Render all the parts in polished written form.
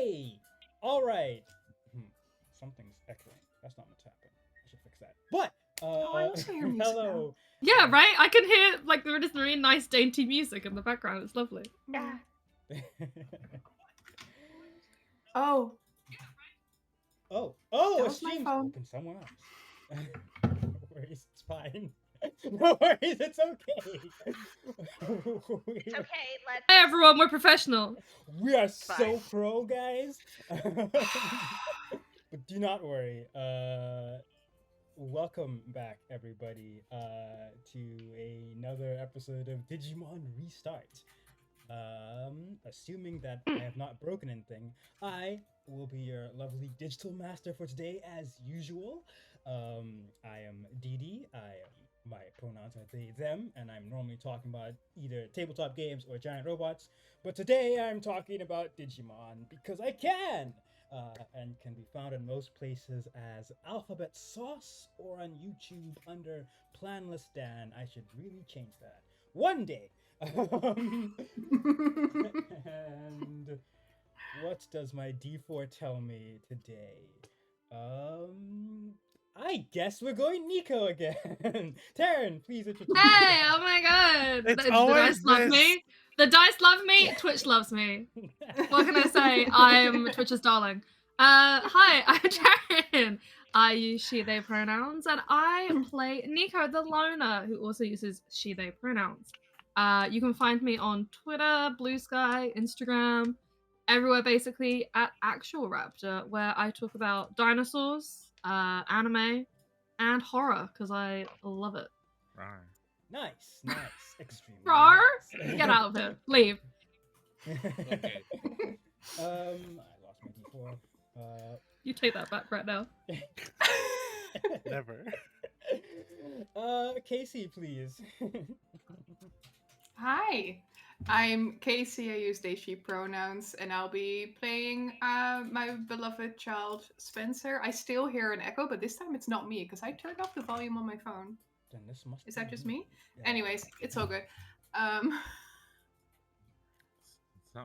Hey! Alright. Something's echoing. That's not what's happening. I should fix that. But, I also hear music hello. Yeah, right? I can hear, like, there is really nice, dainty music in the background. It's lovely. Yeah. Oh. Oh, That a was my stream's phone. open somewhere else. No worries, it's fine. No worries, it's okay. It's okay. Let's. Hey, everyone, we're professional. We are Fine. so pro, guys. But do not worry. Welcome back, everybody, to another episode of Digimon Restart. Assuming that I have not broken anything, I will be your lovely digital master for today, as usual. I am Didi. My pronouns are they, them, and I'm normally talking about either tabletop games or giant robots. But today I'm talking about Digimon because I can! And can be found in most places as Alphabet Sauce or on YouTube under Planless Dan. I should really change that. One day! And what does my D4 tell me today? I guess we're going Nico again. Taryn, please introduce Hey, yourself. oh my god. It's The always dice love this. me. The dice love me. Twitch loves me. What can I say? I'm Twitch's darling. Hi, I'm Taryn. I use she, they pronouns, and I play Nico the loner, who also uses she, they pronouns. You can find me on Twitter, Blue Sky, Instagram, everywhere basically at Actual Raptor, where I talk about dinosaurs, anime, and horror, because I love it. Nice. Extremely Rar! nice. Get out of here. Leave. Okay. I lost my D4. You take that back right now. Never. Casey, please. Hi. I'm Casey. I use they, she pronouns, and I'll be playing my beloved child, Spencer. I still hear an echo, but this time it's not me, because I turned off the volume on my phone. Then this must Is be that just me. me? Yeah. Anyways, it's all good. It's not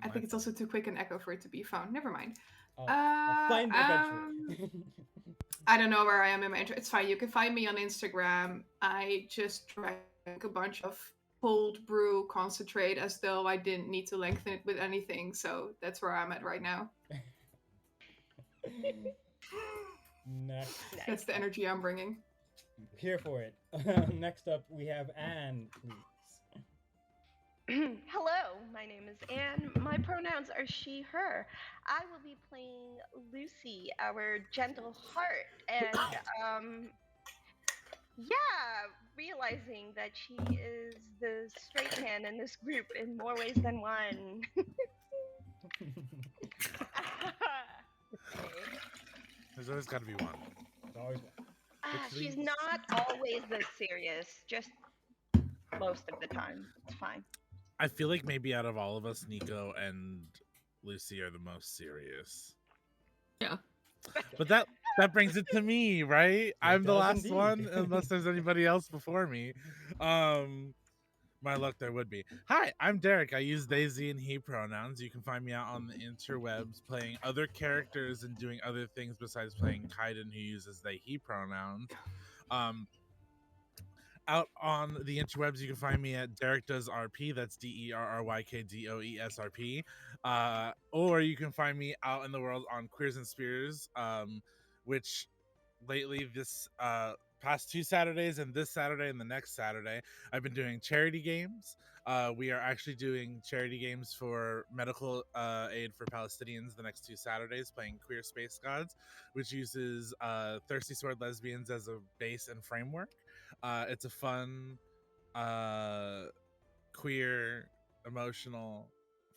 I my think it's fault. also too quick an echo for it to be phone. Never mind. I'll find it eventually. I don't know where I am in my intro. It's fine. You can find me on Instagram. I just drank a bunch of cold brew concentrate as though I didn't need to lengthen it with anything. So that's where I'm at right now. Next. That's the energy I'm bringing. Here for it. Next up, we have Anne, please. Hello, my name is Anne. My pronouns are she, her. I will be playing Lucy, our gentle heart, and realizing that she is the straight man in this group in more ways than one. There's always got to be one. There's always one. She's not always this serious, just most of the time. It's fine. I feel like maybe out of all of us, Nico and Lucy are the most serious. Yeah. But that brings it to me, right? I'm the does last indeed. one, unless there's anybody else before me. My luck, there would be. Hi, I'm Derek. I use they, ze, and he pronouns. You can find me out on the interwebs playing other characters and doing other things besides playing Kaiden, who uses they, he pronouns. Out on the interwebs, you can find me at Derek Does RP. That's DERRYKDOESRP. Or you can find me out in the world on Queers and Spears, which lately this past 2 Saturdays and this Saturday and the next Saturday, I've been doing charity games. We are actually doing charity games for medical aid for Palestinians the next 2 Saturdays, playing Queer Space Gods, which uses Thirsty Sword Lesbians as a base and framework. It's a fun, queer, emotional,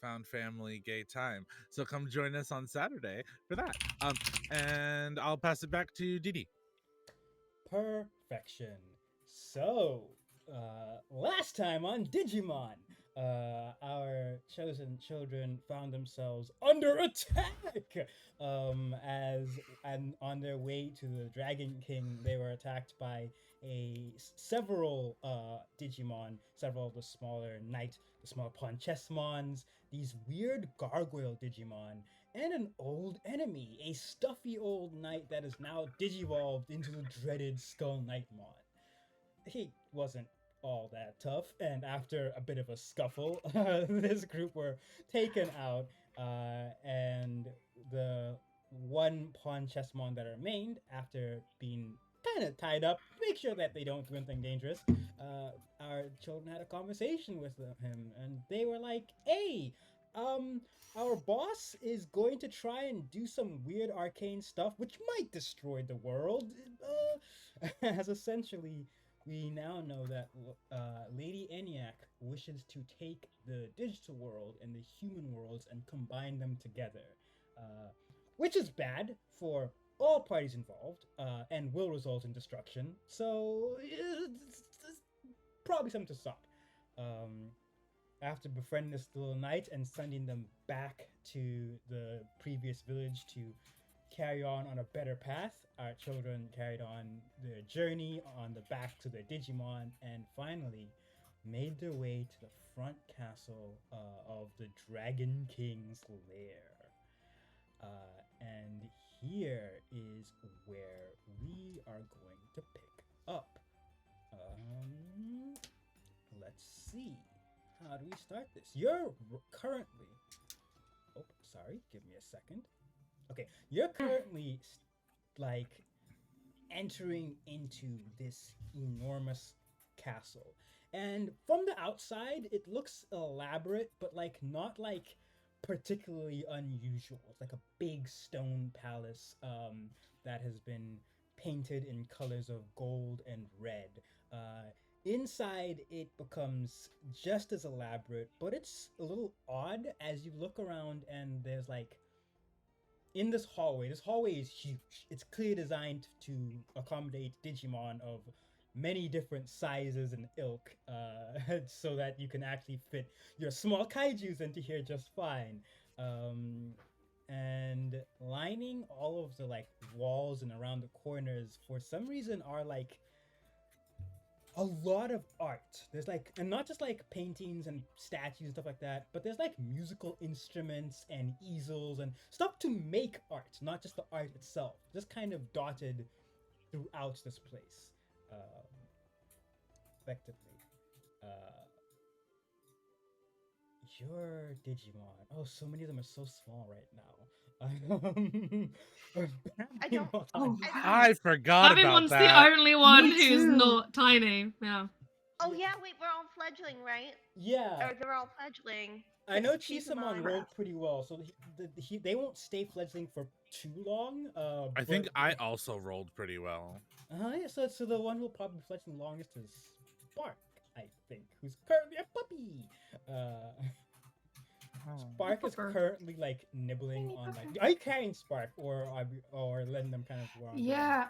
found family, gay time. So come join us on Saturday for that. And I'll pass it back to Didi. Perfection. So, last time on Digimon, our chosen children found themselves under attack. And on their way to the Dragon King, they were attacked by several Digimon, several of the smaller Knight, the small Ponchesmons, these weird gargoyle Digimon, and an old enemy, a stuffy old knight that is now digivolved into the dreaded Skull Knightmon. He wasn't all that tough, and after a bit of a scuffle, this group were taken out, and the one pawn chessmon that remained, after being kind of tied up, make sure that they don't do anything dangerous, our children had a conversation with him, and they were like, hey, our boss is going to try and do some weird arcane stuff which might destroy the world, as essentially we now know that Lady ENIAC wishes to take the digital world and the human worlds and combine them together, which is bad for all parties involved, and will result in destruction. So it's probably something to stop. After befriending this little knight and sending them back to the previous village to carry on a better path, our children carried on their journey on the back to their Digimon, and finally made their way to the front castle of the Dragon King's lair. And here is where we are going to pick up. Let's see. How do we start this? You're currently... Oh, sorry. Give me a second. Okay, you're currently like entering into this enormous castle, and from the outside it looks elaborate, but like not like particularly unusual. It's like a big stone palace that has been painted in colors of gold and red. Inside it becomes just as elaborate, but it's a little odd as you look around, and there's like in this hallway is huge. It's clearly designed to accommodate Digimon of many different sizes and ilk, so that you can actually fit your small kaijus into here just fine. And lining all of the like walls and around the corners for some reason are like a lot of art. There's like, and not just like paintings and statues and stuff like that, but there's like musical instruments and easels and stuff to make art, not just the art itself, just kind of dotted throughout this place, effectively. Your Digimon. Oh, so many of them are so small right now. I don't- Oh, I forgot about Everyone's the that. only one Me who's too. not tiny. Yeah. Oh yeah, wait, we're all fledgling, right? Yeah, Or they're all fledgling. I know Chisamon. Chisamon rolled pretty well, so they won't stay fledgling for too long. I think I also rolled pretty well. Yeah, so the one who'll probably be fledgling longest is Spark, I think, who's currently a puppy. Spark is Pupper. currently like nibbling on like. Are you carrying Spark, or letting them kind of wander? yeah.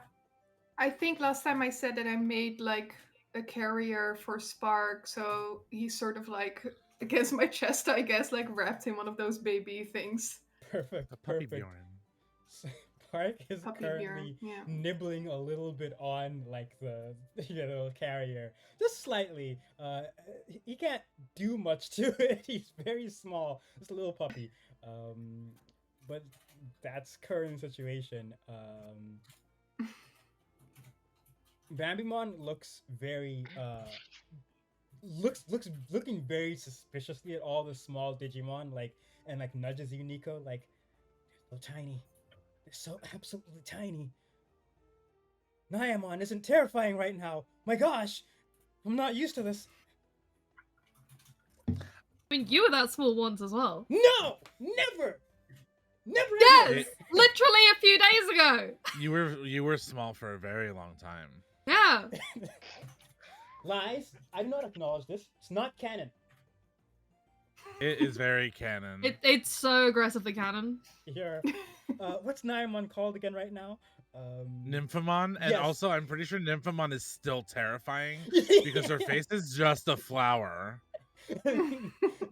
I think last time I said that I made like a carrier for Spark, so he's sort of like against my chest, I guess, like wrapped in one of those baby things. Perfect. The puppy Perfect. Bjorn. Spark is Puppy currently Bjorn, yeah. nibbling a little bit on like the little carrier, just slightly. He can't do much to it. He's very small, just a little puppy. But that's current situation. Bambimon looks very looking very suspiciously at all the small Digimon, like, and like nudges you, Nico, like, they're so tiny. They're so absolutely tiny. Nyamon isn't terrifying right now. My gosh, I'm not used to this. I mean, you were that small once as well. No, never, never. Yes, ever. literally a few days ago. You were small for a very long time. Yeah. Lies. I do not acknowledge this. It's not canon. It is very canon. It's so aggressively canon. Here, what's Nyamon called again right now? Nymphomon, and Yes. also I'm pretty sure Nymphomon is still terrifying because her face is just a flower.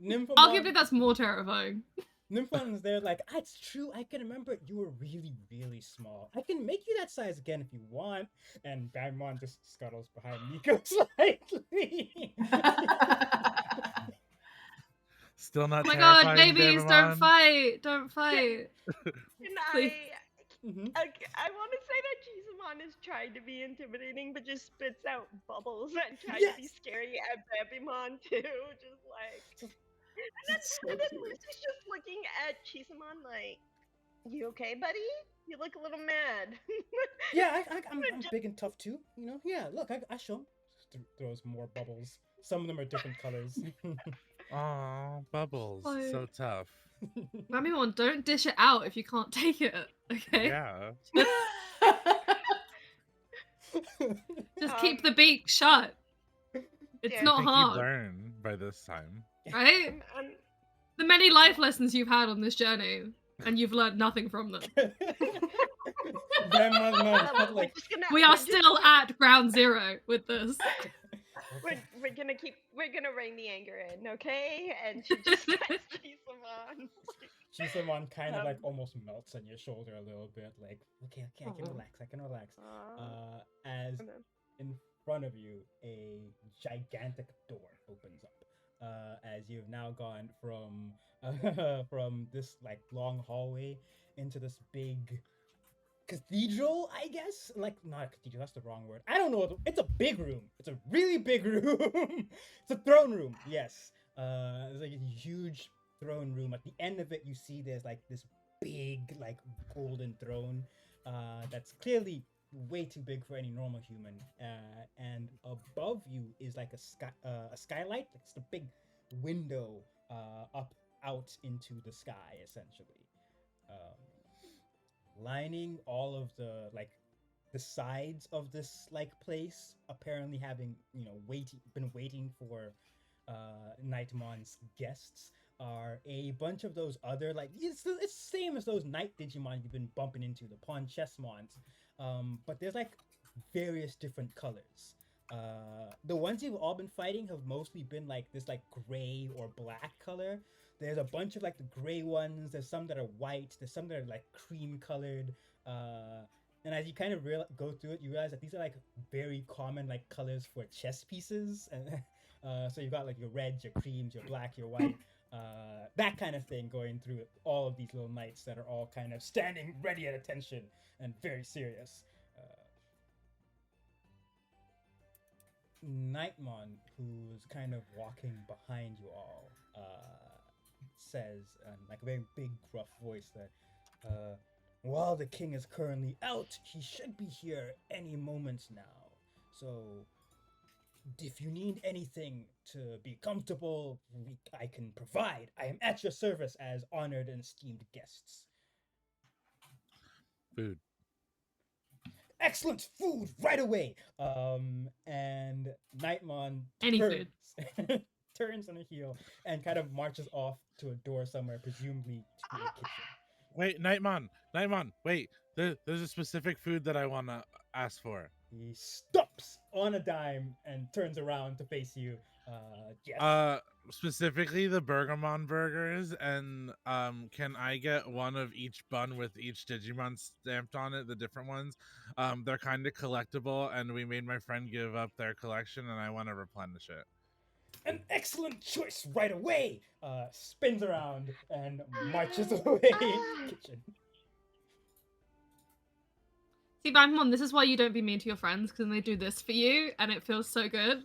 Nymphomon. Arguably, that's more terrifying. Nymphomon's there like, it's true, I can remember you were really, really small. I can make you that size again if you want. And Baalmon just scuttles behind Nico slightly. Still not Oh my god, terrifying, babies, don't Baalmon? fight! Don't fight! And Please. okay, I want to say that Digimon is trying to be intimidating, but just spits out bubbles and trying to be Yes! scary at Bambimon too. Just like, and then Lucy's just looking at Chisamon like, "You okay, buddy? You look a little mad." Yeah, I'm big and tough too. You know. Yeah, look, I show him. Throws more bubbles. Some of them are different colors. Aw, Bubbles. Like- So tough. Bambimon, don't dish it out if you can't take it, okay? Yeah. Just keep the beak shut. It's Yeah. I not think hard, you've learned by this time. right? I'm- The many life lessons you've had on this journey, and you've learned nothing from them. Grandma's mom is we're kind of like, just gonna, We are still at ground zero with this. we're gonna rein the anger in, okay? And she just starts Chisamon. Chisamon kind of like Um, almost melts on your shoulder a little bit. Like, okay, I can Aw. relax. I can relax. As and then- in front of you, a gigantic door opens up. As you've now gone from from this like long hallway into this big cathedral, I guess. Like, not a cathedral. That's the wrong word. I don't know. It's a big room. It's a really big room. It's a throne room. Yes. It's like a huge throne room. At the end of it, you see there's like this big like golden throne. That's clearly way too big for any normal human. And above you is like a skylight. It's the big window up out into the sky, essentially. Lining all of the sides of this like place, apparently having been waiting for Nightmon's guests, are a bunch of those other like it's the same as those night Digimon you've been bumping into, the Pawn Chessmons, but there's like various different colors. The ones you've all been fighting have mostly been like this like gray or black color. There's a bunch of like the gray ones. There's some that are white. There's some that are like cream colored. And as you kind of go through it, you realize that these are like very common like colors for chess pieces. And so you've got like your reds, your creams, your black, your white, that kind of thing going through all of these little knights that are all kind of standing ready at attention and very serious. Nightmon, who's kind of walking behind you all, says in like a very big, gruff voice that, while the king is currently out, he should be here any moment now. So, if you need anything to be comfortable, I can provide. I am at your service as honored and esteemed guests. Food. Excellent food right away. And Nightmon Any turns, food. turns on a heel and kind of marches off to a door somewhere, presumably to the kitchen. Wait, Nightmon, wait. There's a specific food that I want to ask for. He stops on a dime and turns around to face you. Yes. Specifically the Bergamon burgers, and can I get one of each bun with each Digimon stamped on it, the different ones? They're kind of collectible, and we made my friend give up their collection, and I want to replenish it. An excellent choice right away. Spins around and marches away to the kitchen. See, Bambimon, this is why you don't be mean to your friends, because then they do this for you, and it feels so good.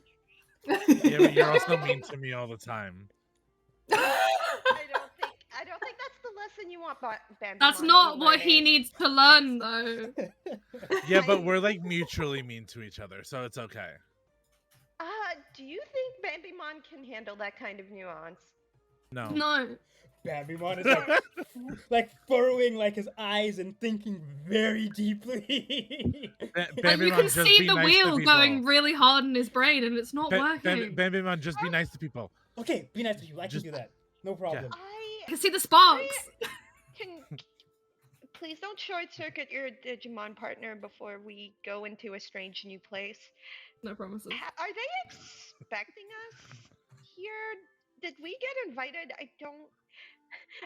Yeah, but you're also mean to me all the time. I don't think that's the lesson you want Bambimon That's to be not what he learning. needs to learn, though. Yeah, but we're like mutually mean to each other, so it's okay. Do you think Bambimon can handle that kind of nuance? No. No. Bambimon is like furrowing like his eyes and thinking very deeply. Like, you can see the wheel going really hard in his brain, and it's not working. Bambimon, just be nice to people. Okay, be nice to you. I can do that. No problem. I can see the sparks. Please don't short circuit your Digimon partner before we go into a strange new place. No promises. Are they expecting us here? Did we get invited? I don't.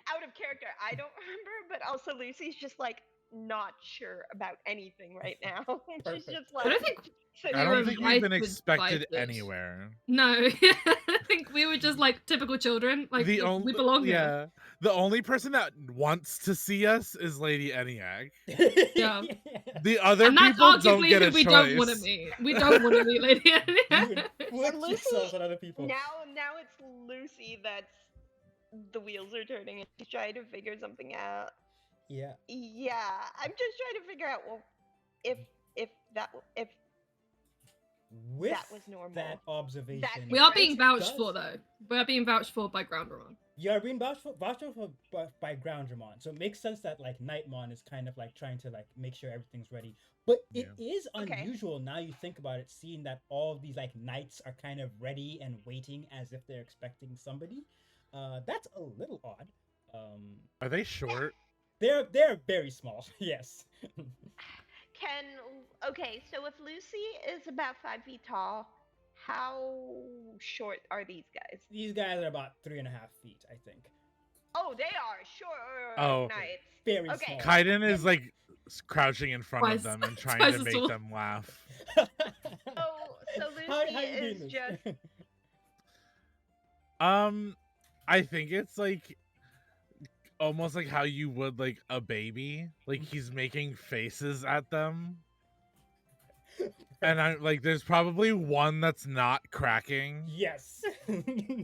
Out of character, I don't remember. But also, Lucy's just like, not sure about anything right now. She's Perfect. just I like, don't think sitting I we were don't think we've been invited expected by this. anywhere. No, I think we were just like typical children. Like The we only belong here. yeah, the only person that wants to see us is Lady ENIAC. Yeah. The other And that's people don't arguably get who a we choice. don't want to meet. We don't want to meet Lady You Annie. inflict Lucy- yourselves on other people. now it's Lucy that's the wheels are turning and she's trying to figure something out. Yeah. Yeah, I'm just trying to figure out, well, if With that was normal. that observation, We are Right. being vouched Does- for though. We are being vouched for by Groundramon. you are being vouched for by Groundramon, so it makes sense that like Nightmon is kind of like trying to like make sure everything's ready. But it is Okay. unusual now you think about it, seeing that all of these like knights are kind of ready and waiting as if they're expecting somebody. That's a little odd. Are they short? They're very small. Yes. Okay, so if Lucy is about 5 feet tall, how short are these guys? These guys are about 3.5 feet, I think. Oh, they are short Oh. knights. Very Okay. small. Kaiden is like crouching in front of Twice- them and trying twice to as make tall. them laugh. So Lucy How you is doing just this? I think it's like almost like how you would like a baby. Like he's making faces at them. And I'm like, there's probably one that's not cracking. Yes.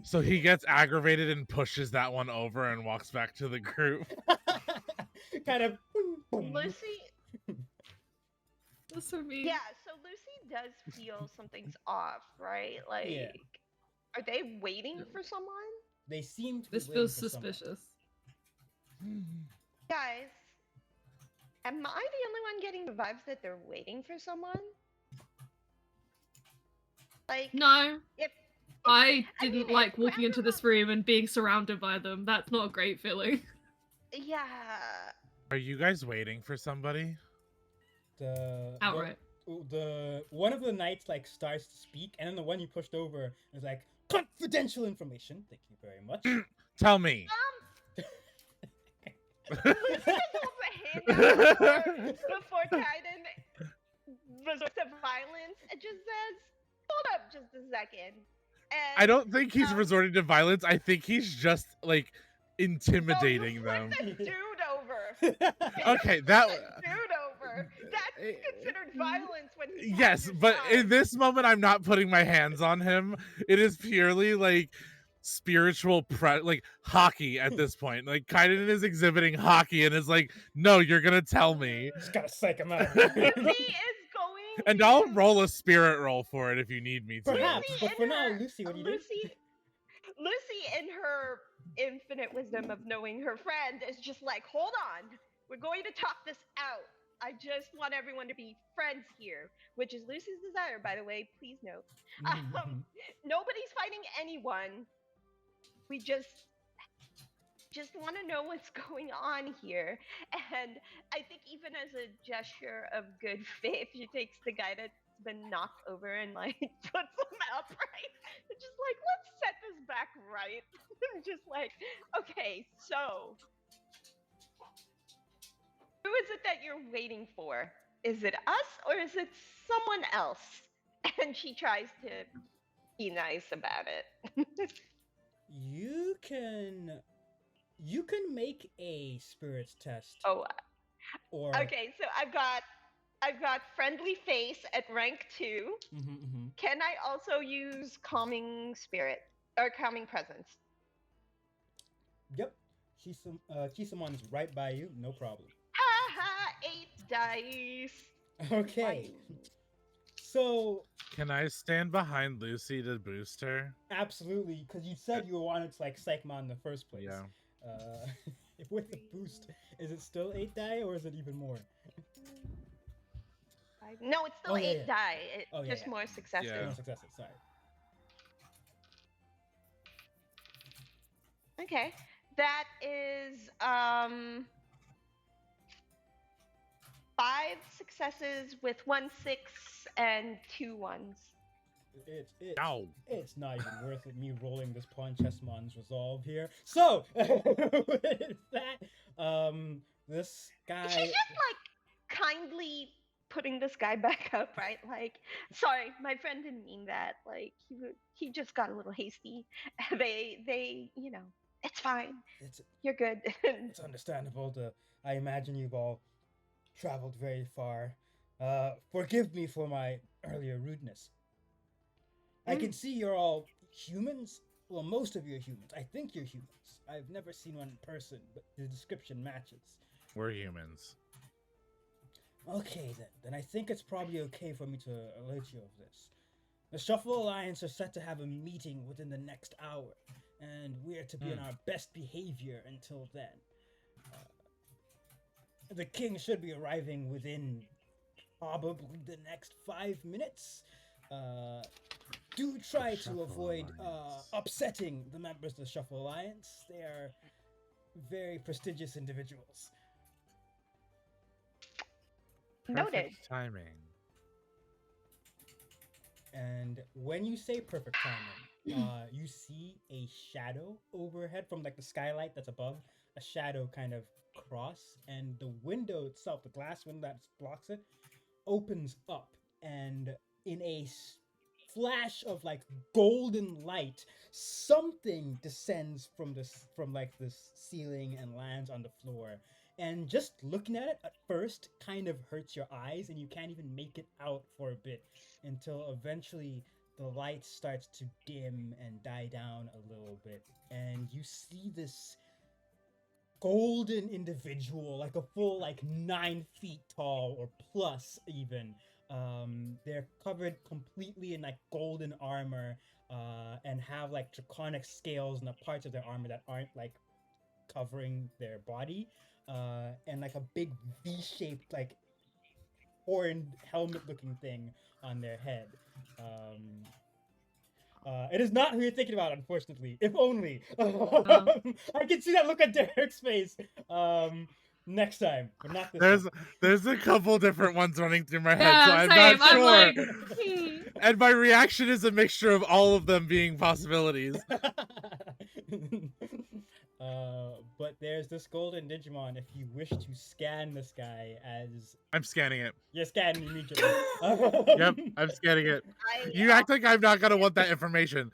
So he gets aggravated and pushes that one over and walks back to the group. Kind of. boom. Lucy. That's so mean. Yeah, so Lucy does feel something's off, right? Like, Yeah. are they waiting for someone? They seem to be This waiting feels for someone. suspicious. Guys, am I the only one getting the vibes that they're waiting for someone? Like, No, if I I didn't mean, like if walking into this room and being surrounded by them. That's not a great feeling. yeah, Are you guys waiting for somebody? Outright. The one of the knights like starts to speak, and then the one you pushed over is like confidential information. Thank you very much. Tell me. Lucy just holds a hand out before Kaiden resorts to violence and just says, "Hold up, just a second." And I don't think he's um, resorting to violence. I think he's just like intimidating no, them. you flipped a dude over. Okay, You that flipped a dude over. That's considered violence when he. yes, but in this moment, I'm not putting my hands on him. It is purely like spiritual like hockey at this point. Like Kaiden is exhibiting hockey and is like, no, you're gonna tell me. Just gotta psych him out. Lucy is going. And I'll to- roll a spirit roll for it if you need me to. Perhaps, Lucy but in for now, her- Lucy, what do you do? Lucy, in her infinite wisdom of knowing her friend, is just like, hold on, we're going to talk this out. I just want everyone to be friends here, which is Lucy's desire, by the way. Please note. Nobody's fighting anyone. We just want to know what's going on here. And I think even as a gesture of good faith, she takes the guy that's been knocked over and like puts him upright. And just like, let's set this back right. Just like, okay, so who is it that you're waiting for? Is it us or is it someone else? And she tries to be nice about it. You can make a spirits test. Oh, Or okay. So I've got friendly face at rank 2. Can I also use calming spirit or calming presence? Yep. Chisamon's right by you, no problem. Haha, 8 dice. Okay. So Can I stand behind Lucy to boost her? absolutely, because you said you wanted to like psych Mon in the first place. Yeah. With the boost, is it still 8 die or is it even more? No, it's still Oh, yeah, 8 yeah. die. Oh, yeah, Just yeah. more successes. Yeah. No successes, sorry. Okay. That is 5 successes with 1 6 and 2 1s. Ow. It's not even worth it me rolling this pawn chessmon's resolve here. So with that, this guy. She's just like kindly putting this guy back up, right? Like, sorry, my friend didn't mean that. Like, he just got a little hasty. They, it's fine. It's You're good. it's understandable. I imagine you've all traveled very far. Forgive me for my earlier rudeness. I can see you're all humans. Well, most of you are humans. I think you're humans. I've never seen one in person, but the description matches. We're humans. Okay, then. Then I think it's probably okay for me to alert you of this. The Shuffle Alliance are set to have a meeting within the next hour, and we're to be on our best behavior until then. The king should be arriving within probably the next 5 minutes. Do try to Shuffle avoid Alliance. upsetting the members of the Shuffle Alliance. They are very prestigious individuals. Noted. Perfect timing. And when you say perfect timing, you see a shadow overhead from like the skylight that's above. A shadow kind of cross, and the window itself, the glass window that blocks it, opens up, and in a flash of like golden light, something descends from this ceiling and lands on the floor. And just looking at it at first kind of hurts your eyes, and you can't even make it out for a bit until eventually the light starts to dim and die down a little bit, and you see this golden individual, like a full 9 feet tall or plus even. They're covered completely in like golden armor, and have like draconic scales in the parts of their armor that aren't like covering their body, and like a big V-shaped like horned helmet looking thing on their head. It is not who you're thinking about, unfortunately. If only. I can see that look on Derek's face. Next time, but not this time. There's a couple different ones running through my head, Yeah, so I'm same. not I'm sure. like, And my reaction is a mixture of all of them being possibilities. But there's this golden Digimon. If you wish to scan this guy, as I'm scanning it. you're scanning immediately. Yep, I'm scanning it. You act like I'm not gonna want that information.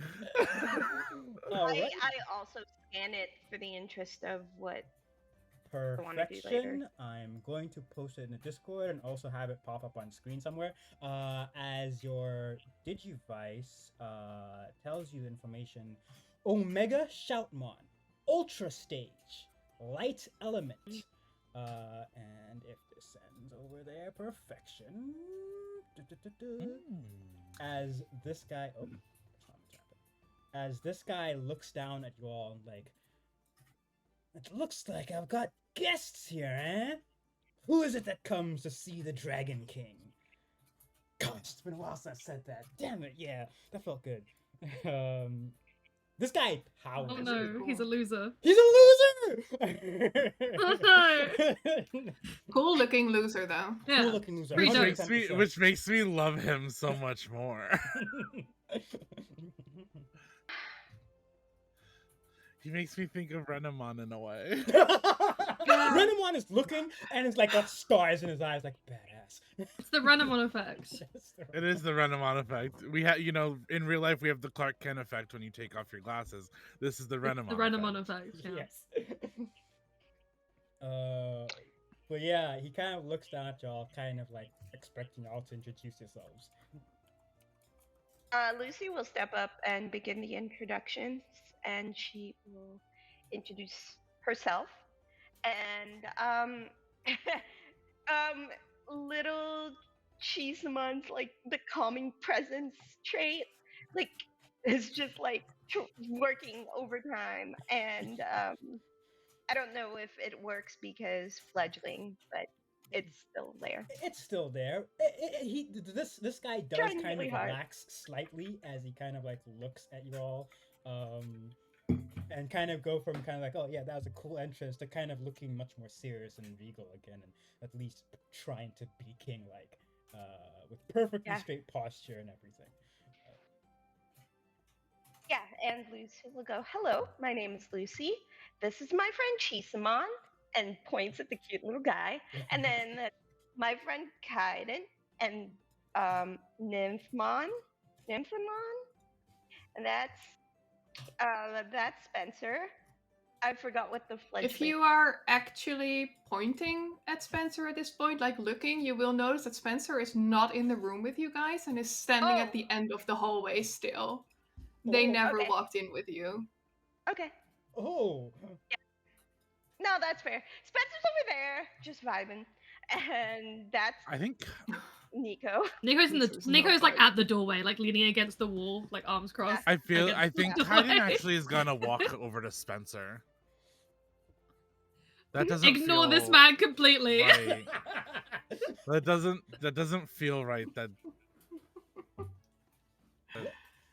Alright. I also scan it for the interest of what wanna do later. Perfection. I'm going to post it in the Discord and also have it pop up on screen somewhere. As your Digivice tells you information. Omega Shoutmon. Ultra Stage. Light Element. And if this sends over there, perfection. As this guy as this guy looks down at you all like, it looks like I've got guests here, eh? Who is it that comes to see the Dragon King? Gosh, it's been a while since I said that. Damn it, yeah, that felt good. This guy howls. oh no, he's a loser. He's a loser! Oh no. Cool looking loser though. Yeah. Cool looking loser. Pretty dope. 110%. Which makes me love him so much more. He makes me think of Renamon in a way. Renamon is looking and it's like got stars in his eyes, like badass. It's the Renamon effect. It is the Renamon effect. We have, in real life, we have the Clark Kent effect when you take off your glasses. This is the Renamon. The Renamon effect. Yeah. Yes. But yeah, he kind of looks down at y'all, kind of like expecting y'all to introduce yourselves. Lucy will step up and begin the introductions, and she will introduce herself. And little Cheesemon's like the calming presence trait, like is just like working overtime, and I don't know if it works because fledgling, but it's still there. It's still there. This guy does Trying kind really of hard. relax slightly as he kind of like looks at you all, and kind of go from kind of like, oh yeah, that was a cool entrance, to kind of looking much more serious and regal again, and at least trying to be king-like, with perfectly Yeah. straight posture and everything. and Lucy will go, "Hello, my name is Lucy. This is my friend Chisamon," and points at the cute little guy. And then my friend Kaiden and Nymphmon, and that's Spencer. I forgot what the fledgling. If you are actually pointing at Spencer at this point, like looking, you will notice that Spencer is not in the room with you guys and is standing at the end of the hallway still. They never okay. walked in with you. Okay. Oh. No, that's fair. Spencer's over there, just vibing, and that's I think Nico. Nico's like at the doorway, like leaning against the wall, like arms crossed. I against think the Kaiden doorway. actually is gonna walk over to Spencer. That doesn't Ignore this feel man completely. right. That doesn't feel right. That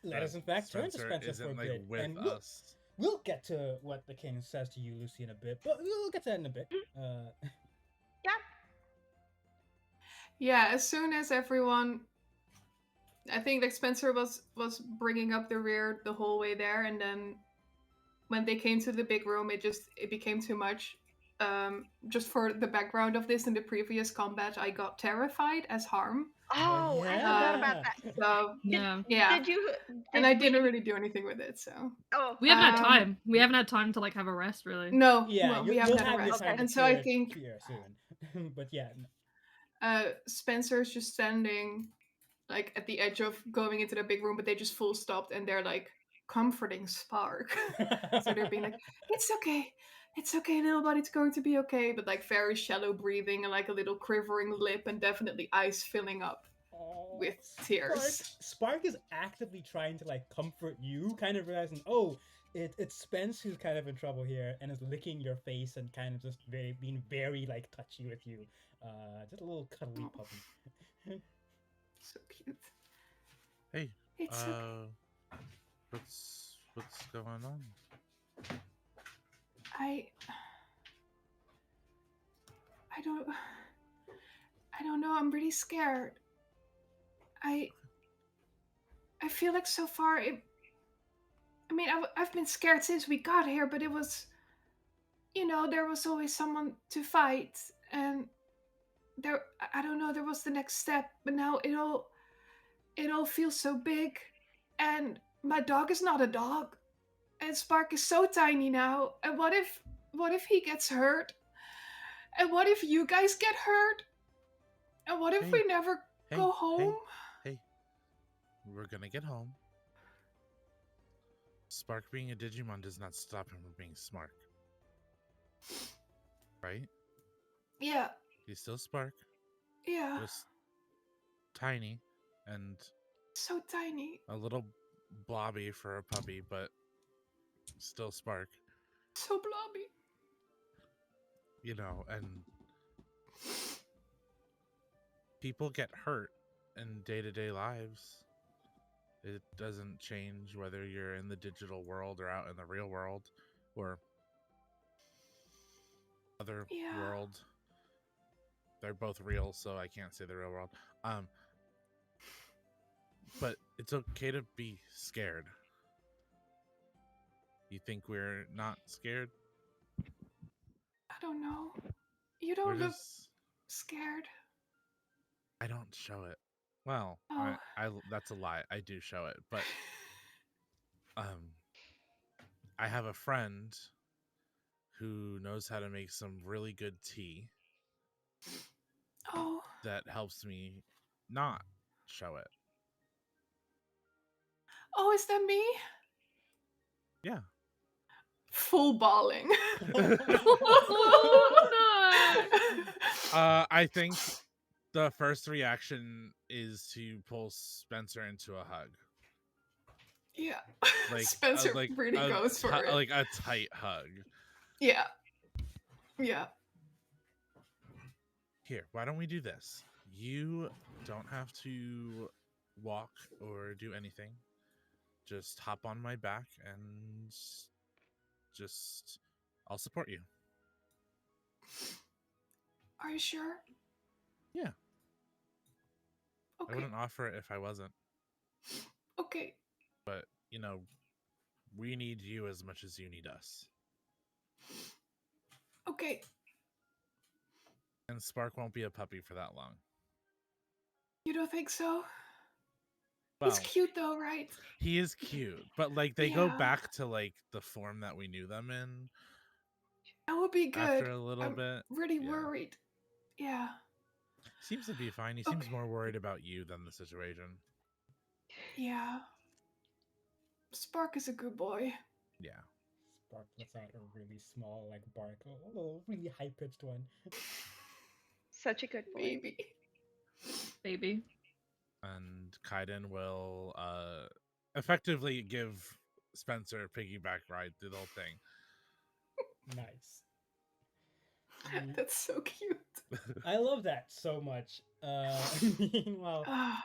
Let us in fact turn to Spencer Spencer for isn't a like bit, with and us. we'll get to what the king says to you, Lucy, in a bit. But we'll get to that in a bit. Yeah, as soon as everyone, I think like Spencer was bringing up the rear the whole way there, and then when they came to the big room, it became too much. Just for the background of this, in the previous combat, I got terrified as Harm. Oh, I forgot about that. So Yeah. Did you? And I didn't really do anything with it. So We haven't had Um, time. We haven't had time to like have a rest, really. no, Yeah, well, we you'll haven't have had a your rest, time to and so I clear- think clear soon. But yeah. Spencer's just standing like at the edge of going into the big room, but they just full stopped and they're like comforting Spark. So they're being like, it's okay, little buddy, it's going to be okay, but like very shallow breathing and like a little quivering lip and definitely eyes filling up with tears. Spark is actively trying to like comfort you, kind of realizing, oh, it's Spence who's kind of in trouble here, and is licking your face and kind of just being very like touchy with you. Just a little cuddly puppy. So cute. Hey, It's okay. what's going on? I don't know. I'm really scared. I feel like so far I've been scared since we got here, but it was, there was always someone to fight, and I don't know, there was the next step, but now it all feels so big, and my dog is not a dog, and Spark is so tiny now, and what if he gets hurt? And what if you guys get hurt? And what if Hey, we never go home? Hey, we're gonna get home. Spark being a Digimon does not stop him from being smart. Right? Yeah, He's still Spark, yeah. just tiny and So tiny. a little blobby for a puppy, but still Spark. So blobby. And people get hurt in day-to-day lives. It doesn't change whether you're in the digital world or out in the real world or other world. They're both real, so I can't say the real world. But it's okay to be scared. You think we're not scared? I don't know. You don't look scared. I don't show it. Well, Oh. I that's a lie. I do show it, but I have a friend who knows how to make some really good tea. Oh. That helps me not show it. Oh, is that me? Yeah. Full bawling. I think the first reaction is to pull Spencer into a hug. Yeah. Like Spencer really goes for it. Like a tight hug. Yeah. Yeah. Here, why don't we do this? You don't have to walk or do anything. Just hop on my back and I'll support you. Are you sure? Yeah. Okay. I wouldn't offer it if I wasn't. Okay. But, We need you as much as you need us. Okay. And Spark won't be a puppy for that long. You don't think so? Well, He's cute though, right? he is cute, but like they go Yeah. back to like the form that we knew them in That would be good. after a little I'm bit. really Yeah. worried. Yeah. Seems to be fine. He Okay. seems more worried about you than the situation. Yeah. Spark is a good boy. Yeah. Spark lets out a really small, like, bark. Oh, really high pitched one. Such a good boy. Baby. Baby. And Kaiden will effectively give Spencer a piggyback ride through the whole thing. Nice. That's so cute. I love that so much. Meanwhile, Ah.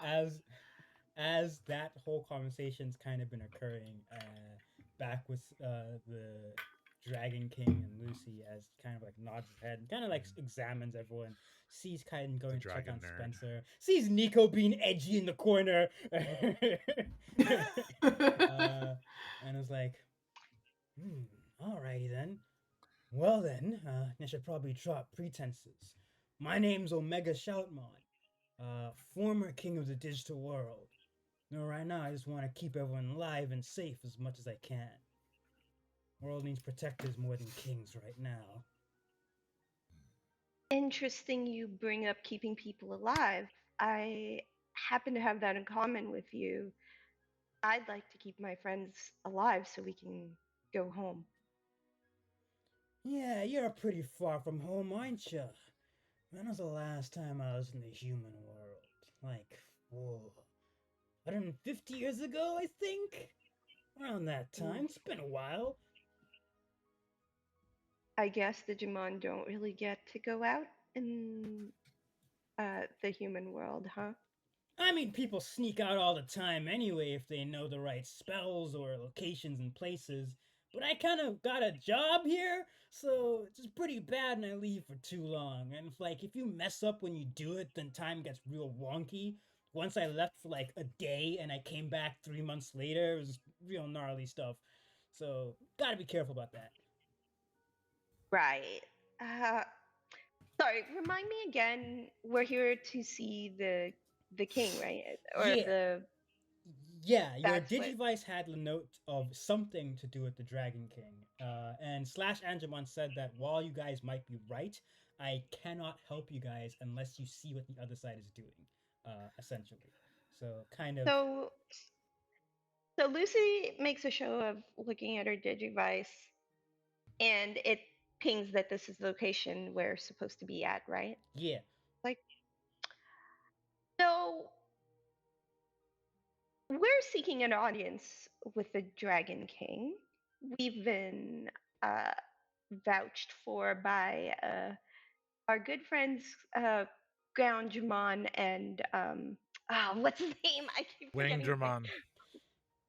as that whole conversation's kind of been occurring, back with the Dragon King and Lucy, as kind of like nods his head and kind of like examines everyone, sees Kaiden going to check dragon on nerd. Spencer, sees Nico being edgy in the corner, and is like, alrighty then. Well then, I should probably drop pretenses. My name's Omega Shoutmon, former king of the digital world. Right now, I just want to keep everyone alive and safe as much as I can. World needs protectors more than kings right now. Interesting you bring up keeping people alive. I happen to have that in common with you. I'd like to keep my friends alive so we can go home. Yeah, you're pretty far from home, aren't you? When was the last time I was in the human world? Like, whoa, 150 years ago, I think? Around that time. It's been a while. I guess Digimon don't really get to go out in the human world, huh? I mean, people sneak out all the time anyway if they know the right spells or locations and places. But I kind of got a job here, so it's just pretty bad and I leave for too long. And if you mess up when you do it, then time gets real wonky. Once I left for like a day and I came back 3 months later, it was real gnarly stuff. So gotta be careful about that. Right. Sorry, remind me again. We're here to see the king, right? Or Yeah. Yeah, your That's what- Digivice had a note of something to do with the Dragon King. And Slash Angemon said that while you guys might be right, I cannot help you guys unless you see what the other side is doing, essentially. So, kind of. So Lucy makes a show of looking at her Digivice, and it pings that this is the location we're supposed to be at, right? Yeah. Like, so we're seeking an audience with the Dragon King. We've been vouched for by our good friends Groundjamon and what's his name? I keep forgetting his name. Wangdramon.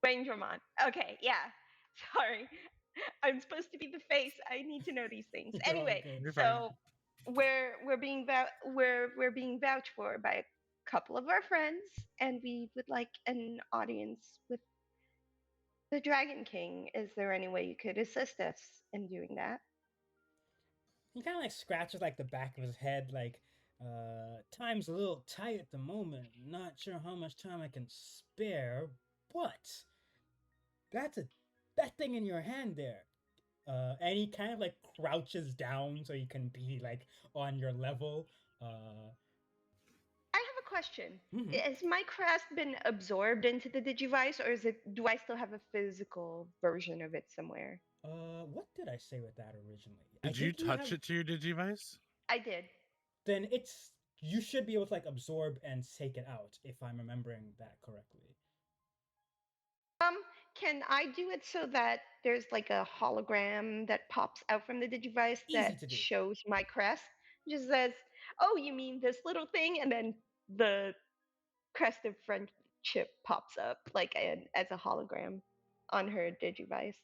Wangdramon. Okay, yeah. Sorry. I'm supposed to be the face. I need to know these things. You're all Anyway, good. You're fine. so we're being we're being vouched for by a couple of our friends, and we would like an audience with the Dragon King. Is there any way you could assist us in doing that? He kind of like scratches like the back of his head, like, time's a little tight at the moment. Not sure how much time I can spare, but that's that thing in your hand there. And he kind of like crouches down so he can be like on your level. I have a question. Mhm. Has my crest been absorbed into the Digivice, or is it? Do I still have a physical version of it somewhere? What did I say with that originally? Did you touch it to your Digivice? I did. Then you should be able to like absorb and take it out if I'm remembering that correctly. Can I do it so that there's like a hologram that pops out from the Digivice Easy that to do. shows my crest? Just says, "Oh, you mean this little thing?" And then the crest of friendship pops up like as a hologram on her Digivice.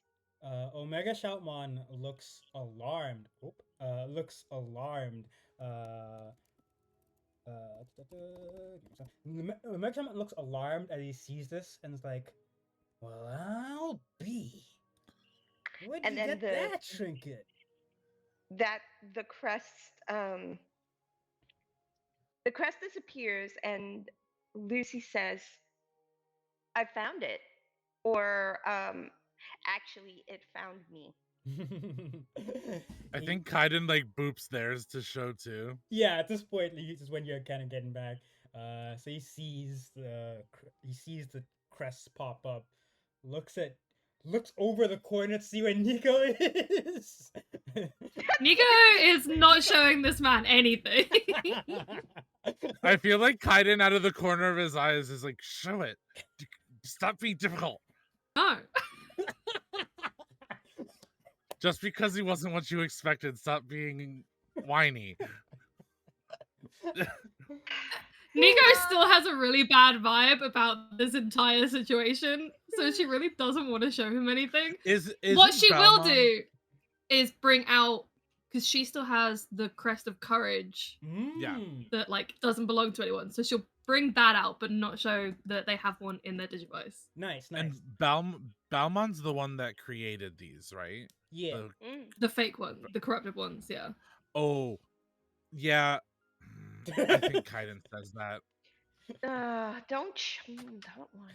Omega Shoutmon looks alarmed. Looks alarmed. Omega Shoutmon looks alarmed as he sees this and is like, "Well, I'll be." Where'd And you then get that trinket? the crest disappears, and Lucy says, "I found it," or actually, it found me. I He- think Kaiden like boops theirs to show too. yeah, at this point, this is when you're kind of getting back. So he sees the crest pop up, looks over the corner to see where Nico is. Nico is not showing this man anything. I feel like Kaiden out of the corner of his eyes is like, show it. Stop being difficult. No. Just because he wasn't what you expected, stop being whiny. Nico still has a really bad vibe about this entire situation, so she really doesn't want to show him anything. What she will do is bring out, because she still has the crest of courage Yeah. that like doesn't belong to anyone, so she'll bring that out but not show that they have one in their digivice. Nice. And Baalmon's the one that created these, right? Yeah. The fake one, the corrupted ones, yeah. Oh, yeah. I think Kaiden says that. Don't want.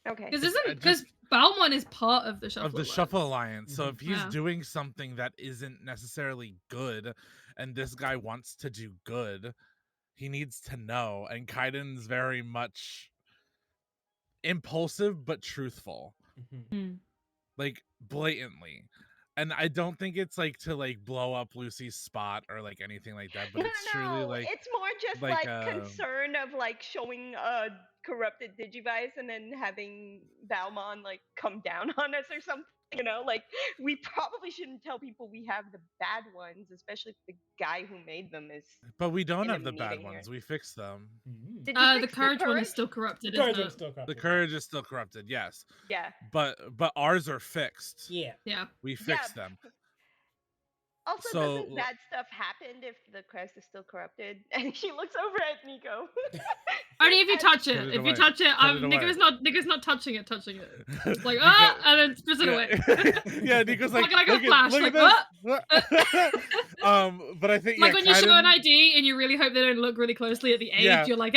Okay. Because Baalmon is part of the Shuffle Of the Alliance. Shuffle Alliance. So Mhm. if he's Yeah. doing something that isn't necessarily good, and this guy wants to do good, he needs to know. And Kaiden's very much impulsive but truthful. Like blatantly. And I don't think it's like to like blow up Lucy's spot or like anything like that, but it's truly like it's more just like, concern of like showing a corrupted digivice and then having Baalmon like come down on us or something. You know, like we probably shouldn't tell people we have the bad ones, especially if the guy who made them is. but we don't in a have the bad meeting here. ones. We fixed them. Did you The fix courage one is still corrupted. Courage isn't is it? still corrupted. The courage is still corrupted, yes. Yeah. But ours are fixed. Yeah. Yeah. We fixed them. Also, So- doesn't bad stuff happen if the crest is still corrupted? And she looks over at Nico. Only if you touch Put it. it If away. you touch it, Put it Nico's away. not touching it. It's like, Nico- and then puts it away. Yeah, Nico's like, Like a look flash, at like, this. But I think Like yeah, when you show an Kaiden- ID and you really hope they don't look really closely at the age, Yeah. you're like,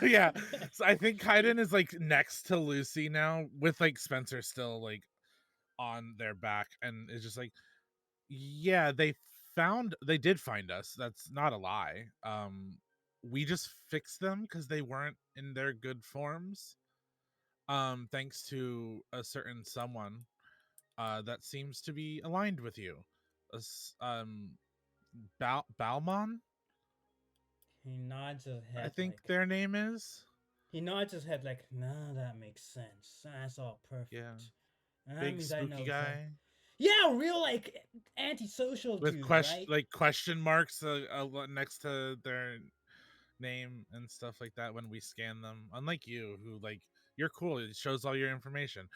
Yeah. So I think Kaiden is like next to Lucy now, with like Spencer still like on their back, and it's just like, yeah, they did find us. That's not a lie. We just fixed them because they weren't in their good forms. Thanks to a certain someone that seems to be aligned with you. Baalmon, He nods his head. I think like, their name is. He nods his head like, nah, that makes sense. That's all perfect. Yeah. And that Big means I know spooky that- guy Yeah, real like antisocial with dude, right? question marks next to their name and stuff like that when we scan them. Unlike you, who like, you're cool. It shows all your information.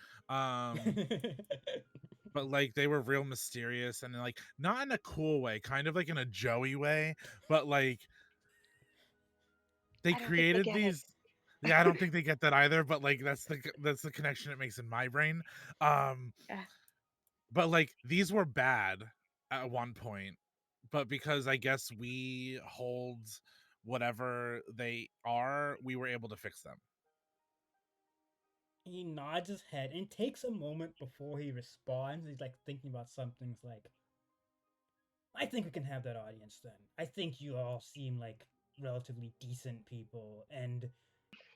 But like they were real mysterious and like not in a cool way, kind of like in a Joey way, but like they I don't think they created get it. these. Yeah, I don't think they get that either, but like that's the connection it makes in my brain. Yeah. But like these were bad at one point, but because I guess we hold whatever they are, we were able to fix them. He nods his head and takes a moment before he responds. He's like thinking about something. He's like, I think we can have that audience then. I think you all seem like relatively decent people, and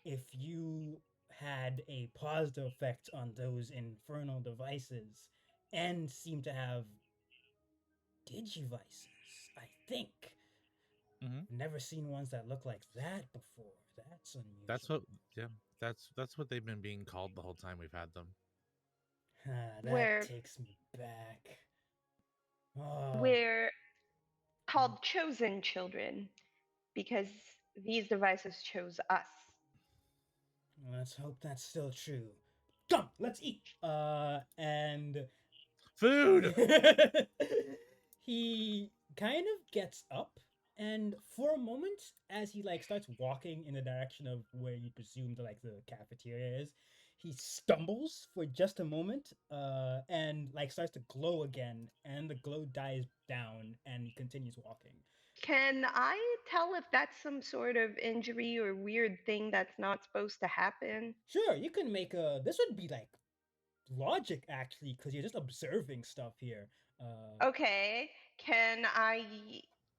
if you had a positive effect on those infernal devices and seem to have digivices, I think. Mhm. Never seen ones that look like that before. That's unusual. That's what they've been being called the whole time we've had them. That Where- takes me back. Oh, We're called chosen children because these devices chose us. let's hope that's still true. Come, let's eat. And Food. he kind of gets up, and for a moment, as he like starts walking in the direction of where you presume the cafeteria is, he stumbles for just a moment, and like starts to glow again, and the glow dies down, and he continues walking. Can I tell if that's some sort of injury or weird thing that's not supposed to happen? Sure, you can make a. This would be like logic actually, because you're just observing stuff here. Okay. Can I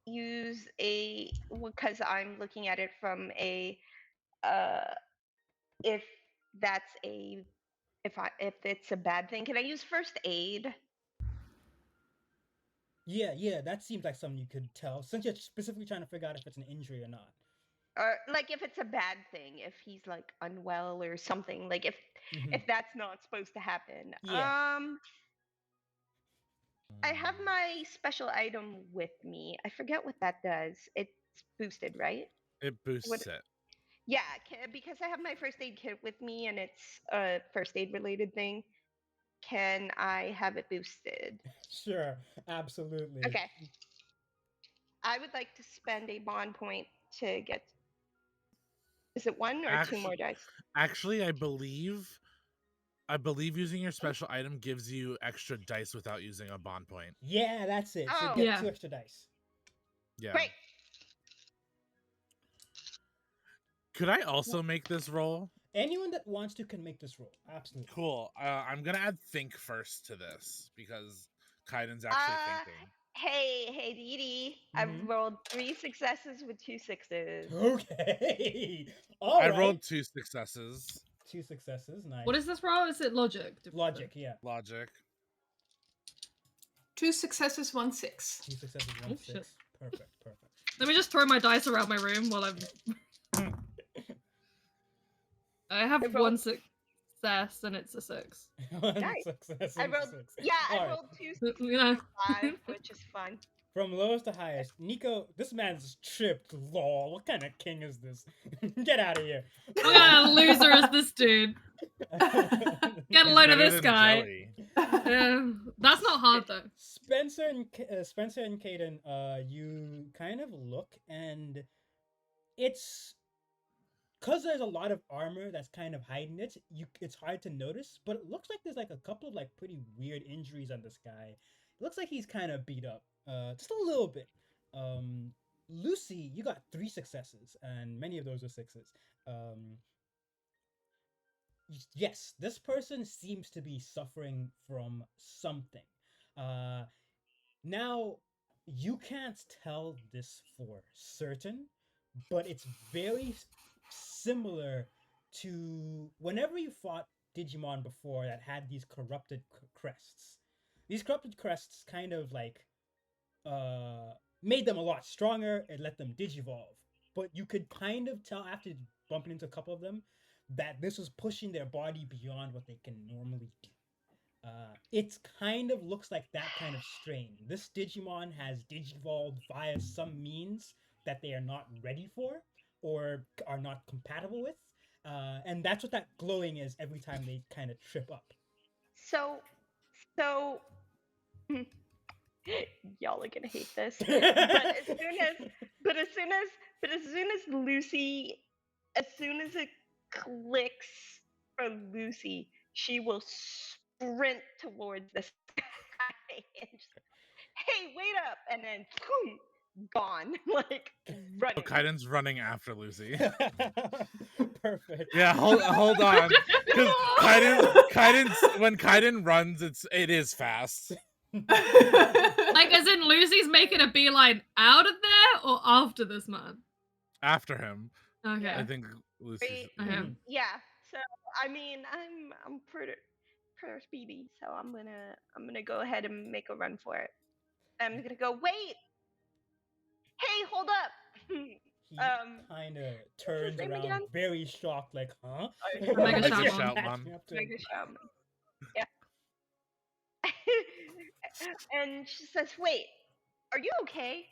use a, because I'm looking at it from a uh if that's a, if it's a bad thing, can I use first aid? Yeah, that seems like something you could tell, since you're specifically trying to figure out if it's an injury or not. Or like if it's a bad thing, if he's like unwell or something, like Mhm. if that's not supposed to happen. Yeah. I have my special item with me. I forget what that does. It's boosted, right? It What? boosts it. Yeah, because I have my first aid kit with me and it's a first aid related thing. Can I have it boosted? Sure, absolutely. Okay. I would like to spend a bond point to get. Is it one or two Actually, more dice? actually, I believe using your special item gives you extra dice without using a bond point. Yeah, that's it. So Oh, get Yeah. 2 extra dice. Yeah. great. Could I also make this roll? Anyone that wants to can make this roll. Absolutely. Cool. I'm gonna add think first to this because Kaiden's actually thinking. Hey, Dee Dee. Mhm. I've rolled 3 successes with 2 sixes. Okay. All I right. rolled 2 successes. 2 successes. Nice. What is this roll? Is it logic? Logic? Yeah. Logic. 2 successes, 1 6. 2 successes, 1 Oh, shit. 6. Perfect. Let me just throw my dice around my room while I'm. I have I rolled- one success and it's a 6. 1 Nice. success. I and rolled, 6. yeah, I Alright. rolled 2 You know. 5, which is fun. From lowest to highest, Nico, this man's tripped. Lol, what kind of king is this? Get out of here. What kind of loser is this dude? Get a He's load of better this than guy. Jelly. That's not hard though. Spencer and Kaden, you kind of look, and it's because there's a lot of armor that's kind of hiding it. It's hard to notice, but it looks like there's like a couple of like pretty weird injuries on this guy. It looks like he's kind of beat up, just a little bit. Lucy, you got 3 successes, and many of those are 6s. Yes, this person seems to be suffering from something. Now, you can't tell this for certain, but it's very similar to whenever you fought Digimon before that had these corrupted crests. These corrupted crests kind of like made them a lot stronger and let them digivolve. But you could kind of tell after bumping into a couple of them that this was pushing their body beyond what they can normally do. It kind of looks like that kind of strain. This Digimon has digivolved via some means that they are not ready for or are not compatible with. And that's what that glowing is every time they kind of trip up. So, y'all are gonna hate this. But as soon as Lucy, as soon as it clicks for Lucy, she will sprint towards this guy and just, hey, wait up, and then boom, gone, like running. Oh, Kaiden's running after Lucy. Perfect. Yeah, hold on. Because when Kaiden runs, it is fast. Like, as in Lucy's making a beeline out of there or after this man? After him. Okay. I think Lucy's. Okay. Yeah. So I mean, I'm pretty speedy, so I'm gonna go ahead and make a run for it. I'm gonna go. Wait. Hey, hold up. He kind of turns name around, again? very shocked, like, huh? Mega Why is Shaman. it Shaman. matching up to him? Mega Shaman. Yeah. And she says, "Wait, are you okay?"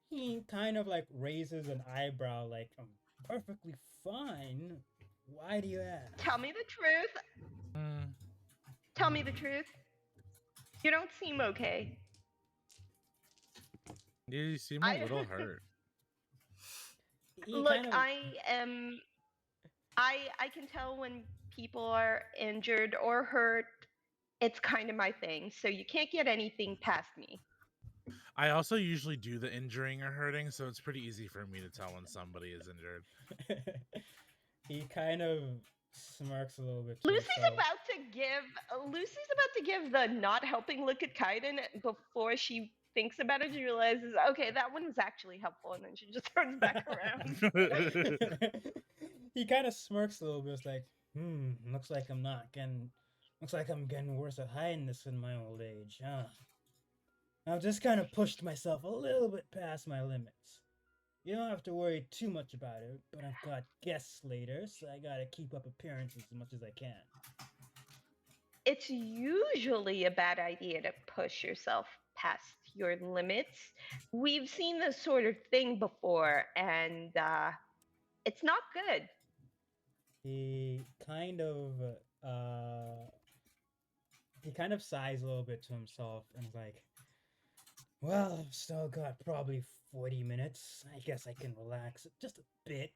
He kind of like raises an eyebrow, like, I'm perfectly fine. Why do you ask? Tell me the truth. Mm, Tell me the truth. You don't seem okay. you seem a little hurt. He Look, kind of- I am I can tell when people are injured or hurt. It's kind of my thing, so you can't get anything past me. I also usually do the injuring or hurting, so it's pretty easy for me to tell when somebody is injured. He kind of smirks a little bit to Lucy's himself. Lucy's about to give the not helping look at Kaiden before she thinks about it. She realizes, okay, that one was actually helpful, and then she just turns back around. He kind of smirks a little bit. It's like, looks like I'm not getting. Looks like I'm getting worse at hiding this in my old age, huh? I've just kind of pushed myself a little bit past my limits. You don't have to worry too much about it, but I've got guests later, so I gotta keep up appearances as much as I can. It's usually a bad idea to push yourself past your limits. We've seen this sort of thing before, and it's not good. He kind of, uh, he kind of sighs a little bit to himself and is like, well, I've still got probably 40 minutes. I guess I can relax just a bit.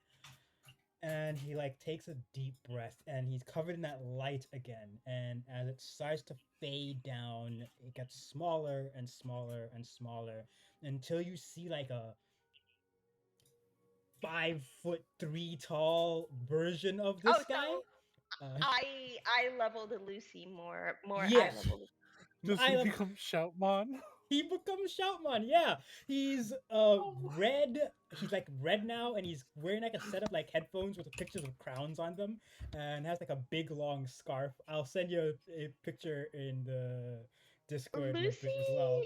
And he like takes a deep breath and he's covered in that light again. And as it starts to fade down, it gets smaller and smaller and smaller until you see like a 5'3" tall version of this guy. So I leveled a Lucy more Yeah. eye level. Does I he love- become Shoutmon? He becomes Shoutmon, yeah. He's red. He's like red now, and he's wearing like a set of like headphones with pictures of crowns on them, and has like a big long scarf. I'll send you a picture in the Discord message as well.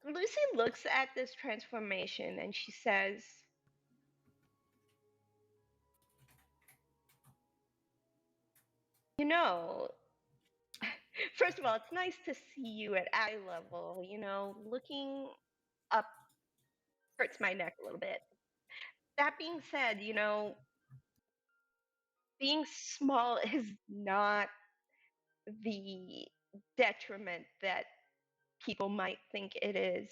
Lucy looks at this transformation and she says, you know, first of all, it's nice to see you at eye level. You know, looking up hurts my neck a little bit. That being said, you know, being small is not the detriment that people might think it is.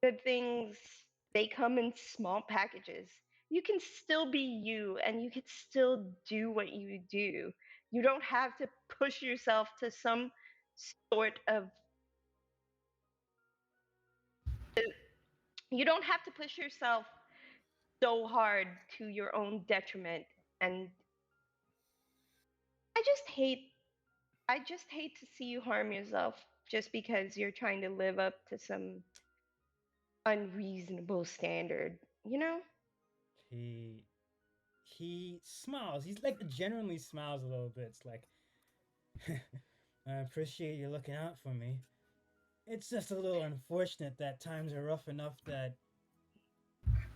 Good things, they come in small packages. You can still be you and you can still do what you do. You don't have to push yourself to some sort of you don't have to push yourself so hard to your own detriment. And I just hate I just hate to see you harm yourself just because you're trying to live up to some unreasonable standard, you know? He smiles. He's like genuinely smiles a little bit. It's like, I appreciate you looking out for me. It's just a little unfortunate that times are rough enough that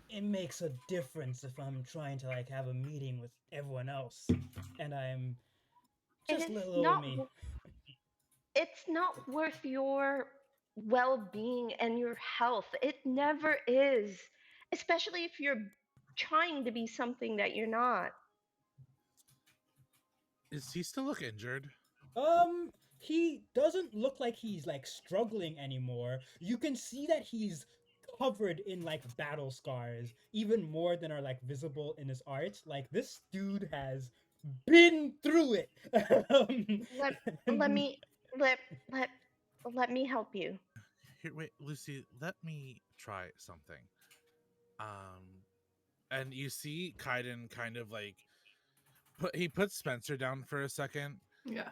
it makes a difference if I'm trying to like have a meeting with everyone else, and I'm And just little old me. it's not worth your well-being and your health. It never is, especially if you're trying to be something that you're not. Is he still look injured? He doesn't look like he's like struggling anymore. You can see that he's covered in like battle scars, even more than are like visible in his art. Like this dude has been through it. Let let me let let let me help you. Here, wait, Lucy. Let me try something. And you see Kaiden kind of like he puts Spencer down for a second. Yeah.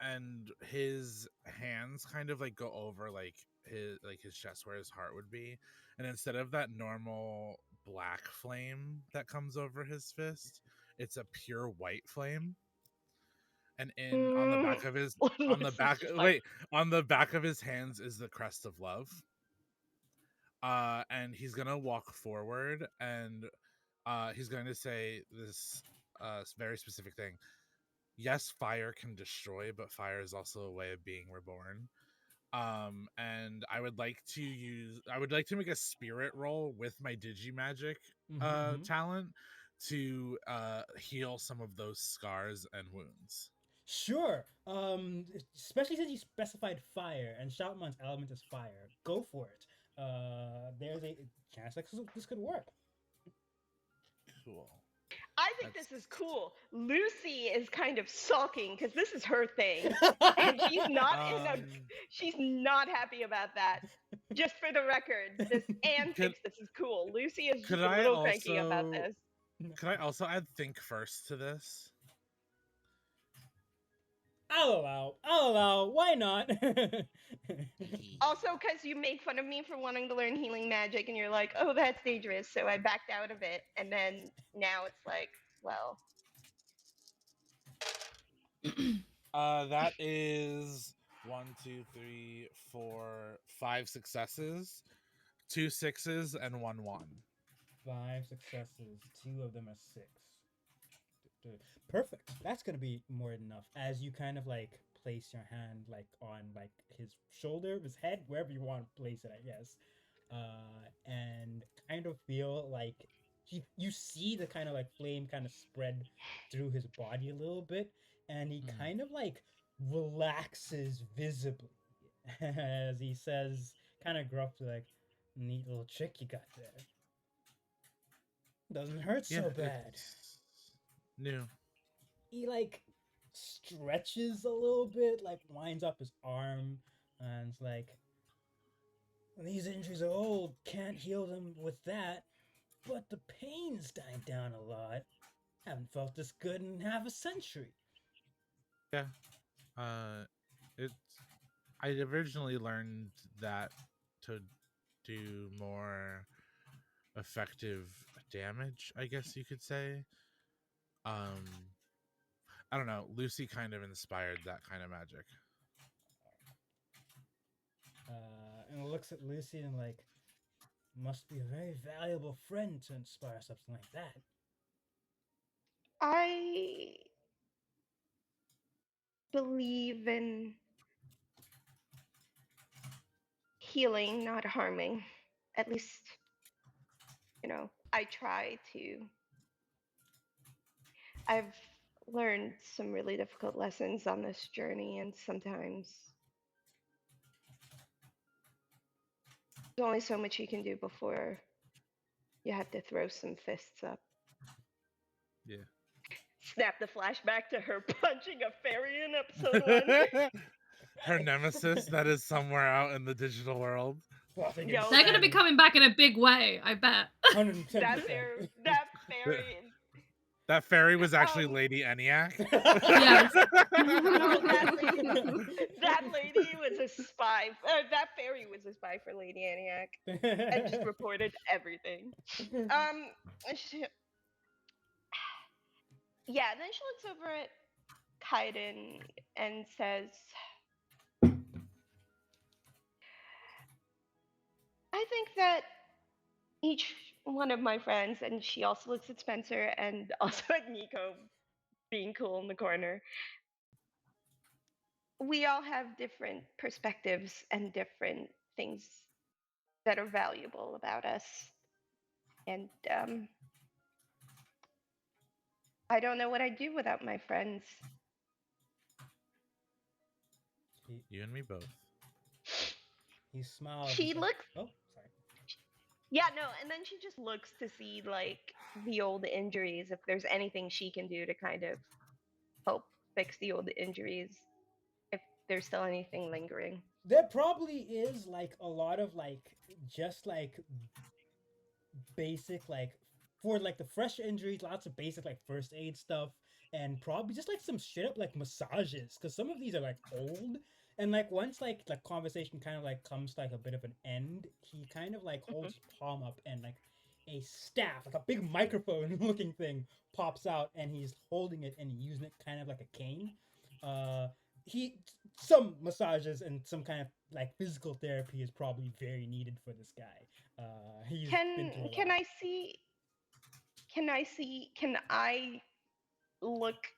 And his hands kind of like go over like his chest where his heart would be, and instead of that normal black flame that comes over his fist, it's a pure white flame. And on the back of his on the back of his hands is the crest of love. And he's gonna walk forward, and he's going to say this very specific thing. Yes, fire can destroy, but fire is also a way of being reborn. And I would like to make a spirit roll with my Digimagic talent to heal some of those scars and wounds. Sure. Especially since you specified fire and Shoutmon's element is fire. Go for it. There's a chance that this could work. Cool. I think this is cool. Lucy is kind of sulking because this is her thing, and she's not happy about that. Just for the record, Anne Could thinks this is cool. Lucy is could just a I little cranky about also this. could I also add think first to this? I'll allow. Why not? Also, because you make fun of me for wanting to learn healing magic, and you're like, "Oh, that's dangerous," so I backed out of it, and then now it's like, well, That is 1, 2, 3, 4, 5 successes, 2 6s, and 1 1. 5 successes, 2 of them are 6. Perfect. That's gonna be more than enough. As you kind of like place your hand like on like his shoulder, his head, wherever you want to place it, I guess, and kind of feel like you see the kind of like flame kind of spread through his body a little bit, and he kind of like relaxes visibly as he says, kind of gruffly, like, "Neat little trick you got there. Doesn't hurt so bad." It's new. He like stretches a little bit, like winds up his arm, and it's like, "These injuries are old, can't heal them with that, but the pain's died down a lot. Haven't felt this good in half a century." Yeah. It's I originally learned that to do more effective damage, I guess you could say. I don't know. Lucy kind of inspired that kind of magic. And looks at Lucy and like, "Must be a very valuable friend to inspire something like that." I believe in healing, not harming. At least, I try to. I've learned some really difficult lessons on this journey, and sometimes there's only so much you can do before you have to throw some fists up. Yeah. Snap the flashback to her punching a fairy in episode 1. Her nemesis that is somewhere out in the digital world. Yo, They're gonna be coming back in a big way, I bet. 110%. that fairy is That fairy was actually Lady ENIAC. Yes. no, that lady was a spy. That fairy was a spy for Lady ENIAC and just reported everything. Yeah, then she looks over at Kaiden and says, "I think that each one of my friends," and she also looks at Spencer and also at Nico being cool in the corner, "we all have different perspectives and different things that are valuable about us. And I don't know what I'd do without my friends." You and me both. He smiles. She and says, looks. "Oh, sorry." Yeah, no, and then she just looks to see like the old injuries, if there's anything she can do to kind of help fix the old injuries, if there's still anything lingering. There probably is like a lot of like just like basic like for like the fresh injuries, lots of basic like first aid stuff, and probably just like some straight up like massages, because some of these are like old. And like once like the conversation kind of like comes to like a bit of an end, he kind of like holds his palm up and like a staff, like a big microphone looking thing, pops out, and he's holding it and using it kind of like a cane. He Some massages and some kind of like physical therapy is probably very needed for this guy. He's been through a Can lot. can I look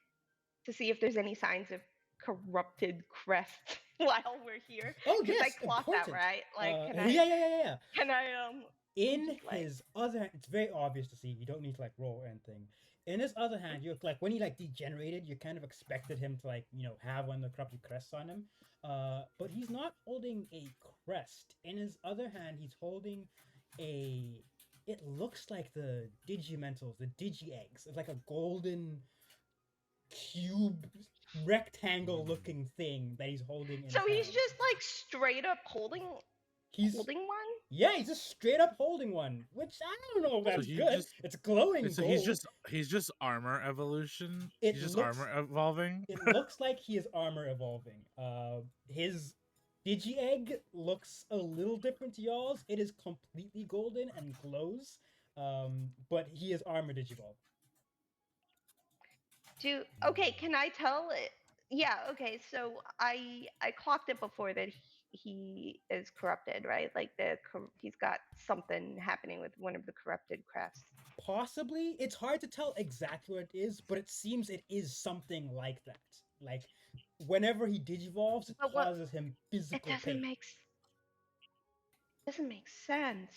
to see if there's any signs of corrupted crest while we're here? Oh Because yes, I clocked that, important. right? Like, can I? Yeah. Can I? In just, like- his other hand, it's very obvious to see. You don't need to like roll or anything. In his other hand, you're like when he like degenerated, you kind of expected him to like have one of the corrupted crests on him. But he's not holding a crest. In his other hand, he's holding a it looks like the Digimentals, the Digi-eggs. It's like a golden cube rectangle looking thing that he's holding in So his he's hand. just like straight up holding He's one. yeah, he's just straight up holding one, which I don't know if So that's he good. just- It's glowing So gold. he's just armor evolution. It He's just looks- armor evolving. It looks like he is armor evolving. His Digi-egg looks a little different to y'all's. It is completely golden and glows. But he is armor Digivolve. Okay, can I tell it? Yeah, okay, so I clocked it before that he is corrupted, right? Like he's got something happening with one of the corrupted crafts. Possibly, it's hard to tell exactly what it is, but it seems it is something like that. Like whenever he digivolves, it But what- causes him It physical doesn't pain. make sense.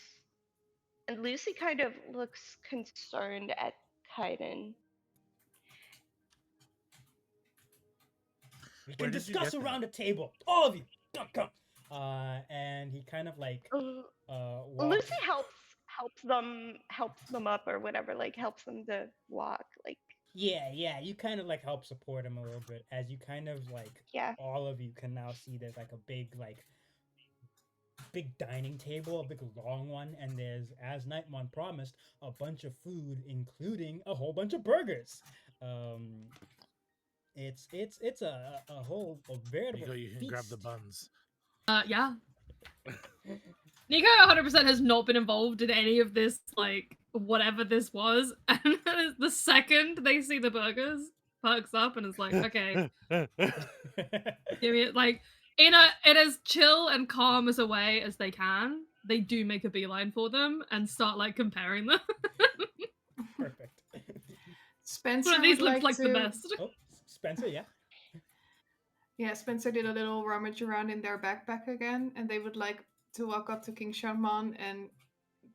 And Lucy kind of looks concerned at Kaiden. We Where can did you discuss get that? around the table, all of you. Come. And he kind of like walks. Lucy helps them up or whatever, like helps them to walk, like Yeah, you kind of like help support him a little bit as you kind of like yeah. all of you can now see there's like a big dining table, a big long one, and there's, as Nightmon promised, a bunch of food, including a whole bunch of burgers. It's a whole veritable Nico, you can feast. grab the buns. Yeah. Nico 100% has not been involved in any of this, like, whatever this was. And then the second they see the burgers, perks up and is like, okay, give me it. Like, in as chill and calm as a way as they can, they do make a beeline for them and start, like, comparing them. Perfect. Spencer One of these would looks like to... the best. Oh, Spencer, yeah. Yeah, Spencer did a little rummage around in their backpack again, and they would like to walk up to King Sharman, and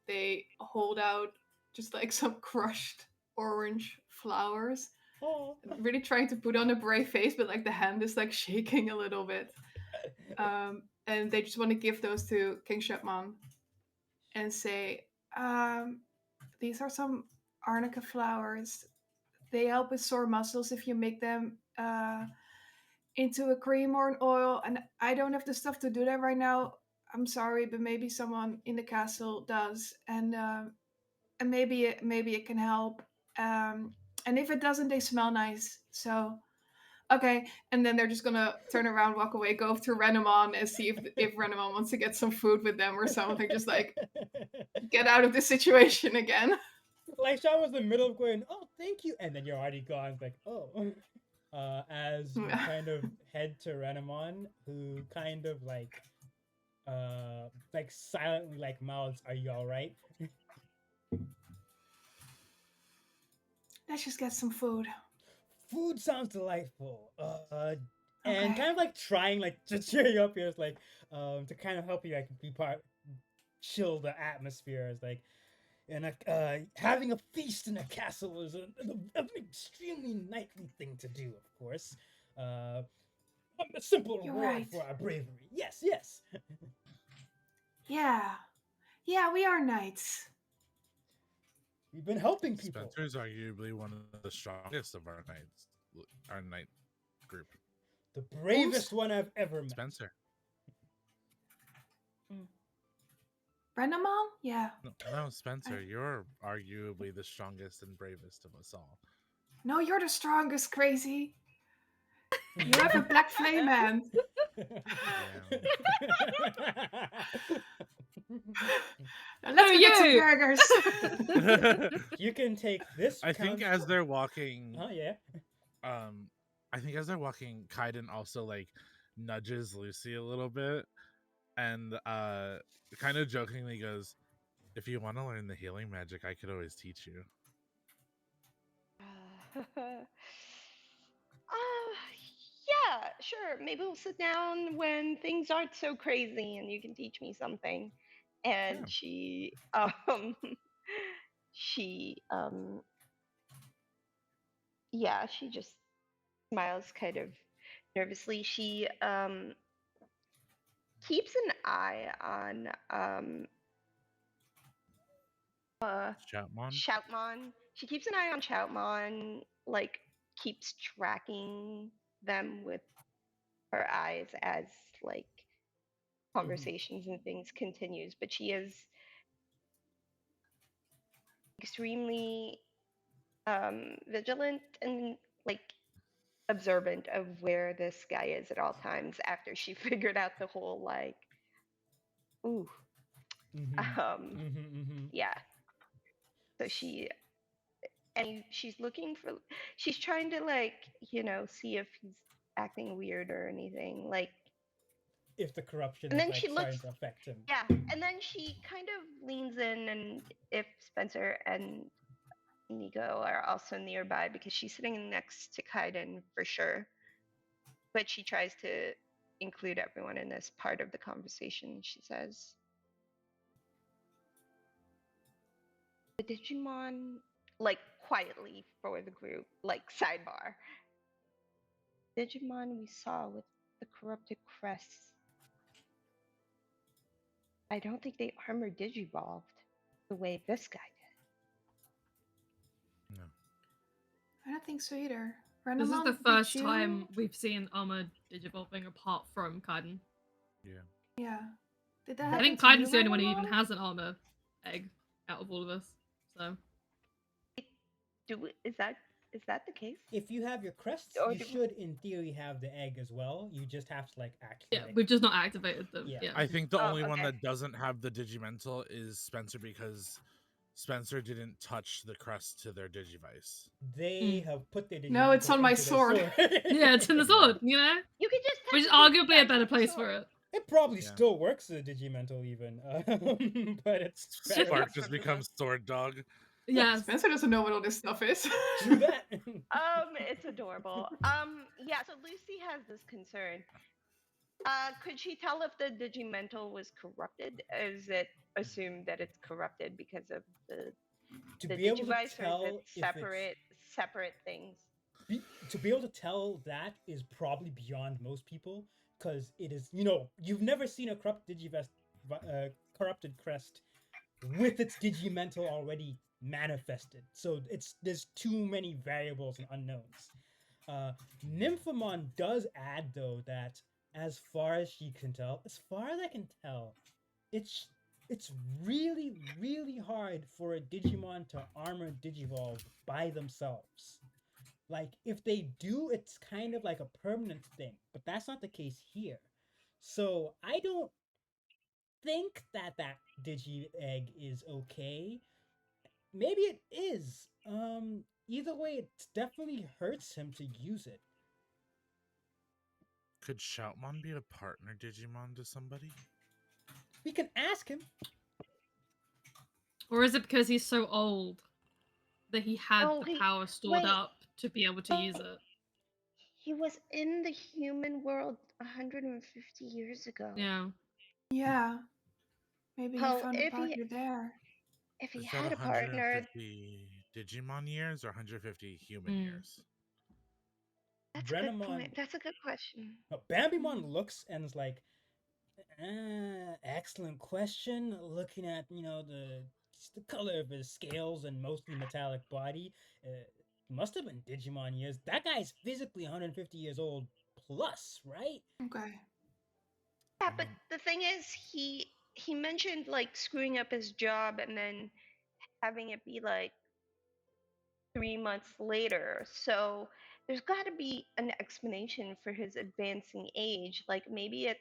they hold out just like some crushed orange flowers. Oh. Really trying to put on a brave face, but like the hand is like shaking a little bit. And they just want to give those to King Sharman and say, these are some arnica flowers. They help with sore muscles if you make them into a cream or an oil, and I don't have the stuff to do that right now. I'm sorry, but maybe someone in the castle does, and maybe it can help. And if it doesn't, they smell nice. So, okay. And then they're just gonna turn around, walk away, go to Renamon, and see if Renamon wants to get some food with them or something. Just like get out of this situation again. Like Sean was in the middle of going, "Oh, thank you," and then you're already gone. It's like, oh. As you kind of head to Renamon, who kind of like silently like mouths, "Are you all right?" Let's just get some food. Food sounds delightful. And Okay. kind of like trying like to cheer you up here is like to kind of help you like chill the atmosphere is like. And having a feast in a castle is an extremely knightly thing to do, of course. A simple You're reward right. for our bravery. Yes. Yeah, we are knights. We've been helping people. Spencer's arguably one of the strongest of our knight group. The bravest one I've ever met. Spencer. Renamon? Yeah. No, Spencer, you're arguably the strongest and bravest of us all. No, you're the strongest, crazy. You have a black flame hand. Let's go get some burgers. You can take this. I think as they're walking, Oh yeah. I think as they're walking, Kaiden also like nudges Lucy a little bit, and kind of jokingly goes, "If you want to learn the healing magic, I could always teach you." Yeah, sure. Maybe we'll sit down when things aren't so crazy and you can teach me something. And Yeah. she just smiles kind of nervously. She keeps an eye on Shoutmon. Shoutmon. She keeps an eye on Shoutmon, like keeps tracking them with her eyes as like conversations and things continues, but she is extremely vigilant and like observant of where this guy is at all times after she figured out the whole like ooh yeah, so she's looking for, she's trying to like, see if he's acting weird or anything, like, If the corruption and is then like she looks, starting to affect him. yeah, and then she kind of leans in, and if Spencer and Nico are also nearby, because she's sitting next to Kaiden for sure, but she tries to include everyone in this part of the conversation. She says, the Digimon, like quietly for the group, like sidebar, Digimon we saw with the corrupted crests, I don't think they armor digivolved the way this guy did. No. I don't think so either. This is Renamon, the did first you- time we've seen armor digivolving apart from Kaiden. Yeah. Yeah. Did that I happen think to you, Kaiden's the only one who even Renamon? has an armor egg out of all of us. So Is that the case? If you have your crests, Or you do- should, in theory, have the egg as well. You just have to like yeah, activate. we've just not activated them. Yeah. Yeah. I think the Oh, only one okay. that doesn't have the Digimental is Spencer, because Spencer didn't touch the crest to their Digivice. They have put their No, it's Digimental on my into their sword. Yeah, it's in the sword, you know? You could just Which is technically arguably a use better the place sword. for it. It probably Yeah. still works as a Digimental even, but it's better. Spark just becomes Sword Dog. Yes. Spencer doesn't know what all this stuff is. True that. It's adorable. Yeah, so Lucy has this concern. Could she tell if the Digimental was corrupted? Is it assumed that it's corrupted because of the To the be able to Digivice, or is tell it separate things? to be able to tell that is probably beyond most people, because it is, you've never seen a corrupted crest with its Digimental already manifested. So there's too many variables and unknowns. Nymphomon does add though that as far as I can tell, it's really, really hard for a Digimon to armor Digivolve by themselves. Like, if they do, it's kind of like a permanent thing, but that's not the case here. So I don't think that Digi Egg is okay. Maybe it is. Either way, it definitely hurts him to use it. Could Shoutmon be a partner Digimon to somebody? We can ask him. Or is it because he's so old that he had the power stored wait. up to be able to use it? He was in the human world 150 years ago. Yeah. Yeah. Maybe he Well, found a if he- partner there. If he Is had that a partner, 150 Digimon years or 150 human years? that's a good Renamon- point. That's a good question. No, Bambimon looks and is like, excellent question. Looking at, just the color of his scales and mostly metallic body, must have been Digimon years. That guy's physically 150 years old plus, right? Okay. Yeah, but the thing is, he mentioned like screwing up his job and then having it be like 3 months later. So there's got to be an explanation for his advancing age. Like maybe it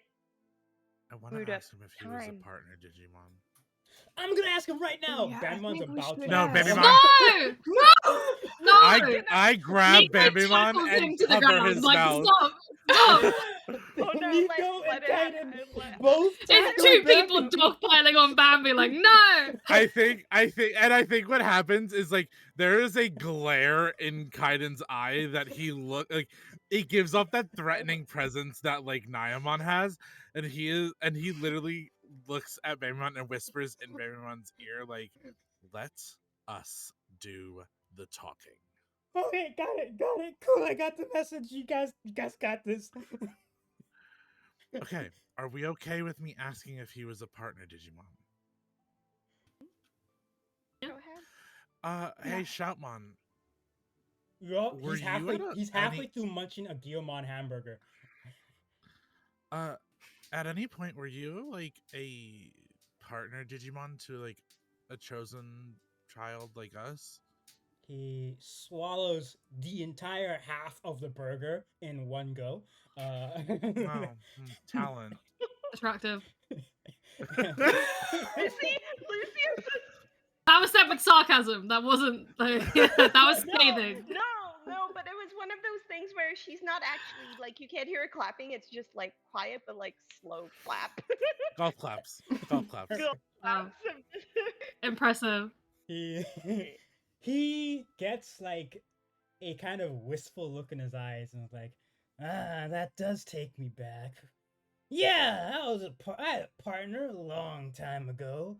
I want screwed to up ask him if he was time. a partner Digimon. I'm gonna ask him right now. Yeah, I Bambimon's think we about should to. No, ask. Bambimon. No! No! I grab Nico Bambimon tackles him and to the cover ground, his like, mouth. Stop! Stop! Oh, no, Nico let and it happen, Kaiden let- both. It's tackle two people Bambi. dogpiling on Bambi, like, no! I think what happens is like there is a glare in Kaiden's eye that he it gives off that threatening presence that like Nyamon has, and he literally looks at Bambimon and whispers in Bamimon's ear like, "Let us do the talking." Okay, got it. Cool, I got the message. You guys got this. Okay, are we okay with me asking if he was a partner Digimon? Yeah. Hey, Shoutmon, were He's you halfway. at He's halfway through munching a Guillemon hamburger. uh at any point were you like a partner Digimon to like a chosen child like us? He swallows the entire half of the burger in one go. Wow, talent. Attractive. Lucy is That was said with sarcasm. That wasn't. That was scathing. no, but it was one of those things where she's not actually like you can't hear her clapping. It's just like quiet but like slow clap. Golf claps. Golf claps. Go Wow. claps. Impressive. he he gets like a kind of wistful look in his eyes and is like, that does take me back. Yeah, I had a partner a long time ago.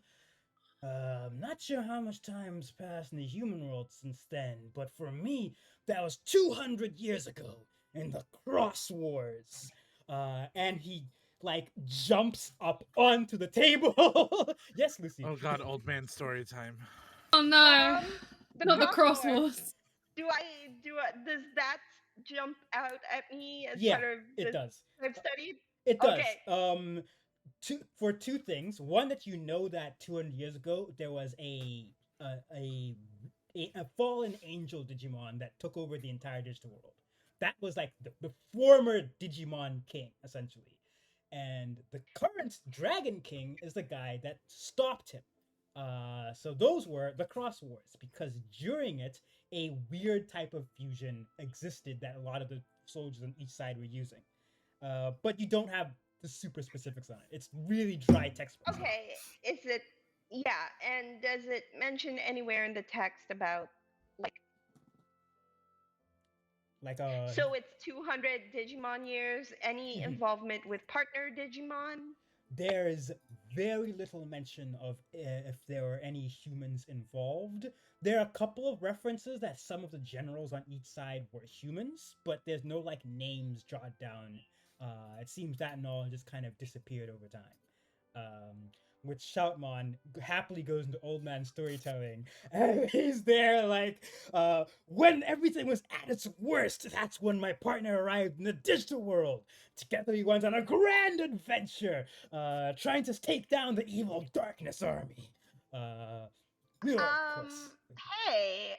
I'm not sure how much time's passed in the human world since then, but for me, that was 200 years ago in the Cross Wars. And he like jumps up onto the table. Yes, Lucy. Oh god, old man story time. Oh no. Not the cross crossword. wars. Does that jump out at me as Yeah, part of it the does. I've studied? It does. Okay. For two things. One, that you know that 200 years ago there was a fallen angel Digimon that took over the entire digital world. That was like the former Digimon king, essentially. And the current Dragon King is the guy that stopped him. So those were the Cross Wars, because during it, a weird type of fusion existed that a lot of the soldiers on each side were using. But you don't have the super specifics on it. It's really dry text. Okay. Is it yeah, and does it mention anywhere in the text about Like so it's 200 Digimon years, any involvement with partner Digimon? there's very little mention of if there were any humans involved. There are a couple of references that some of the generals on each side were humans, but there's no like names jotted down. It seems that knowledge just kind of disappeared over time. Which Shoutmon happily goes into old man storytelling, and he's there like, when everything was at its worst, that's when my partner arrived in the digital world. Together we went on a grand adventure, trying to take down the evil darkness army. We were, of course. Hey,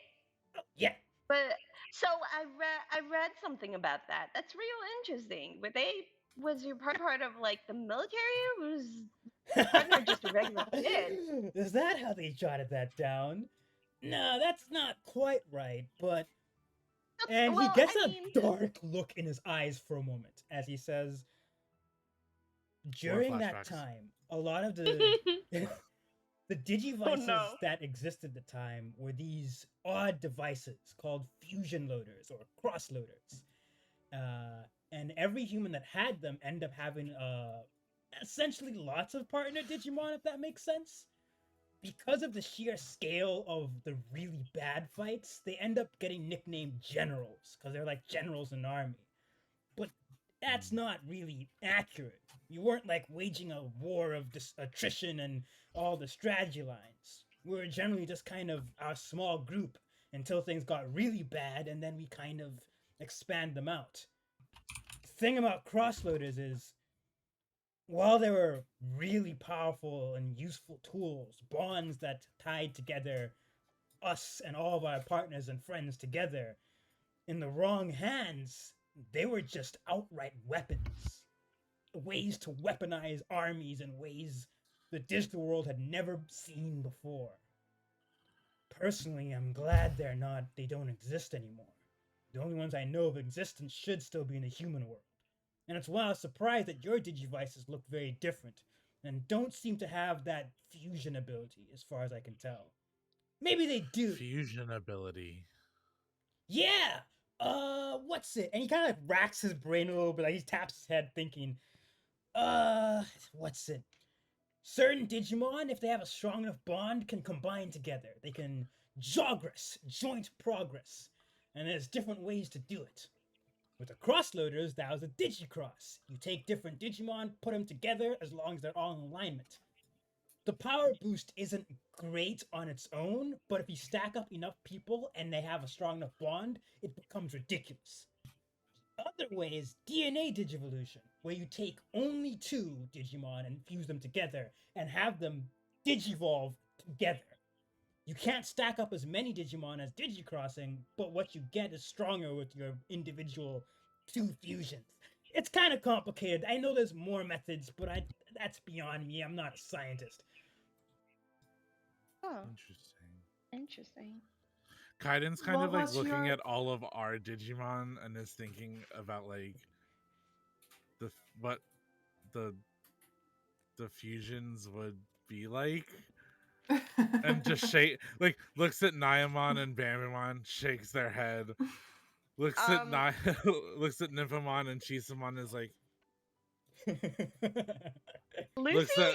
Yeah. but so I read something about that. That's real interesting. Was your part of like the military, or was partner just a regular kid? Is that how they jotted that down? No, that's not quite right, but. And he Well, gets I a mean- dark look in his eyes for a moment as he says, during that flashbacks. time, a lot of the Digivices no. that existed at the time were these odd devices called fusion loaders or cross loaders. And every human that had them ended up having essentially lots of partner Digimon, if that makes sense. Because of the sheer scale of the really bad fights, they end up getting nicknamed generals, because they're like generals in an army. But that's not really accurate. You weren't like waging a war of attrition and all the strategy lines. We were generally just kind of our small group until things got really bad, and then we kind of expand them out. The thing about crossloaders is, while they were really powerful and useful tools, bonds that tied together us and all of our partners and friends together, in the wrong hands, they were just outright weapons. Ways to weaponize armies in ways the digital world had never seen before. Personally, I'm glad they don't exist anymore. The only ones I know of existence should still be in the human world. And it's why I was surprised that your Digivices look very different and don't seem to have that fusion ability, as far as I can tell. Maybe they do. Fusion ability. Yeah! What's it? And he kind of like racks his brain a little bit, like he taps his head thinking, what's it? Certain Digimon, if they have a strong enough bond, can combine together. They can jogress, joint progress. And there's different ways to do it. With the crossloaders, that was a Digicross. You take different Digimon, put them together as long as they're all in alignment. the power boost isn't great on its own, but if you stack up enough people and they have a strong enough bond, it becomes ridiculous. The other way is DNA Digivolution, where you take only two Digimon and fuse them together and have them Digivolve together. You can't stack up as many Digimon as Digicrossing, but what you get is stronger with your individual two fusions. It's kind of complicated. I know there's more methods, but that's beyond me. I'm not a scientist. Oh, Interesting. interesting. Kaiden's kind What of like was looking your- at all of our Digimon and is thinking about like what the fusions would be like, and just shake like looks at Nyamon and Bamimon, shakes their head, looks at looks at Nymphomon and Chisamon, is like Lucy looks at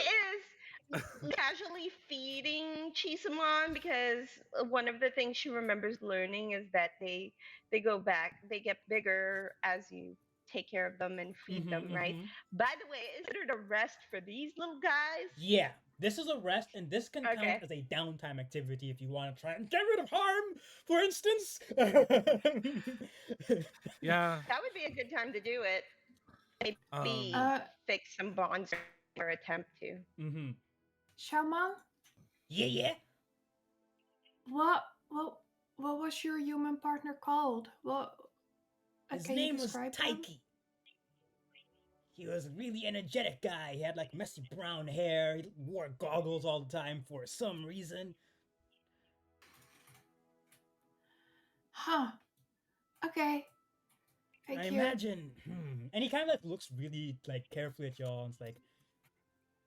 is casually feeding Chisamon because one of the things she remembers learning is that they get bigger as you take care of them and feed them, right? By the way, is it a rest for these little guys? Yeah, this is a rest, and this can Okay. count as a downtime activity if you want to try and get rid of harm, for instance. yeah. That would be a good time to do it. Maybe fix some bonds or attempt to. Shaman, Yeah, yeah. what was your human partner called? His can you name was describe him? Taiki. He was a really energetic guy. He had like messy brown hair. He wore goggles all the time for some reason. Huh. Okay. Thank I you. imagine. And he kind of like looks really like carefully at y'all and it's like,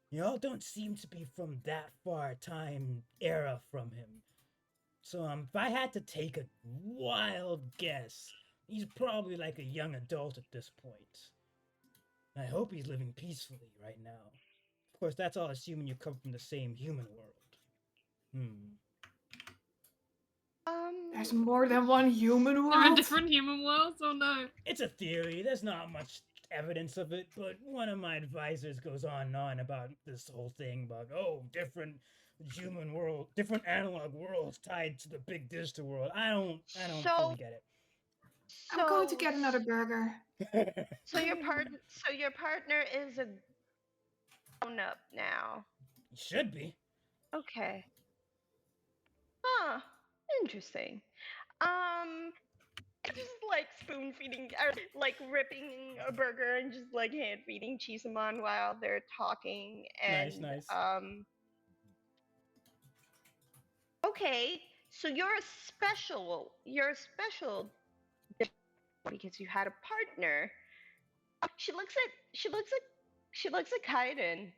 y'all don't seem to be from that far time era from him. So if I had to take a wild guess, he's probably like a young adult at this point. I hope he's living peacefully right now. Of course, that's all assuming you come from the same human world. There's more than one human There are world. different human worlds. Oh no. It's a theory. There's not much evidence of it, but one of my advisors goes on and on about this whole thing about different human world, different analog worlds tied to the big digital world. I don't fully get it. I'm going to get another burger. So your partner is a grown up now. He should be. Okay. Huh. Interesting. Just like spoon feeding or like ripping a burger and just like hand feeding Chisamon while they're talking and Nice. Okay, so you're a special because you had a partner. She looks at Kaiden.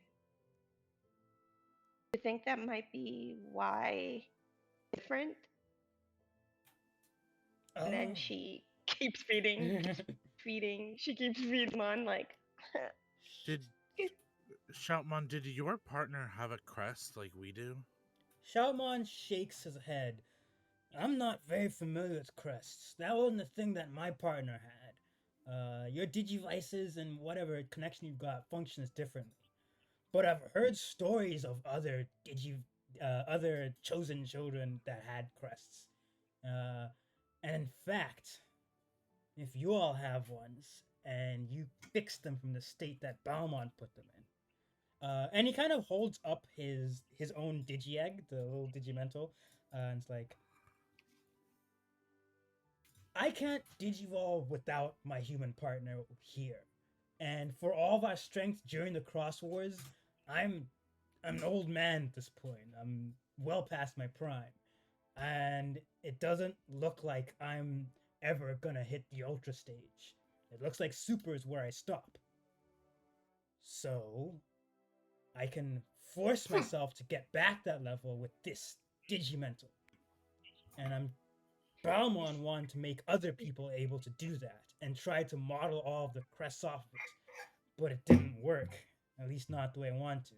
You think that might be why different? And then she keeps feeding. She keeps feeding on like. Did Shoutmon, did your partner have a crest like we do? Shoutmon shakes his head. I'm not very familiar with crests. That wasn't a thing that my partner had. Your Digivices and whatever connection you've got functions differently. But I've heard stories of other other chosen children that had crests. And in fact, if you all have ones and you fix them from the state that Baalmon put them in, and he kind of holds up his own Digi-Egg, the little Digimental, and it's like, I can't Digivolve without my human partner here. And for all of our strength during the Cross Wars, I'm an old man at this point. I'm well past my prime. And it doesn't look like I'm ever gonna hit the Ultra stage. It looks like Super is where I stop. So, I can force myself to get back that level with this Digimental. And Baalmon wanted to make other people able to do that and tried to model all of the crests off of it. But it didn't work. At least not the way I wanted to.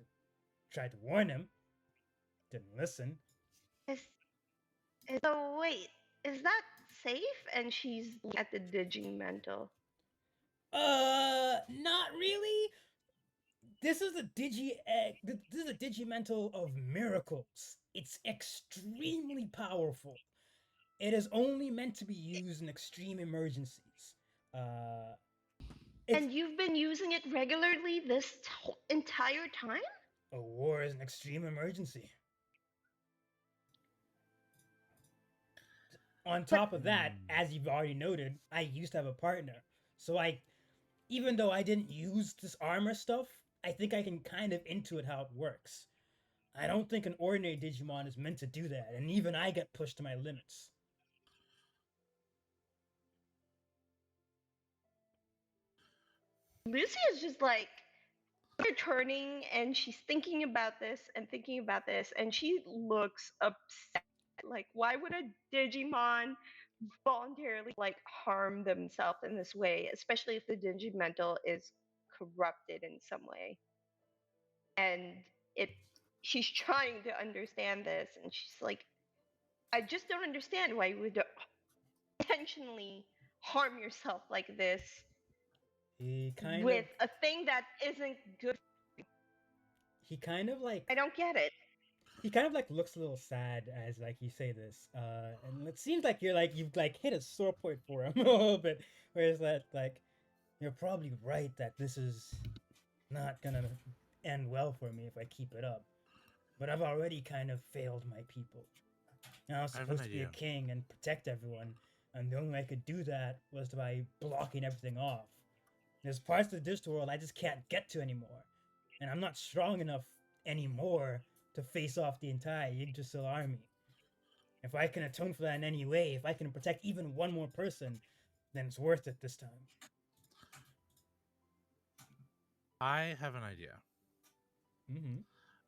Tried to warn him. Didn't listen. So wait, is that safe? And she's at the Digimental. Not really. This is a this is a digimental of miracles. It's extremely powerful. It is only meant to be used in extreme emergencies. Uh, it's And you've been using it regularly this entire time? a war is an extreme emergency. On But top of that, as you've already noted, I used to have a partner. So even though I didn't use this armor stuff, I think I can kind of intuit how it works. I don't think an ordinary Digimon is meant to do that, and even I get pushed to my limits. Lucy is just like returning, and she's thinking about this and thinking about this, and she looks upset. Like, why would a Digimon voluntarily like harm themselves in this way, especially if the Digimental is corrupted in some way? And it, she's trying to understand this, and she's like, I just don't understand why you would intentionally harm yourself like this He kind of with a thing that isn't good. he kind of like I don't get it. he kind of like looks a little sad as like you say this, and it seems like you've like hit a sore point for him a little bit. Whereas that like you're probably right that this is not gonna end well for me if I keep it up. But I've already kind of failed my people. And I was I have an supposed to be a idea. king and protect everyone, and the only way I could do that was by blocking everything off. There's parts of the digital world I just can't get to anymore, and I'm not strong enough anymore to face off the entire Yggdrasil army. If I can atone for that in any way, if I can protect even one more person, then it's worth it this time. I have an idea. Mm-hmm.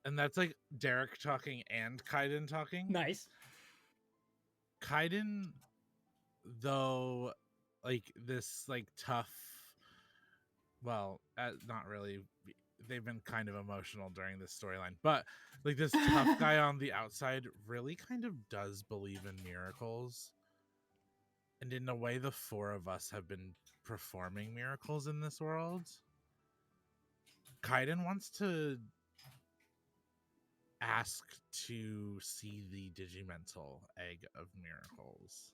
And that's like Derek talking and Kaiden talking. Nice. Kaiden, though, like this like tough, well, not really, they've been kind of emotional during this storyline, but like this tough guy on the outside really kind of does believe in miracles. And in a way, the four of us have been performing miracles in this world. Kaiden wants to ask to see the Digimental egg of miracles.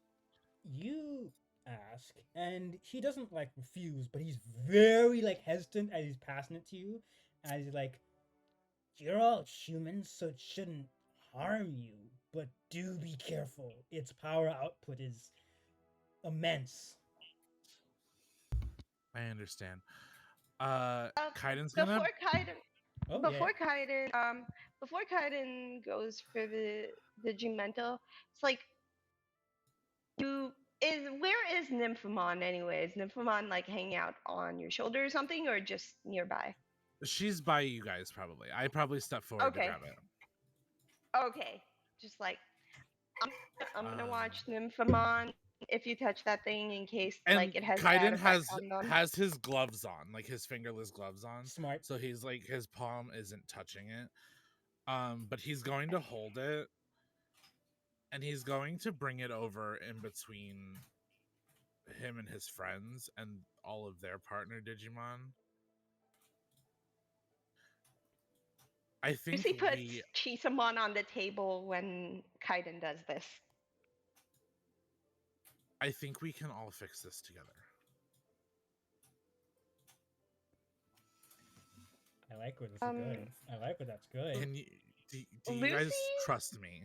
You ask, and he doesn't like refuse, but he's very like hesitant as he's passing it to you, as he's like, "You're all humans, so it shouldn't harm you, but do be careful. Its power output is immense." I understand. Uh, Kaiden's gonna. before Kaiden, Oh yeah. before Kaiden goes for the Digimental, it's like where is Nymphomon anyway? Is Nymphomon like hanging out on your shoulder or something, or just nearby? She's by you guys probably. I probably step forward to Okay. grab it. Okay, just like I'm, I'm gonna Um, watch Nymphomon if you touch that thing in case And like it has Kaiden bad effect on them. has his gloves on, like his fingerless gloves on. Smart. So he's like his palm isn't touching it. But he's going to hold it, and he's going to bring it over in between him and his friends and all of their partner Digimon. I think Lucy puts we Chisamon on the table when Kaiden does this. can all fix this together. I like where this is going. I like where that's going. Can you do you guys Lucy? trust me?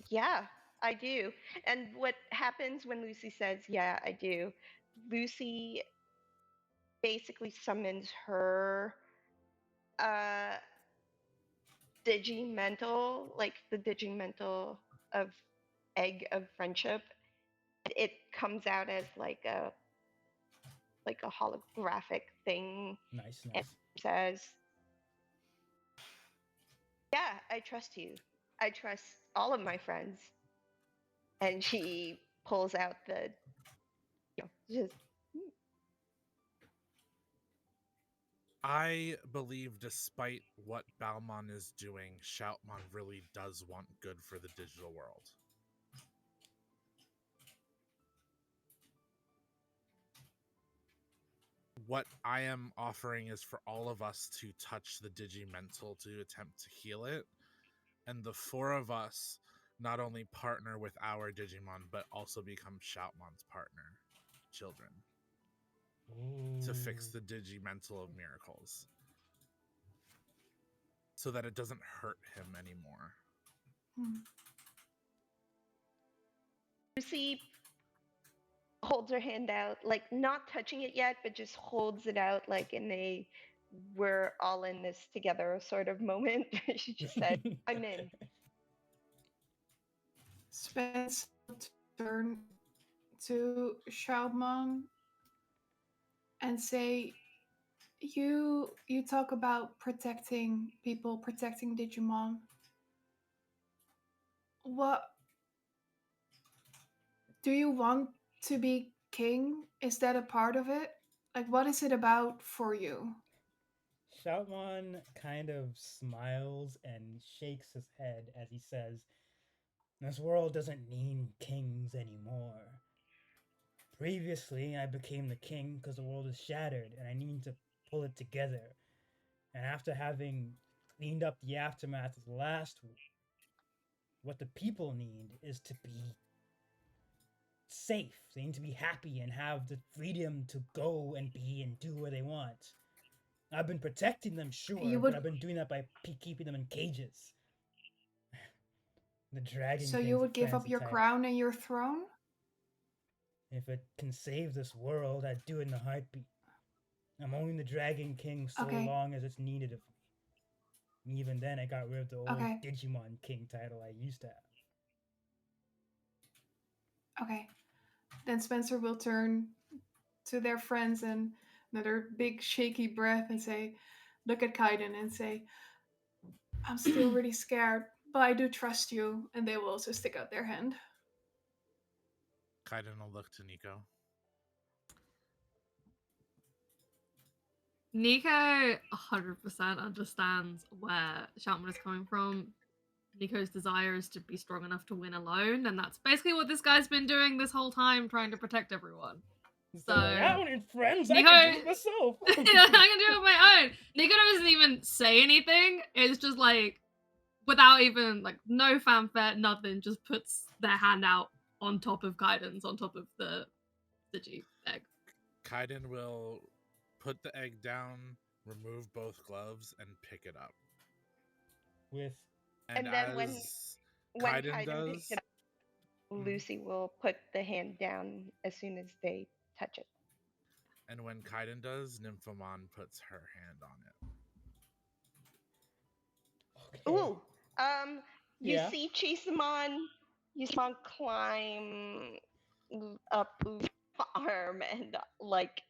Yeah, I do. And what happens when Lucy says, "Yeah, I do"? Lucy basically summons her uh Digimental, like the Digimental of Egg of Friendship. It comes out as like a holographic thing Nice, and nice. says, "Yeah, I trust you. I trust all of my friends." And she pulls out the, just I believe, despite what Baalmon is doing, Shoutmon really does want good for the digital world. what I am offering is for all of us to touch the Digimental to attempt to heal it. And the 4 of us not only partner with our Digimon, but also become Shoutmon's partner children to fix the Digimental of Miracles. So that it doesn't hurt him anymore. Lucy holds her hand out, like not touching it yet, but just holds it out like in a we're all in this together sort of moment. She just said, I'm in. Spence turn to Shoutmon and say, you talk about protecting people, protecting Digimon. What do you want to be king? Is that a part of it? Like, what is it about for you? Shoutmon kind of smiles and shakes his head as he says, "This world doesn't need kings anymore. Previously, I became the king because the world is shattered and I need to pull it together. And after having cleaned up the aftermath of the last war, what the people need is to be safe. They need to be happy and have the freedom to go and be and do what they want. I've been protecting them, sure, but I've been doing that by keeping them in cages." The dragon. So you would give up your crown and your throne? If it can save this world, I'd do it in a heartbeat. I'm only the Dragon King so long as it's needed of me. And even then, I got rid of the old Digimon King title I used to have. Okay. Then Spencer will turn to their friends and another big shaky breath and say, look at Kaiden and say, I'm still really scared, but I do trust you. And they will also stick out their hand. Kaiden will look to Nico. Nico 100% understands where Shoutmon is coming from. Nico's desire is to be strong enough to win alone, and that's basically what this guy's been doing this whole time, trying to protect everyone. So I don't need friends. Nico, I can do it myself. Yeah, I can do it on my own. Nico doesn't even say anything. It's just like, without even like no fanfare, nothing. Just puts their hand out on top of Kaiden's, on top of the Digi egg. Kaiden will put the egg down, remove both gloves, and pick it up. And then when Kaiden picks it up, Lucy will put the hand down as soon as they touch it. And when Kaiden does, Nymphomon puts her hand on it. Okay. Ooh, you see Chisamon climb up Lucy's arm and like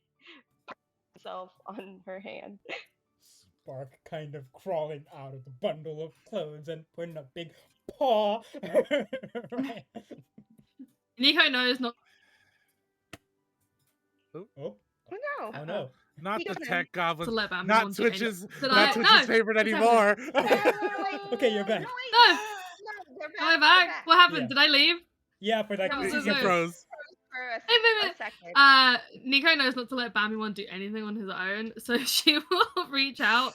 himself on her hand. Spark kind of crawling out of the bundle of clothes and putting a big paw. Nico knows not. Oh no! Oh no! Not the tech goblin. Not not Twitch's favorite anymore. Okay, you're back. No, am I back? What happened? Yeah. Did I leave? Yeah, for that. You froze. For a second. Nico knows not to let Baalmon do anything on his own, so she will reach out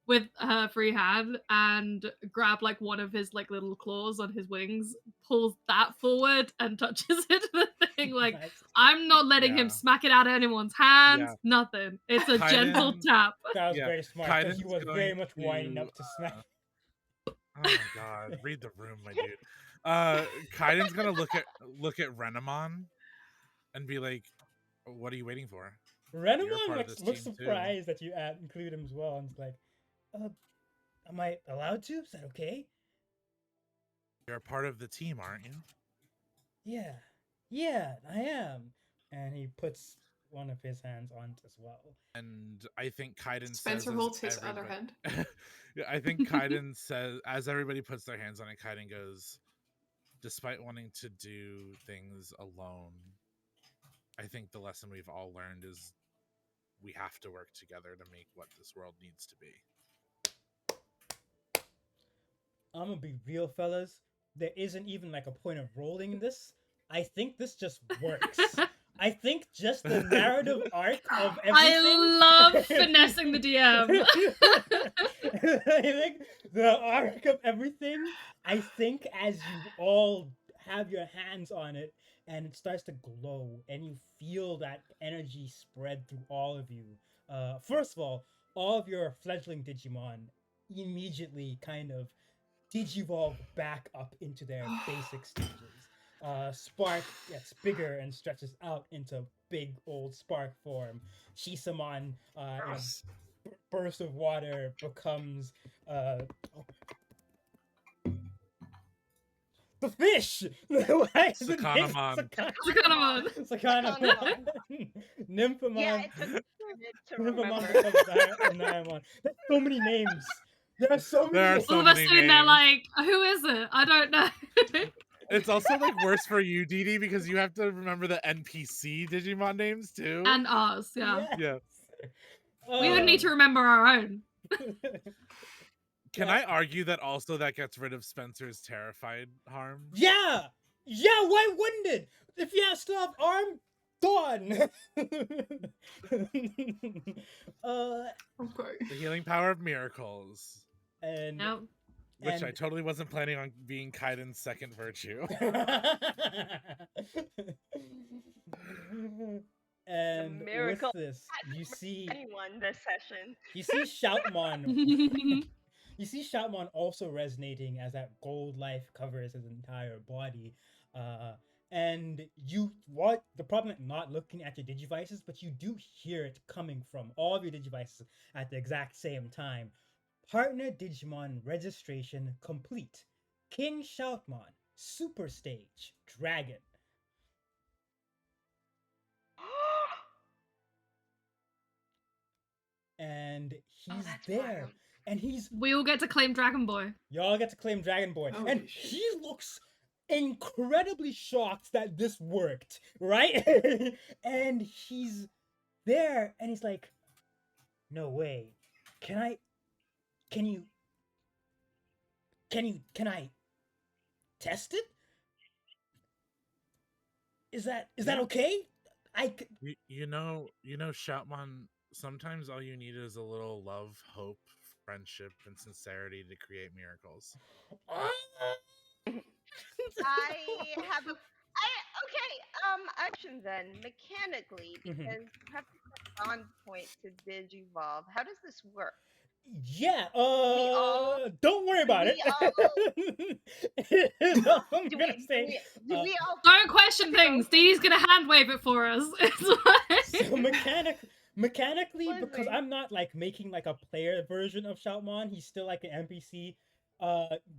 with her free hand and grab like one of his like little claws on his wings, pulls that forward and touches it to the thing. Like, nice. I'm not letting him smack it out of anyone's hands. Nothing. It's a gentle tap. That was very smart because he was very much winding up to smack. Oh my god! Read the room, my dude. Kaiden's gonna look at Renamon and be like, "What are you waiting for?" Renamon looks surprised that you include him as well, and it's like, am I allowed to? Is that okay? You're a part of the team, aren't you? Yeah, I am. And he puts one of his hands on as well. And I think Kaiden Spencer holds his other hand. I think Kaiden says, as everybody puts their hands on it, Kaiden goes, despite wanting to do things alone, I think the lesson we've all learned is we have to work together to make what this world needs to be. I'm gonna be real, fellas. There isn't even like a point of rolling this. I think this just works. I think just the narrative arc of everything. I love finessing the DM. I think the arc of everything. I think as you all have your hands on it and it starts to glow and you feel that energy spread through all of you. First of all of your fledgling Digimon immediately kind of digivolve back up into their basic stages. Spark gets bigger and stretches out into big old Spark form. Shisamon, in a burst of water, becomes the fish. Why is it named Sakanamon. Sakanamon. Sakanamon. Nymphomon. Yeah, it took me a minute to Nymphomon remember. becomes Diamond. There's so many names. There are so many. There are names. so All of us many sitting there names. like, who is it? I don't know. It's also like worse for you, Dee, because you have to remember the NPC Digimon names too. And ours, yeah. Yeah. We would need to remember our own. Can I argue that also that gets rid of Spencer's terrified harm? Yeah! Yeah, why wouldn't it? If you still have arm, gone! Okay. The healing power of miracles. And Yep. Which I totally wasn't planning on being Kaiden's second virtue. And miracle. with this, you see Anyone this session. Shoutmon. You see Shoutmon also resonating as that gold life covers his entire body. And the problem is not looking at your digivices, but you do hear it coming from all of your digivices at the exact same time. Partner Digimon registration complete. King Shoutmon, Super Stage, Dragon. And he's that's there. wild. And he's We all get to claim Dragon Boy. y'all get to claim Dragon Boy. Holy And shit. he looks incredibly shocked that this worked, right? And he's there and he's like, no way. Can I test it? Is that okay? You know, Shoutmon, sometimes all you need is a little love, hope, friendship, and sincerity to create miracles. Action then mechanically Mhm. because you have to put on point to digivolve. How does this work? Yeah, all- don't worry about it. I'm Do gonna we, say, do we all? Don't question things. Dee's gonna hand wave it for us. It's so mechanically, What is because it? I'm not like making like a player version of Shoutmon, he's still like an NPC.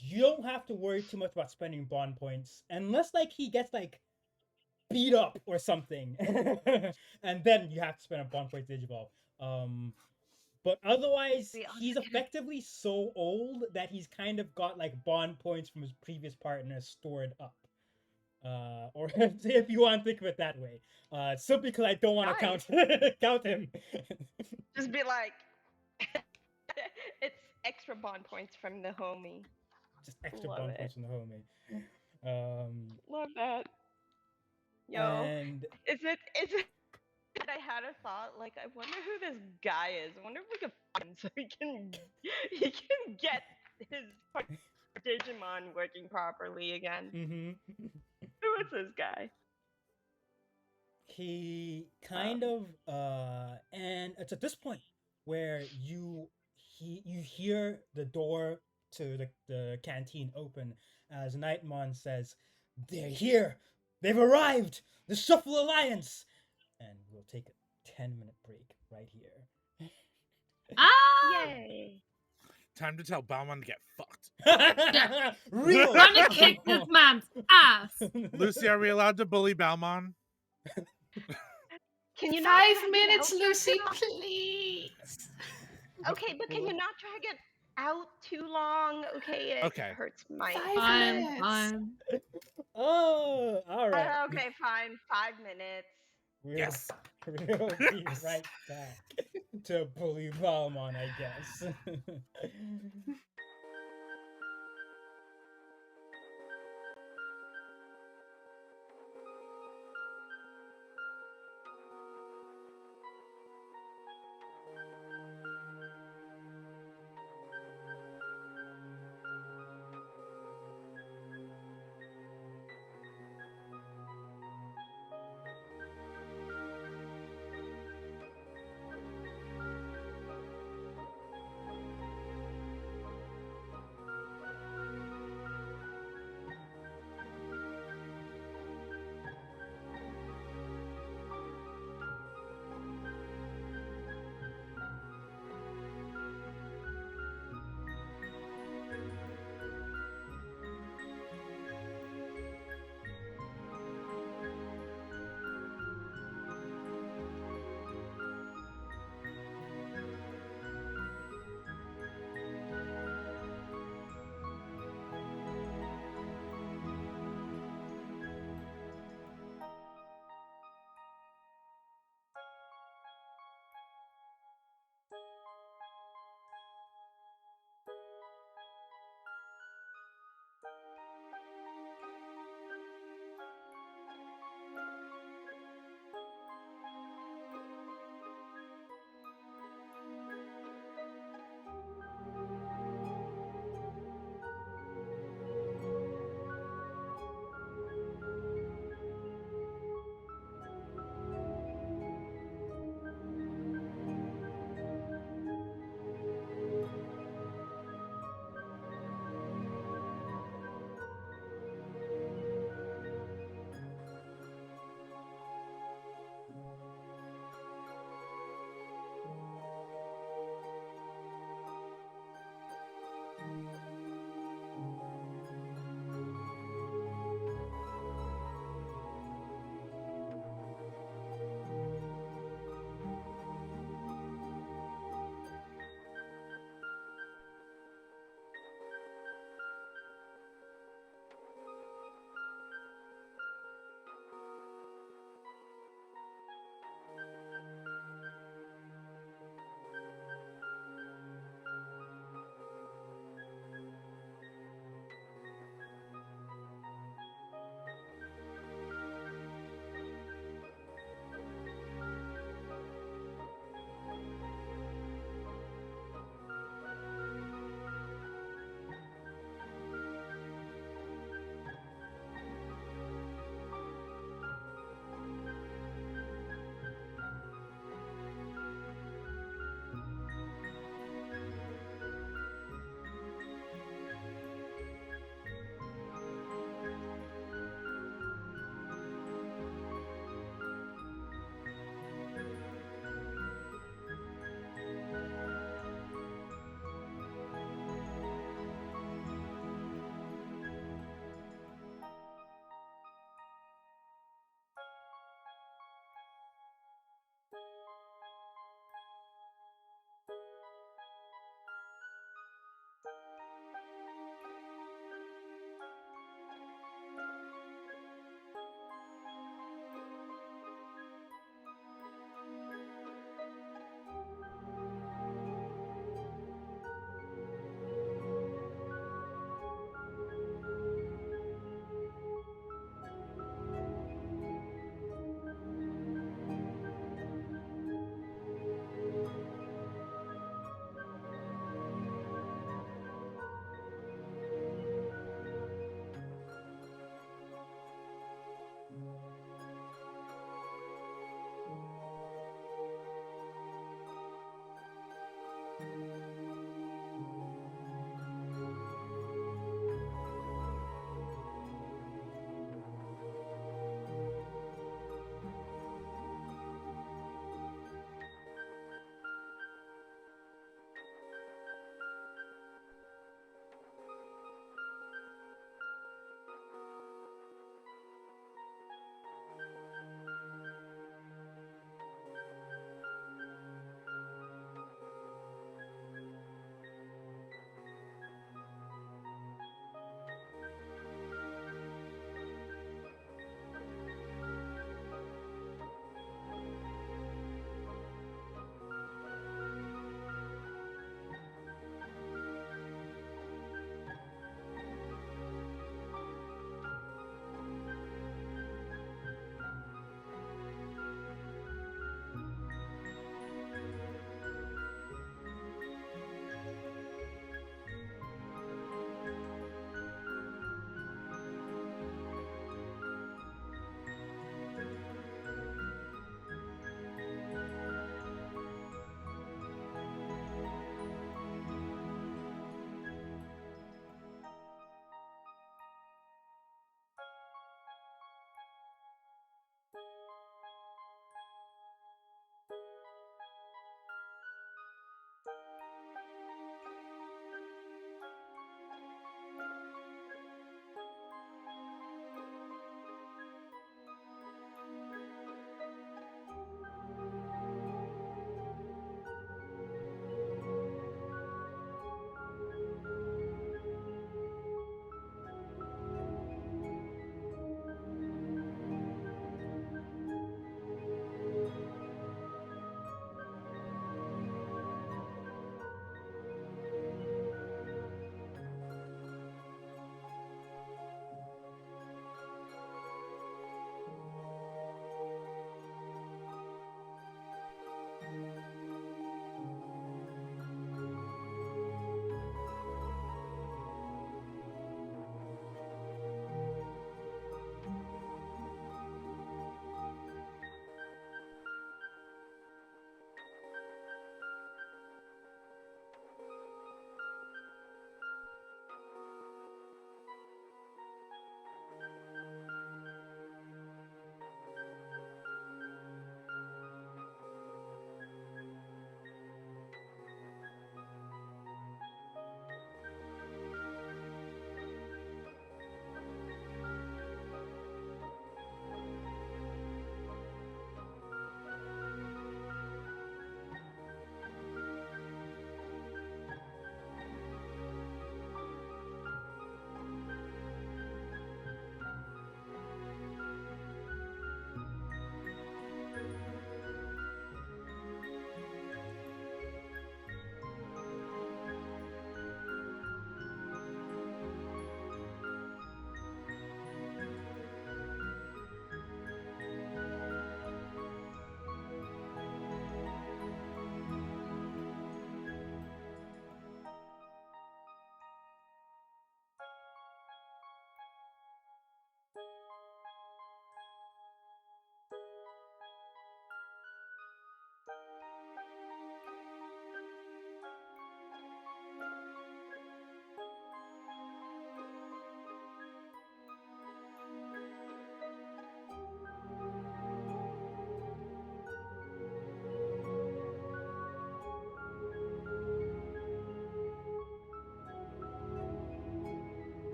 You don't have to worry too much about spending bond points unless like he gets like beat up or something, and then you have to spend a bond point to digivolve. But otherwise, We also he's can- effectively so old that he's kind of got like bond points from his previous partner stored up. Or if you want to think of it that way. Simply because I don't want to count count him. Just be like, it's extra bond points from the homie. Just extra Love bond it. points from the homie. Love that. Yo, And is it? I had a thought, like, I wonder who this guy is. I wonder if we could find him so he can get his Digimon working properly again. Who is this guy? he kind of and it's at this point where you hear the door to the canteen open as Nightmon says, "They're here! They've arrived! The Shuffle Alliance!" And we'll take a 10-minute break right here. ah! Yay! Time to tell Baalmon to get fucked. Real. Time to kick this man's ass. Lucy, are we allowed to bully Baalmon? Can you not 5 drag it minutes, out Lucy, too long? please. Okay, but can you not drag it out too long? Okay, it Okay. hurts my. 5 Fine, minutes. fine. Oh, all right. Okay, fine. 5 minutes. Yes. We'll be right back to bully Baalmon, I guess.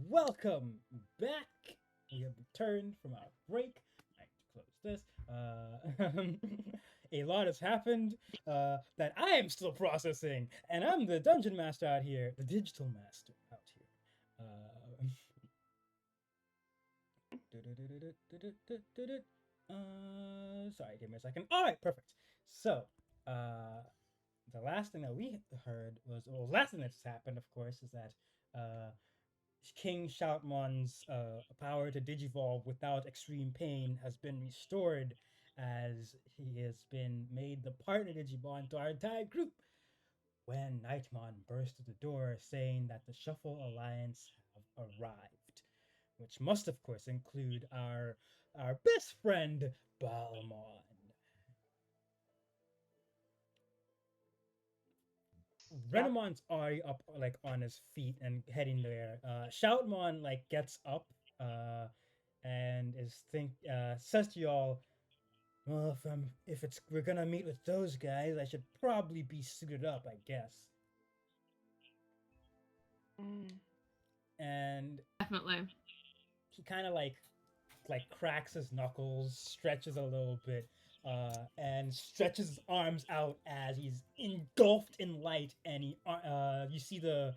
welcome back. We have returned from our break. I close this. A lot has happened that I am still processing, and I'm the dungeon master out here, the digital master out here. Sorry, give me a second. All right, perfect. So, the last thing that we heard was, well, the last thing that's happened, of course, is that King Shoutmon's power to digivolve without extreme pain has been restored, as he has been made the partner Digimon to our entire group. When Nightmon burst through the door, saying that the Shuffle Alliance have arrived, which must, of course, include our best friend Baalmon. Renamon's already up, like, on his feet and heading there. Shoutmon, like, gets up and says to y'all, well, if we're gonna meet with those guys, I should probably be suited up, I guess. And Definitely. he kind of like cracks his knuckles, stretches a little bit, and stretches his arms out as he's engulfed in light. And you see the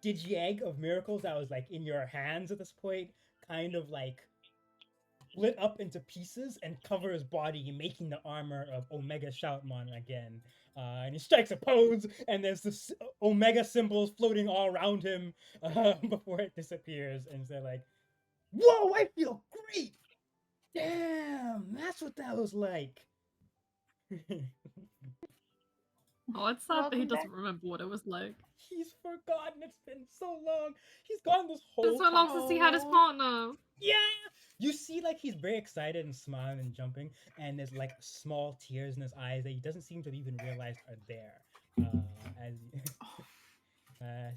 digi egg of miracles that was like in your hands at this point, kind of like split up into pieces and cover his body, making the armor of Omega Shoutmon again. And he strikes a pose, and there's this Omega symbols floating all around him before it disappears. And they're like, whoa, I feel great! Damn, that's what that was like. Oh, it's sad that he Welcome doesn't back. remember what it was like. He's forgotten. It's been so long. He's gone this whole It's so long since he had his time. partner. Yeah! You see, like, he's very excited and smiling and jumping, and there's, like, small tears in his eyes that he doesn't seem to have even realized are there. As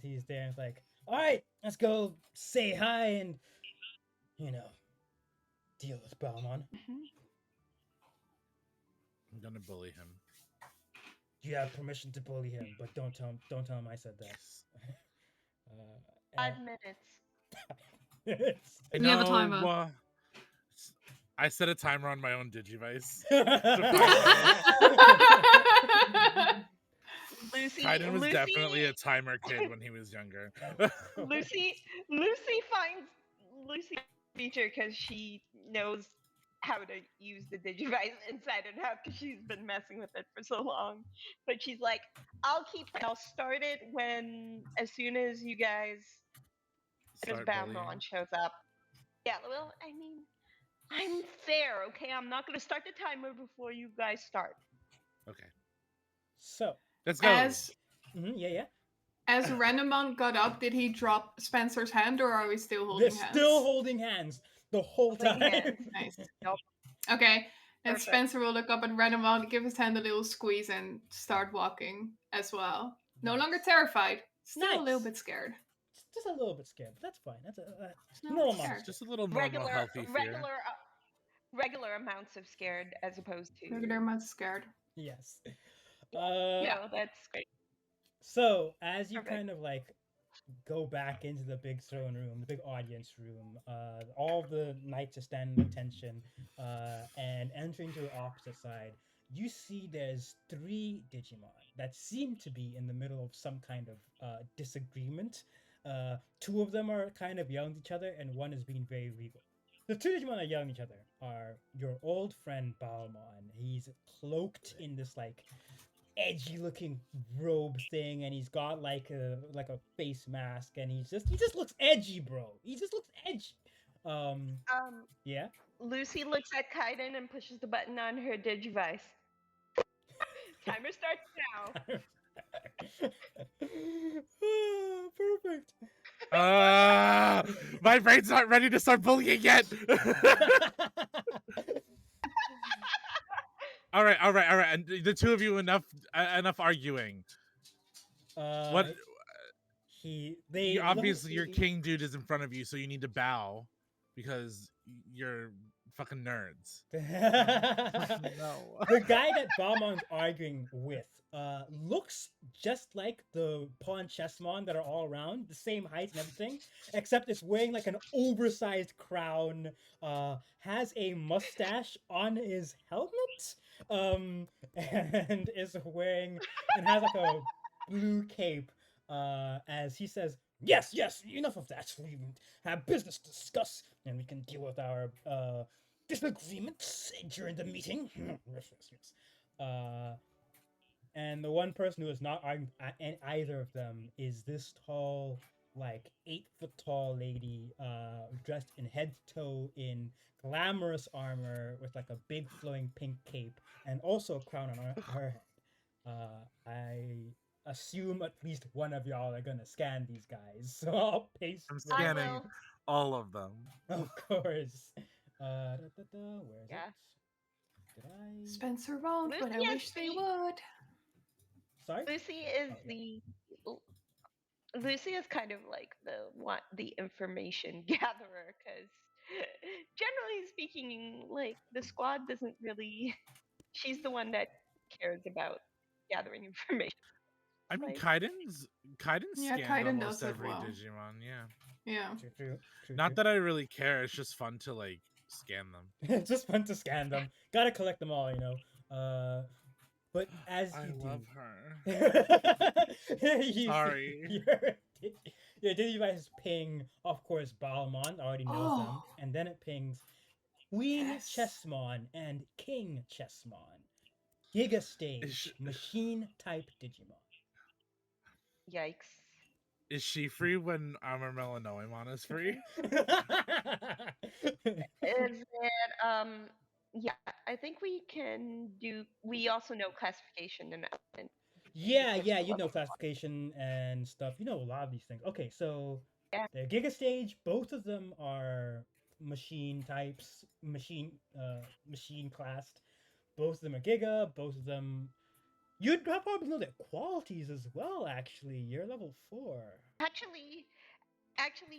he's there, and it's like, alright, let's go say hi and, deal with Baalmon. I'm gonna bully him. You have permission to bully him, but don't tell him I said that. Yes. 5 minutes. I We have a know, timer. I set a timer on my own Digivice. Lucy, Kaiden was Lucy, definitely a timer kid when he was younger. Lucy finds Lucy feature because she knows how to use the Digivice inside and out because she's been messing with it for so long. But she's like, I'll start it as soon as you guys, as Start bullying. Baalmon shows up. Yeah, well, I mean, I'm fair, okay? I'm not gonna start the timer before you guys start. Okay, So, let's go. yeah. As Renamon got up, did he drop Spencer's hand, or are we still holding They're hands? still holding hands the whole Holding time. hands. Nice. Yep. Okay, and Perfect. Spencer will look up at Renamon, give his hand a little squeeze, and start walking as well. No longer terrified, still a little Nice. bit scared. Just a little bit scared, but that's fine. That's No, normal. scared. Just a little normal, healthy fear. Regular amounts of scared as opposed to Regular amount of scared. Yes. Yeah. No, that's great. So as you Perfect. kind of like go back into the big throne room, the big audience room, all the knights are standing at attention, and entering to the opposite side, you see there's 3 Digimon that seem to be in the middle of some kind of disagreement. 2 of them are kind of yelling at each other, and one is being very regal. The 2 Digimon that yelling at each other are your old friend Baalmon. He's cloaked in this like edgy looking robe thing, and he's got like a face mask, and he just looks edgy, bro. He just looks edgy. Yeah. Lucy looks at Kaiden and pushes the button on her Digivice. Timer starts now. Perfect. My brain's not ready to start bullying yet. All right. And the 2 of you enough arguing. What? Obviously your king dude is in front of you, so you need to bow because you're fucking nerds. The guy that Baalmon's arguing with looks just like the pawn chessmon that are all around, the same height and everything, except it's wearing like an oversized crown, has a mustache on his helmet, and is wearing and has like a blue cape, as he says, "Yes, yes, enough of that. We have business to discuss, and we can deal with our disagreements during the meeting." Yes, yes, yes. And the one person who is not either of them is this tall, like 8 foot tall lady, dressed in head to toe in glamorous armor with like a big flowing pink cape and also a crown on her head. I assume at least one of y'all are gonna scan these guys, so I'll paste. I'm I scanning will. all of them. Of course. Where is Yeah. it? Did I? Spencer won't, but I Lucy is wish they the would. Sorry. Lucy is Oh, yeah. Lucy is kind of like the information gatherer, because generally speaking, like the squad doesn't really. She's the one that cares about gathering information. I mean, Like, Kaiden's Yeah, scanned Kaiden does almost it every well. Digimon. Yeah, Yeah. True, true, true, not true. that I really care. It's just fun to like scan them. It's just fun to scan them. Gotta collect them all, you know. But as I you love do, her. you see Sorry. your device ping, of course, Baalmon already knows them, Oh, and then it pings Queen yes. Chessmon and King Chessmon. Giga Is Stage, machine type Digimon. yikes. is she free when Armor Melanoimon is free? Is it yeah, I think we can do. We also know classification and Yeah, switch yeah, to you know level. classification and stuff. You know a lot of these things. Okay, so Yeah. the Giga Stage, both of them are machine types, machine classed. Both of them are Giga. Both of them, you'd probably know their qualities as well. Actually, you're level 4. Actually,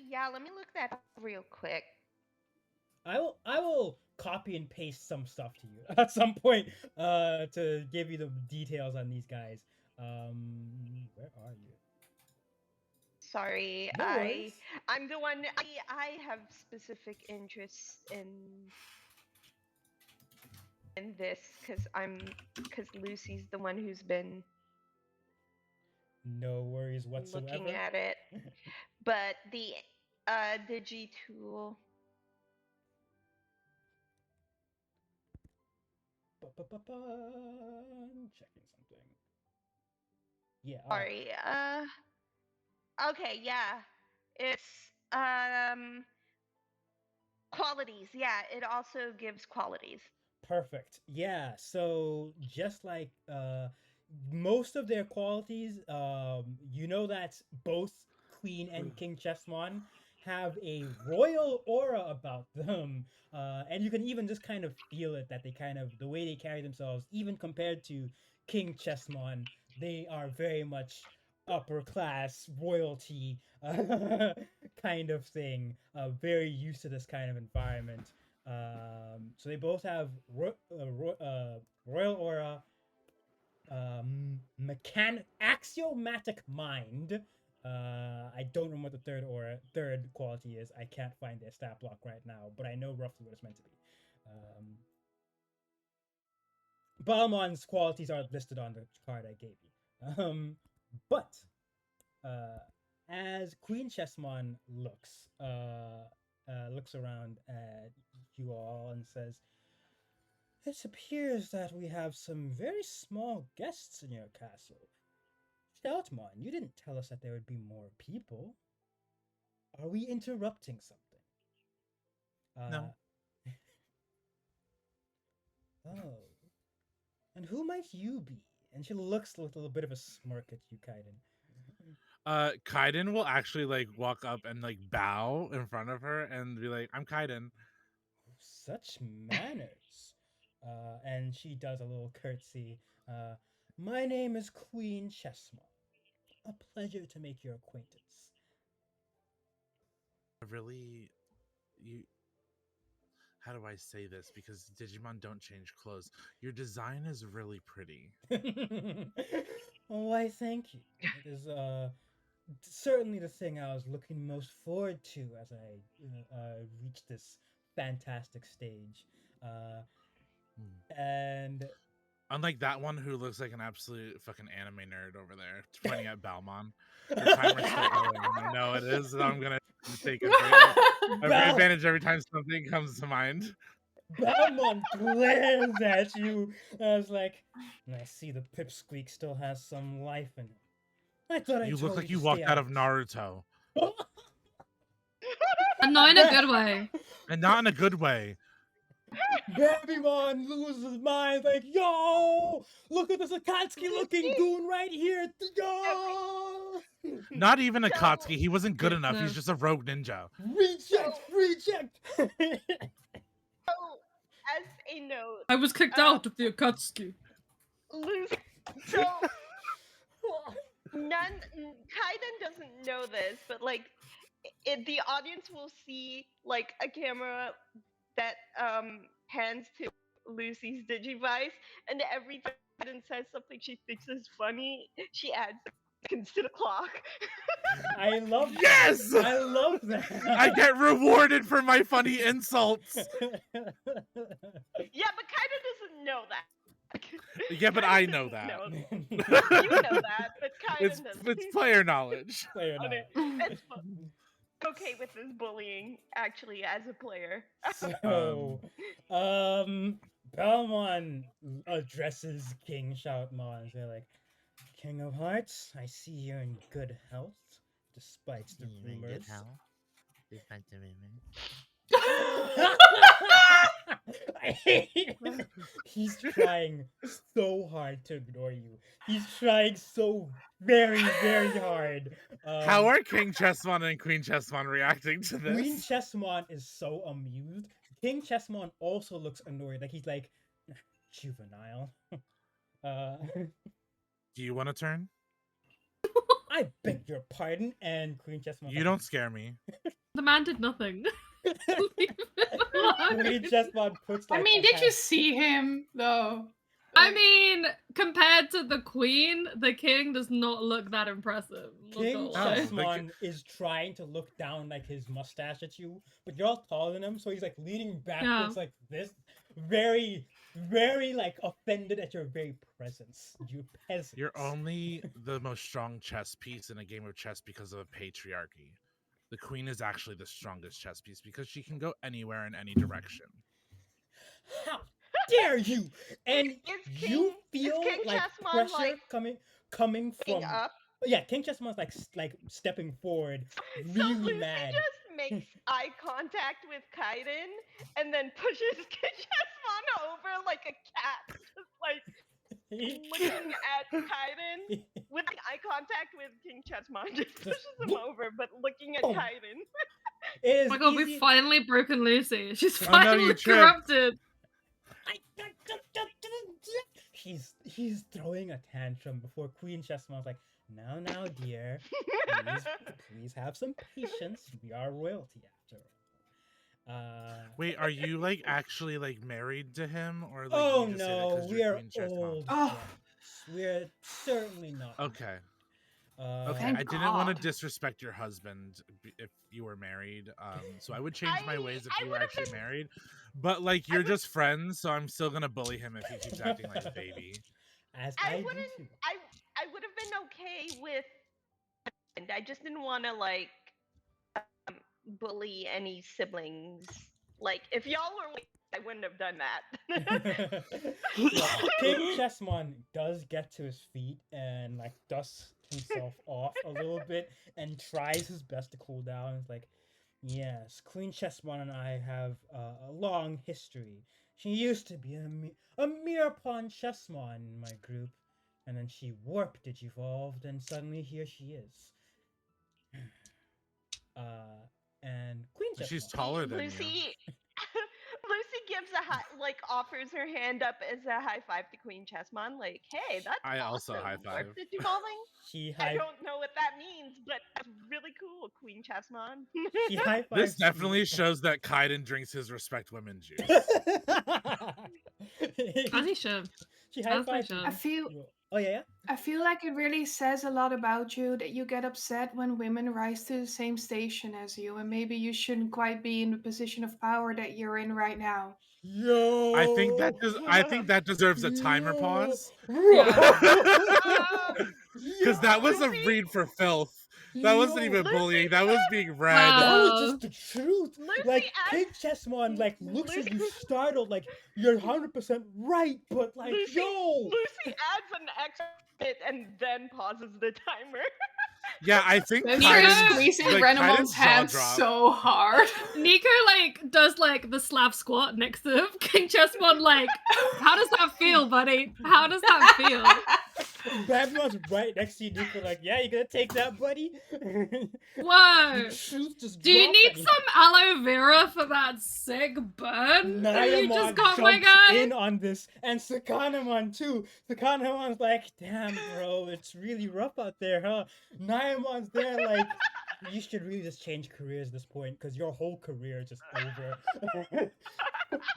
yeah. Let me look that up real quick. I will copy and paste some stuff to you at some point, to give you the details on these guys. Where are you? Sorry, No worries. I'm the one. I have specific interests in this because Lucy's the one who's been No worries looking whatsoever. at it. But the Digi tool. Checking something. Yeah. Sorry. Okay. Yeah. It's qualities. Yeah. It also gives qualities. Perfect. Yeah. So just like most of their qualities, you know that both Queen and King Chessmon have a royal aura about them, and you can even just kind of feel it that they kind of the way they carry themselves, even compared to King Chessmon, they are very much upper class royalty kind of thing. Very used to this kind of environment. So they both have royal aura, axiomatic mind. I don't remember what the third quality is. I can't find their stat block right now, but I know roughly what it's meant to be. Baalmon's qualities are listed on the card I gave you. But as Queen Chessmon looks around at you all and says, "It appears that we have some very small guests in your castle. Shoutmon, you didn't tell us that there would be more people. Are we interrupting something?" No. Oh. And who might you be? And she looks with a little bit of a smirk at you, Kaiden. Kaiden will actually like walk up and like bow in front of her and be like, "I'm Kaiden." Such manners. And she does a little curtsy. My name is Queen Chessmon. A pleasure to make your acquaintance. Really, you how do I say this? Because Digimon don't change clothes. Your design is really pretty. Oh, I thank you. It is certainly the thing I was looking most forward to as I reached this fantastic stage. Uh, Hmm. and Unlike that one who looks like an absolute fucking anime nerd over there, pointing at Baalmon. The timer's still going. I know it is, and I'm gonna take advantage every time something comes to mind. Baalmon glares at you. I was like, and I see the pipsqueak still has some life in it. I thought I You look told like you you to walked stay out of Naruto, And not in a good way. and not in a good way. Babymon loses his mind, like, yo, look at this Akatsuki looking goon right here. Yo! Not even So- Akatsuki. He wasn't good enough. He's Goodness. just a rogue ninja. Reject! Reject! So, as a note, I was kicked out of the Akatsuki. Lucy. So, Kaiden doesn't know this, but like, the audience will see like a camera that pans to Lucy's Digivice, and every time Kaiden says something she thinks is funny, she adds seconds to the clock. I love that. Yes! I love that. I get rewarded for my funny insults. Yeah, but Kaiden doesn't know that. Yeah, but Kaiden I know doesn't that. You know that, but Kaiden doesn't. It's player knowledge. Player Okay, knowledge. it's fun. Okay with this bullying, actually, as a player. So, Baalmon addresses King Shoutmon. They're like, King of Hearts, I see you're in good health, despite the rumors. I hate it. He's trying so hard to ignore you. He's trying so very, very hard. How are King Chessmon and Queen Chessmon reacting to this? Queen Chessmon is so amused. King Chessmon also looks annoyed. Like he's like, juvenile. Do you want to turn? I beg your pardon. And Queen Chessmon. You don't scare me. The man did nothing. Leave him alone. Queen Chessmon puts. Like, I mean, a did you hand- see him though? I mean, compared to the queen, the king does not look that impressive. Not King gonna lie. Chessmon is trying to look down like his mustache at you, but you're all taller than him, so he's like leaning backwards like this, very, very like offended at your very presence, you peasant. You're only the most strong chess piece in a game of chess because of patriarchy. The queen is actually the strongest chess piece because she can go anywhere in any direction. How dare you? And Is you King- is feel King like Chessmon, pressure like, coming King from. up. Yeah, King Chessmon's like stepping forward, So really Lucy mad. just makes eye contact with Kaiden and then pushes Chessmon over like a cat, just like looking at Kaiden with eye contact with King Chessmon, just pushes him over, but looking at Boom. Kaiden. It is Oh my god, easy- we've finally broken Lucy. She's Oh, no, finally you tripped. corrupted. He's throwing a tantrum before Queen Chessmon's like, now, dear, please have some patience. We are royalty after all. Wait, are you like actually like married to him, or like Oh you just say that no, 'cause we you're are Queen Chessmon? old. Oh. friends. We're certainly not. Okay. Uh, Okay, Thank I didn't want to God. disrespect your husband if you were married. So I would change my ways if I you were would've actually been- married. But like you're would- just friends, so I'm still gonna bully him if he keeps acting like a baby. As I I do wouldn't. too. I would have been okay with. And I just didn't want to like bully any siblings. Like if y'all were, I wouldn't have done that. Yeah, King Chessmon does get to his feet and like dusts himself off a little bit and tries his best to cool down. It's like, yes, Queen Chessmon and I have a long history. She used to be a mere pawn Chessmon in my group, and then she warp digivolved, and suddenly here she is. And Queen Chessmon. She's taller than Lucy. you. Lucy gives a high, like offers her hand up as a high five to Queen Chessmon. Like, hey, that's I also awesome. high five. Warp digivolving? She I high don't know what that means, but that's really cool, Queen Chessmon. She high fives. This definitely shows that Kaiden drinks his respect women juice. As he should. She high As they fives. should. I feel Oh yeah. I feel like it really says a lot about you that you get upset when women rise to the same station as you, and maybe you shouldn't quite be in the position of power that you're in right now. Yo. I think that deserves a timer Yo. pause. Because that was a Lucy. read for filth. That wasn't even Lucy, bullying. That was being read. Wow. That was just the truth. Lucy Like adds- King Chessmon like looks at you Lucy- startled, like you're 100% right, but like Lucy, yo. Lucy adds an extra bit and then pauses the timer. Yeah, I think Then Kaiden- starts squeezing like, Renamon's Kaiden's hand jaw dropped. so hard. Nico like does like the slap squat next to King Chessmon. Like, how does that feel, buddy? How does that feel? Baalmon's right next to you, Nico, like, yeah, you gonna take that, buddy? Whoa. The truth just Do you need dropping. some aloe vera for that sick burn that you Nayamon just got, my jumps guy? in on this, and Sakanemon too. Sakanemon's like, damn, bro, it's really rough out there, huh? Nayamon's there like, you should really just change careers at this point, because your whole career is just over.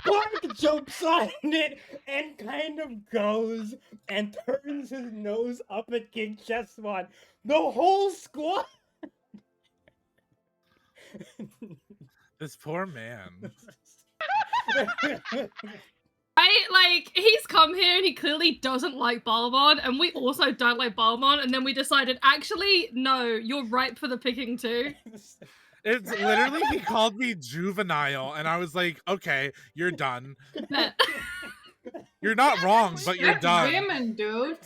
Bark jumps on it and kind of goes and turns his nose up at King Chessmon. The whole squad. This poor man. Right? Like, he's come here and he clearly doesn't like Baalmon, and we also don't like Baalmon, and then we decided, actually, no, you're ripe for the picking too. It's literally, he called me juvenile, and I was like, okay, you're done. Bet. You're not wrong, but you're Respect done. women, dude.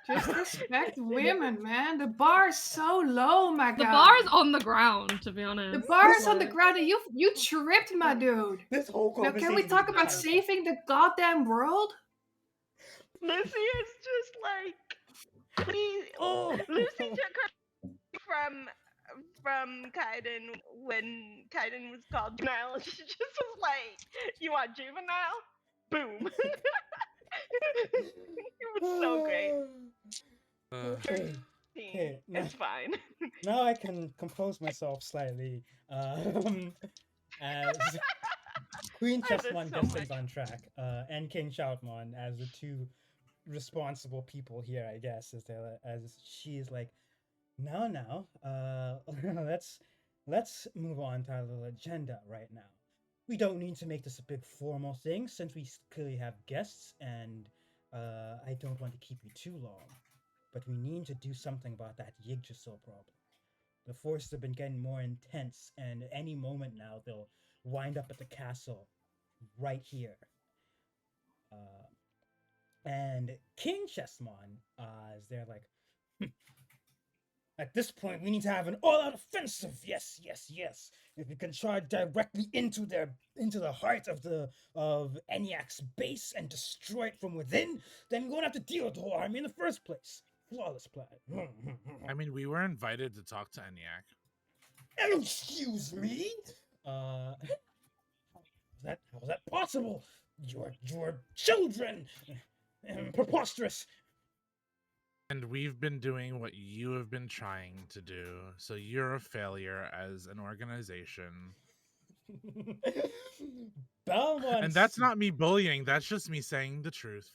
Just respect women, man. The bar is so low, my guy. The bar is on the ground, to be honest. The bar is on the ground, and you tripped, my dude. This whole Now, conversation. can we talk is about terrible. saving the goddamn world? Lucy is just like, Lucy took her from Kaiden when Kaiden was called juvenile. She just was like, "You want juvenile? Boom!" It was so great. Okay, okay, It's fine. now I can compose myself slightly. As Queen I did Chessmon so gets things much. on track, and King Shoutmon as the two responsible people here, I guess, as she is like, now, let's move on to our little agenda right now. We don't need to make this a big formal thing since we clearly have guests, and I don't want to keep you too long. But we need to do something about that Yggdrasil problem. The forces have been getting more intense, and at any moment now they'll wind up at the castle right here. And King Chessmon is there like, at this point we need to have an all-out offensive. Yes. If we can charge directly into the heart of ENIAC's base and destroy it from within, then we won't have to deal with the whole army in the first place. Flawless plan. I mean, we were invited to talk to ENIAC. Excuse me? How is that possible? Your children! Preposterous! And we've been doing what you have been trying to do, so you're a failure as an organization. Baalmon. And that's not me bullying, that's just me saying the truth.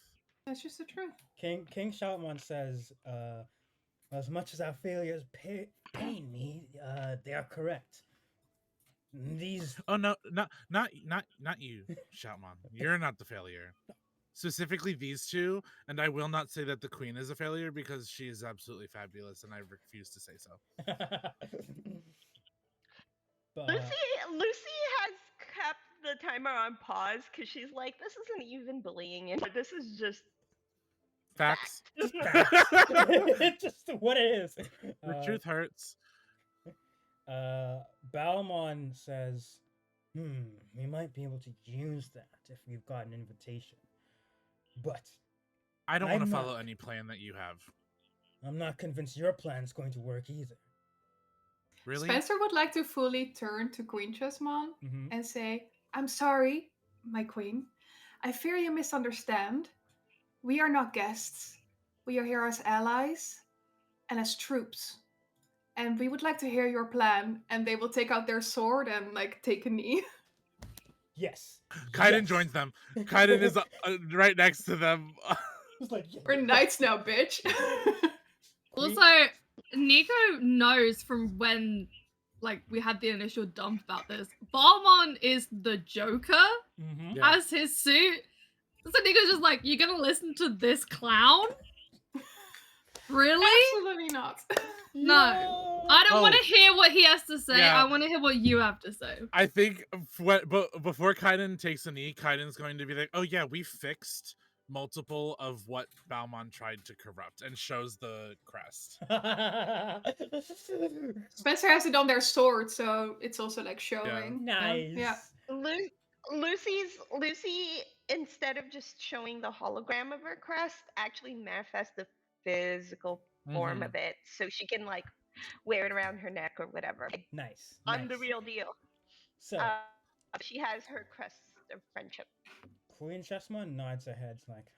That's just the truth. King Shoutmon says, as much as our failures pain me, they are correct. These Oh no, not you, Shoutmon. You're not the failure. Specifically these two, and I will not say that the queen is a failure because she is absolutely fabulous, and I refuse to say so. but, Lucy has kept the timer on pause because she's like, this isn't even bullying, and this is just Facts. it's just what it is. The truth hurts. Baalmon says, we might be able to use that if we've got an invitation. But I don't want to I'm follow not- any plan that you have. I'm not convinced your plan's going to work either. Really? Spencer would like to fully turn to Queen Chessmon Mhm. and say, I'm sorry, my queen. I fear you misunderstand. We are not guests. We are here as allies and as troops. and we would like to hear your plan. And they will take out their sword and like take a knee. Yes. Kaiden yes. joins them. Kaiden is right next to them. It's like, We're knights now, bitch. Also, Nico knows from when like we had the initial dump about this. Baalmon is the Joker Mhm. Yeah. as his suit. So Nico's just like, you're gonna listen to this clown? Really? Absolutely not. No. Yo! I don't want Oh. to hear what he has to say. Yeah. I want to hear what you have to say. I think before Kaiden takes a knee, Kaiden's going to be like, "Oh yeah, we fixed multiple of what Baalmon tried to corrupt," and shows the crest. Spencer has it on their sword, so it's also like showing. Nice. Yeah. Lucy, instead of just showing the hologram of her crest, actually manifests the physical form Mhm. of it, so she can like wear it around her neck or whatever. Like, Nice. I'm the nice. real deal. So, She has her crest of friendship. Queen Chessman nods her head like,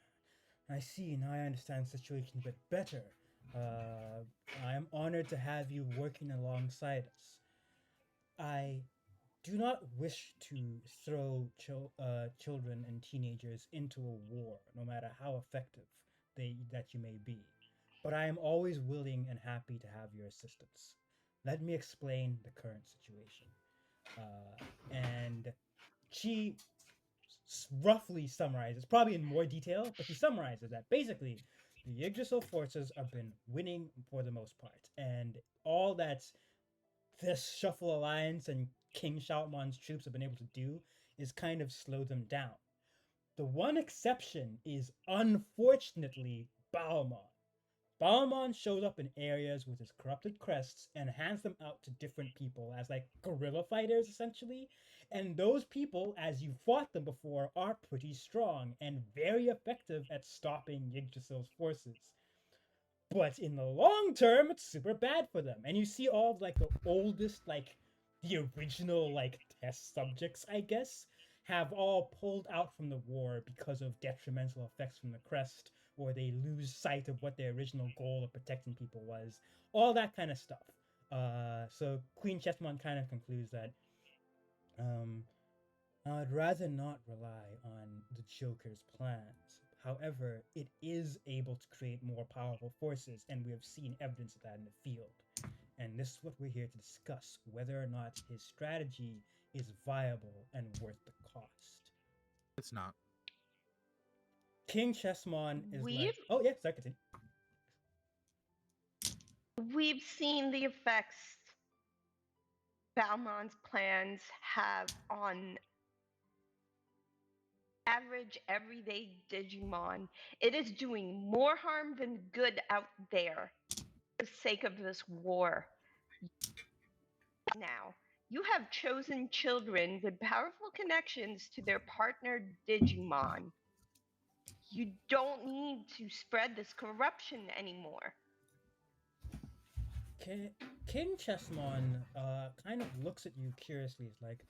I see, now I understand the situation a bit better. I am honored to have you working alongside us. I do not wish to throw children and teenagers into a war, no matter how effective that you may be. But I am always willing and happy to have your assistance. Let me explain the current situation. And she roughly summarizes, probably in more detail, but she summarizes that basically the Yggdrasil forces have been winning for the most part, and all that this Shuffle Alliance and King Shoutmon's troops have been able to do is kind of slow them down. The one exception is unfortunately Baalmon. Baalmon shows up in areas with his corrupted crests and hands them out to different people as like guerrilla fighters essentially. And those people, as you fought them before, are pretty strong and very effective at stopping Yggdrasil's forces. But in the long term, it's super bad for them. And you see all of like the oldest, like the original like test subjects, I guess, have all pulled out from the war because of detrimental effects from the crest, or they lose sight of what their original goal of protecting people was. All that kind of stuff. So Queen Chessmon kind of concludes that um, I'd rather not rely on the Joker's plans. However, it is able to create more powerful forces, and we have seen evidence of that in the field. And this is what we're here to discuss, whether or not his strategy is viable and worth the cost. It's not. King Chessmon is We've- like, oh yeah, sorry, continue. We've seen the effects Baalmon's plans have on average everyday Digimon. It is doing more harm than good out there for the sake of this war. Now, you have chosen children with powerful connections to their partner Digimon. You don't need to spread this corruption anymore. King Chessmon kind of looks at you curiously. It's like,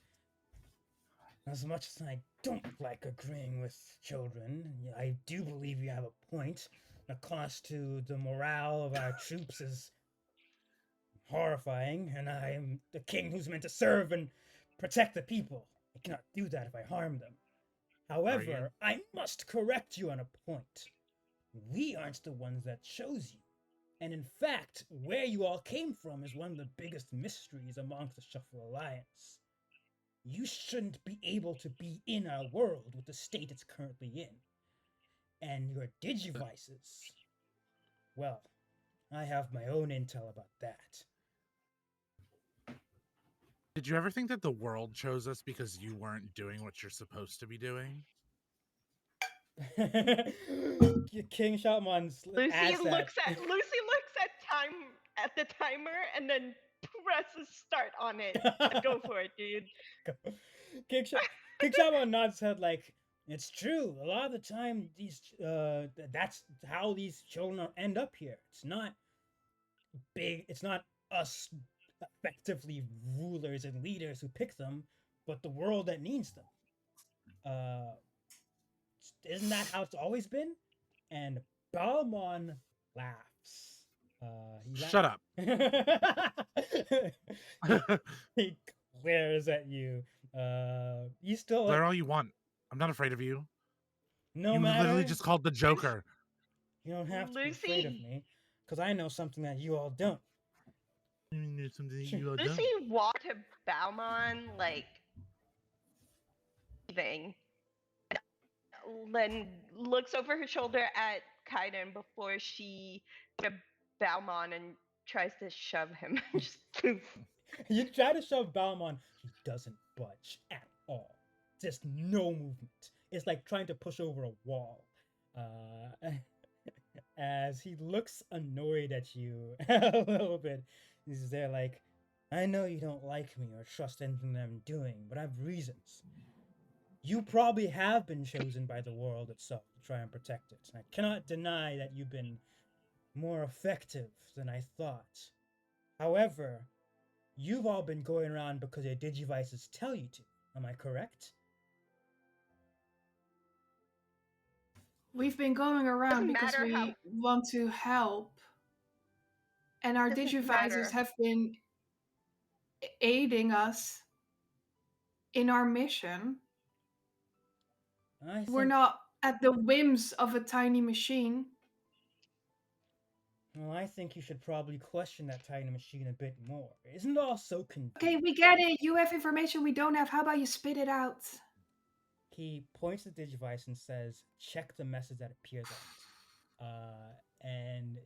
as much as I don't like agreeing with children, I do believe you have a point. The cost to the morale of our troops is horrifying, and I am the king who's meant to serve and protect the people. I cannot do that if I harm them. However, I must correct you on a point. We aren't the ones that chose you. And in fact, where you all came from is one of the biggest mysteries amongst the Shuffle Alliance. You shouldn't be able to be in our world with the state it's currently in. And your Digivices, well, I have my own intel about that. Did you ever think that the world chose us because you weren't doing what you're supposed to be doing? King Shoutmon adds that. Lucy looks at the timer and then presses start on it. Go for it, dude. King Shoutmon nods his head like, it's true. A lot of the time, that's how these children end up here. It's not big. It's not us effectively rulers and leaders who pick them, but the world that needs them. Isn't that how it's always been? And Baalmon laughs. Shut up. He glares at you. You still Glare all you want. I'm not afraid of you. no You were literally matter. just called the Joker. You don't have to be afraid of Lucy. me, because I know something that you all don't. There's something Sure. you all Lucy don't. walked to Baalmon, like, leaving. Then looks over her shoulder at Kaiden before she to Baalmon and tries to shove him. Just poof. You try to shove Baalmon, he doesn't budge at all. Just no movement. It's like trying to push over a wall. As he looks annoyed at you a little bit, he's there like, I know you don't like me or trust anything that I'm doing, but I have reasons. You probably have been chosen by the world itself to try and protect it, and I cannot deny that you've been more effective than I thought. However, you've all been going around because your digivices tell you to. Am I correct? We've been going around Doesn't because matter we how- want to help. And our Doesn't digivices matter. have been aiding us in our mission. I think, We're not at the whims of a tiny machine. well, I think you should probably question that tiny machine a bit more. Isn't it all so convenient? Okay, we get it. You have information we don't have. How about you spit it out? He points to the digivice and says, check the message that appears on it. And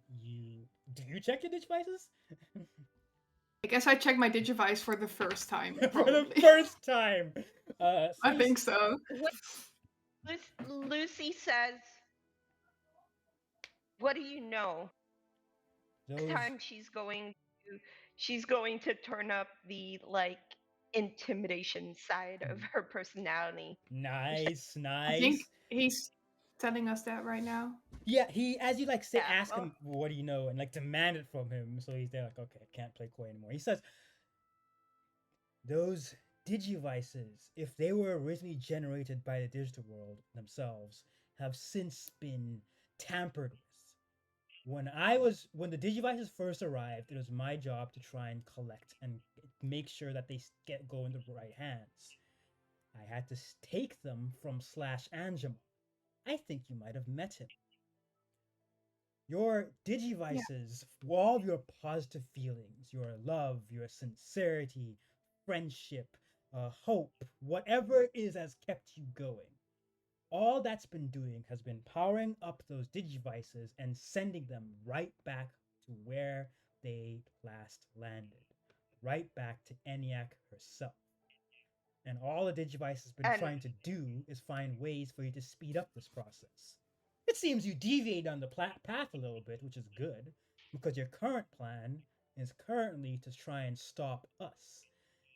do you check your digivices? I guess I checked my digivice for the first time. For the Probably. first time. I think so. Lucy says, "What do you know?" This Those, time she's going to turn up the like intimidation side of her personality. nice, I think nice. he's telling us that right now. Yeah, he as you like say, Yeah, ask well- him, what do you know, and like demand it from him. So he's there like, okay, I can't play coy anymore. He says, those digivices, if they were originally generated by the digital world themselves, have since been tampered with. When the digivices first arrived, it was my job to try and collect and make sure that they go in the right hands. I had to take them from Slash Angemon. I think you might have met him. Your digivices, all of your positive feelings, your love, your sincerity, friendship, hope, whatever it is has kept you going. All that's been doing has been powering up those digivices and sending them right back to where they last landed, right back to ENIAC herself. And all the digivice has been And- trying to do is find ways for you to speed up this process. It seems you deviate on the path a little bit, which is good, because your current plan is currently to try and stop us.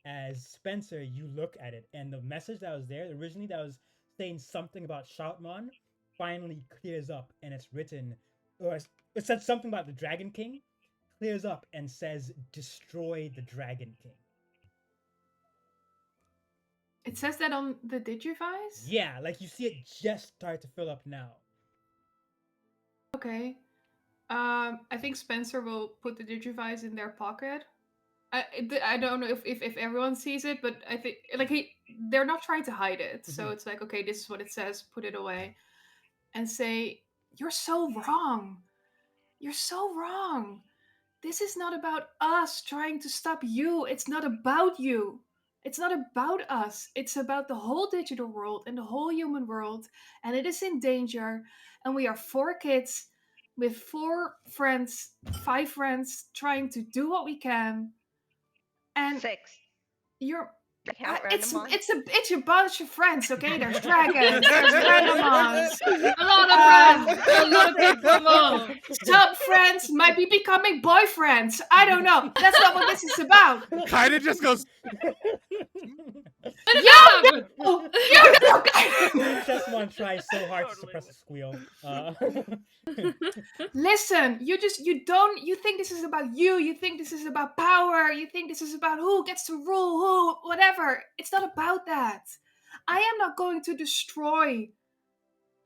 As Spencer, you look at it, and the message that was there originally that was saying something about Shoutmon finally clears up, and it's written, or it said something about the Dragon King, clears up and says, "Destroy the Dragon King." It says that on the digivice? Yeah, like you see it just start to fill up now. Okay. I think Spencer will put the digivice in their pocket. I don't know if everyone sees it, but I think like they're not trying to hide it. So Mhm. it's like, okay, this is what it says, put it away. And say, you're so wrong. You're so wrong. This is not about us trying to stop you. It's not about you. It's not about us. It's about the whole digital world and the whole human world. And it is in danger. And we are 4 kids with 4 friends, 5 friends, trying to do what we can. And 6. you're I count random it's a bunch of friends, okay? There's dragons, there's randomons, A lot of friends. A lot of people involved. some friends might be becoming boyfriends. I don't know. That's not what this is about. Kind of just goes. Yeah. Oh, you know, Chessmon tries so hard to Totally suppress a with- squeal. listen, you think this is about you. You think this is about power. You think this is about who gets to rule who, whatever. It's not about that. I am not going to destroy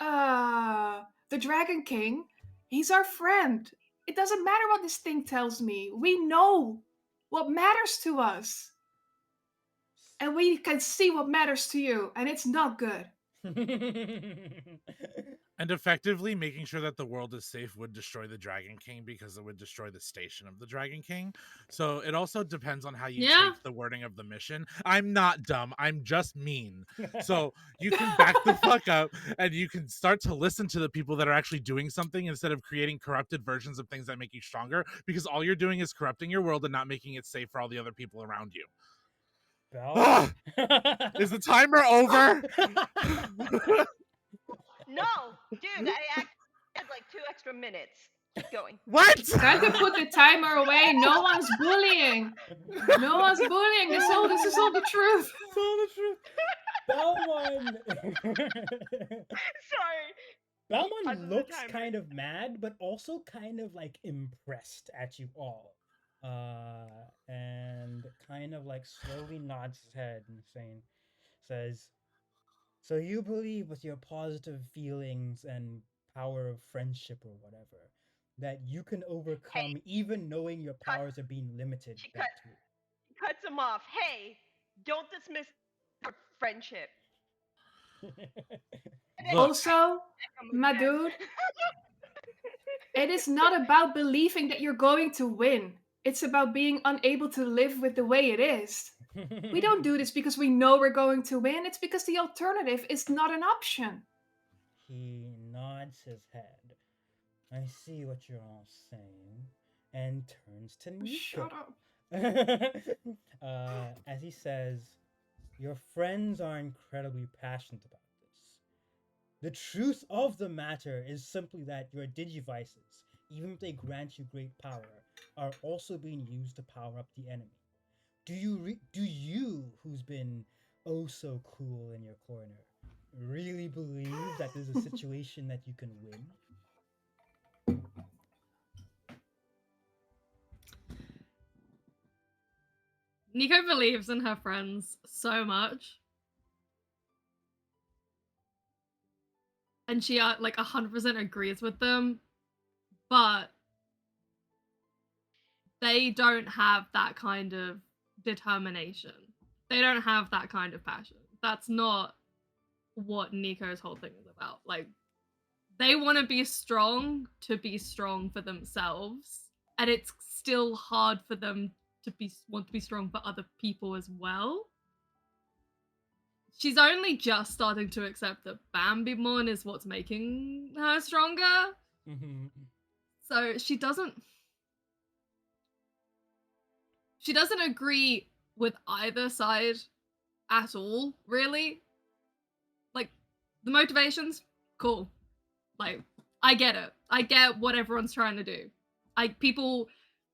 the Dragon King. He's our friend. It doesn't matter what this thing tells me. We know what matters to us. And we can see what matters to you, and it's not good. And effectively making sure that the world is safe would destroy the Dragon King because it would destroy the station of the Dragon King. So it also depends on how you Yeah. take the wording of the mission. I'm not dumb, I'm just mean. So you can back the fuck up and you can start to listen to the people that are actually doing something instead of creating corrupted versions of things that make you stronger, because all you're doing is corrupting your world and not making it safe for all the other people around you. Bell? Is the timer over? No, dude, I had like 2 extra minutes. Keep going. What? Time to put the timer away. No one's bullying. No one's bullying. This is all the truth. It's all the truth. Baalmon. Sorry. Baalmon Under the looks timer. kind of mad, but also kind of like impressed at you all. And kind of like slowly nods his head and says, "So you believe with your positive feelings and power of friendship or whatever, that you can overcome even knowing your powers are being limited She that too." cuts him off. Hey, don't dismiss our friendship. Look, Also, my dude, it is not about believing that you're going to win. It's about being unable to live with the way it is. We don't do this because we know we're going to win. It's because the alternative is not an option. He nods his head. "I see what you're all saying," and turns to Nico. Shut up. As he says, "Your friends are incredibly passionate about this. The truth of the matter is simply that your digivices, even if they grant you great power, are also being used to power up the enemy. Do you, who's been oh so cool in your corner, really believe that there's a situation that you can win?" Nico believes in her friends so much. And she like 100% agrees with them, but they don't have that kind of determination. They don't have that kind of passion. That's not what Nico's whole thing is about. Like, they want to be strong for themselves, and it's still hard for them to want to be strong for other people as well. She's only just starting to accept that Baalmon is what's making her stronger. So she doesn't agree with either side at all, really. Like, the motivations, cool. Like, I get it. I get what everyone's trying to do.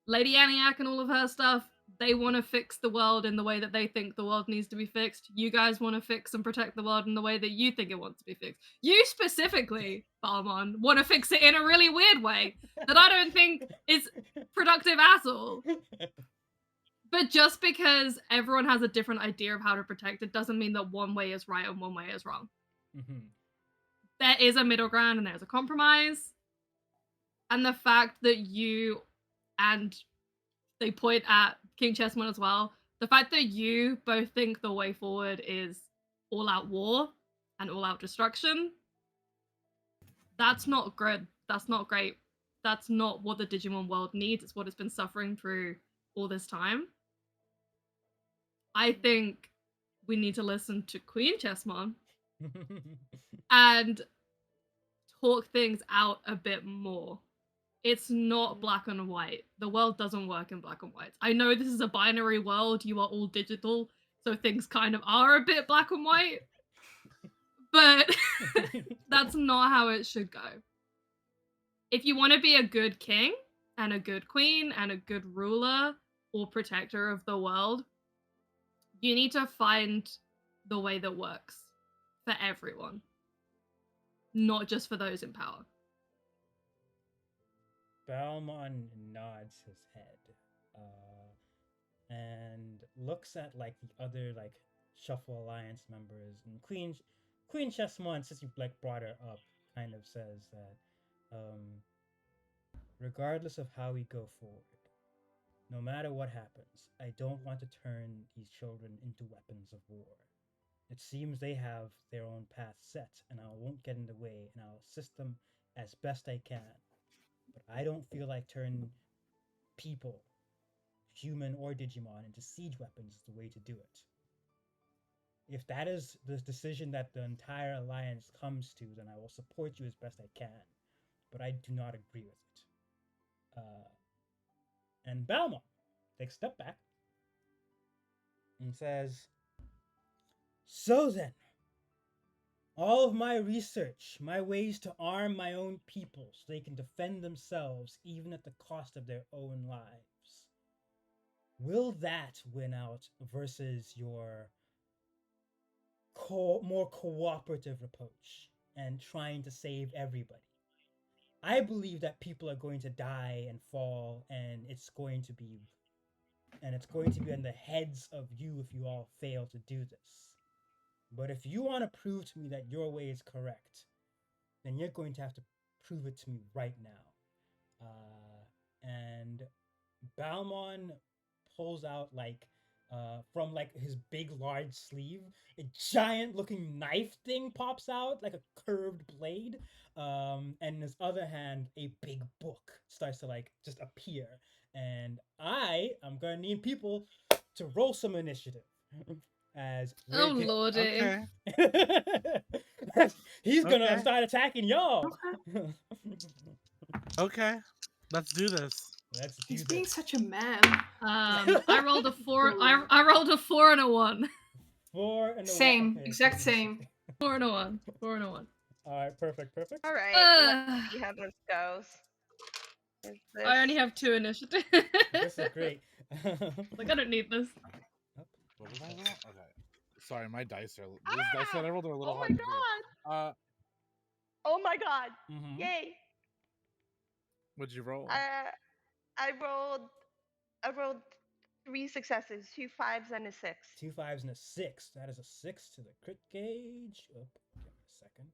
Lady ENIAC and all of her stuff, they want to fix the world in the way that they think the world needs to be fixed. You guys want to fix and protect the world in the way that you think it wants to be fixed. You specifically, Baalmon, want to fix it in a really weird way that I don't think is productive at all. But just because everyone has a different idea of how to protect it doesn't mean that one way is right and one way is wrong. There is a middle ground and there's a compromise. And the fact that you, and they point at King Chessman as well, the fact that you both think the way forward is all-out war and all-out destruction, that's not good. That's not great. That's not what the Digimon world needs. It's what it's been suffering through all this time. I think we need to listen to Queen Chessmon and talk things out a bit more. It's not black and white. The world doesn't work in black and white. I know this is a binary world. You are all digital, so things kind of are a bit black and white. But that's not how it should go. If you want to be a good king and a good queen and a good ruler or protector of the world, you need to find the way that works for everyone, not just for those in power. Baalmon nods his head and looks at like the other like Shuffle Alliance members, and Queen Chessmon, since you like brought her up, kind of says that regardless of how we go forward, no matter what happens, I don't want to turn these children into weapons of war. It seems they have their own path set, and I won't get in the way, and I'll assist them as best I can. But I don't feel like turning people, human or Digimon, into siege weapons is the way to do it. If that is the decision that the entire alliance comes to, then I will support you as best I can. But I do not agree with it. And Baalmon takes a step back and says, "So then, all of my research, my ways to arm my own people so they can defend themselves even at the cost of their own lives, will that win out versus your more cooperative approach and trying to save everybody? I believe that people are going to die and fall, and it's going to be on the heads of you if you all fail to do this. But if you want to prove to me that your way is correct, then you're going to have to prove it to me right now." And Baalmon pulls out from his big large sleeve, a giant looking knife thing pops out like a curved blade. And in his other hand, a big book starts to just appear. And I'm gonna need people to roll some initiative. As Oh lordy. Okay. He's gonna Okay. start attacking y'all. Okay. Let's do this. Let's do He's being this. such a man. I rolled a 4. I rolled a 4 and a 1. 4 and a 1. Same, Okay, exact so same. 4 and a 1. 4 and a 1. All right, perfect. All right, let's see how this goes. Is this... I only have 2 initiative. This is great. Like, I don't need this. What did I roll? Okay. Sorry, my dice are. These dice that I rolled are a little Oh hard my to read. god! Oh my god! Mhm. Yay! What'd you roll? I rolled 3 successes, 2 5s and a 6. 2 5s and a 6. That is a 6 to the crit gauge. Oh, give me a second.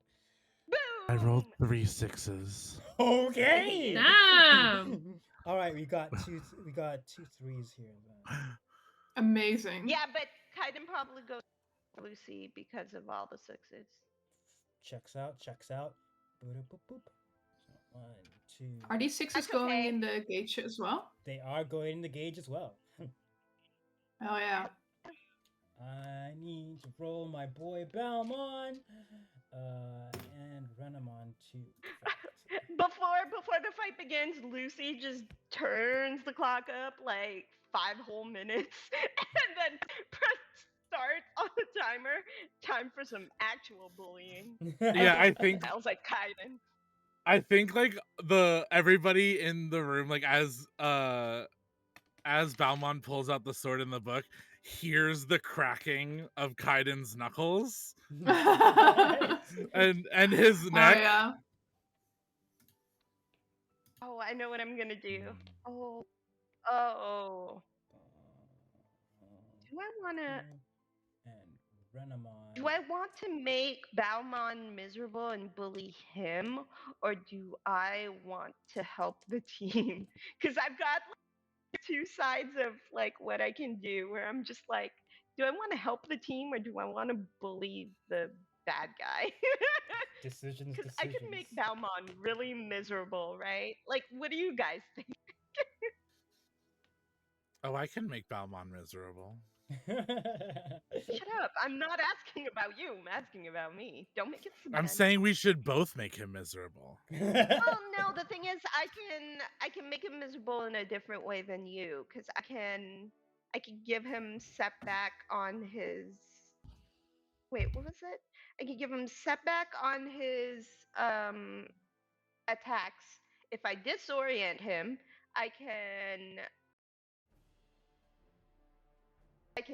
Boom! I rolled 3 6s. Okay. Damn. All right, we got two 3s here then. Amazing. Yeah, but Kaiden probably goes to Lucy because of all the 6s. Checks out. Boop, boop, boop. So 1, 2. Are these 6s That's going okay. in the gauge as well? They are going in the gauge as well. Oh yeah. I need to roll my boy Baalmon, and run him on 2. Before the fight begins, Lucy just turns the clock up like 5 whole minutes and then press start on the timer. Time for some actual bullying. Yeah, I think I was like, Kaiden. like everybody in the room, like as Baalmon pulls out the sword in the book, hears the cracking of Kaiden's knuckles and his Oh neck. yeah. Oh, I know what I'm gonna do. Oh. Do I wanna? And run him on. Do I want to make Baalmon miserable and bully him, or do I want to help the team? Because I've got like, 2 sides of like what I can do. Where I'm just like, do I want to help the team, or do I want to bully the bad guy? Decisions. Because I can make Baalmon really miserable, right? Like, what do you guys think? Oh, I can make Baalmon miserable. Shut up! I'm not asking about you. I'm asking about me. Don't make it so I'm bad. saying we should both make him miserable. No, the thing is, I can make him miserable in a different way than you, because I can give him setback on his. Wait, what was it? I can give him setback on his attacks. If I disorient him, I can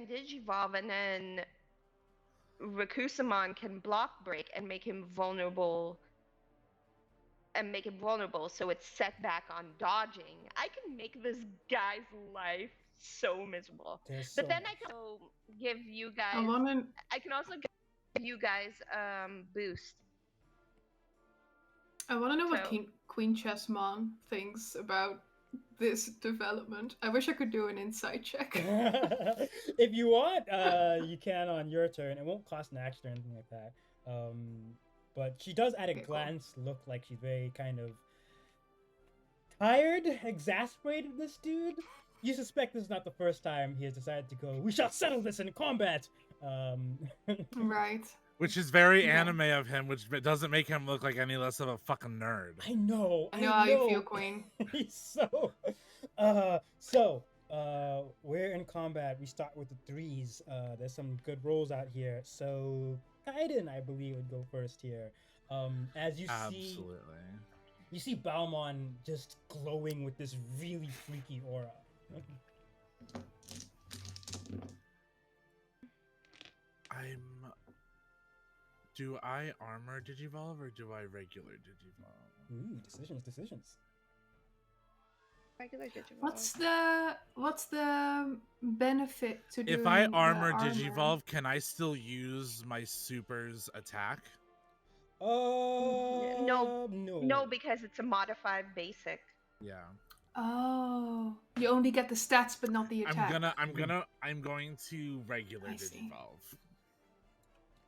digivolve, and then Rakusamon can block break and make him vulnerable. So it's set back on dodging. I can make this guy's life so miserable. But then I can also give you guys. I can also give you guys boost. I want to know what So- Queen Chessmon thinks about this development. I wish I could do an insight check. If you want, you can on your turn. It won't cost an action or anything like that. But she does at a Okay, cool. glance look like she's very kind of tired, exasperated. This dude. You suspect this is not the first time he has decided to go. We shall settle this in combat. Right. Which is very Yeah. anime of him, which doesn't make him look like any less of a fucking nerd. I know. I know how you feel, Queen. He's we're in combat. We start with the threes. There's some good rolls out here. So Kaiden, I believe, would go first here. As you Absolutely. see Baalmon just glowing with this really freaky aura. Do I armor Digivolve or do I regular Digivolve? Ooh, decisions. Regular Digimon. What's the benefit to doing If I the armor Digivolve, can I still use my super's attack? No. No, because it's a modified basic. Yeah. Oh, you only get the stats but not the attack. I'm going to regular I see. Digivolve.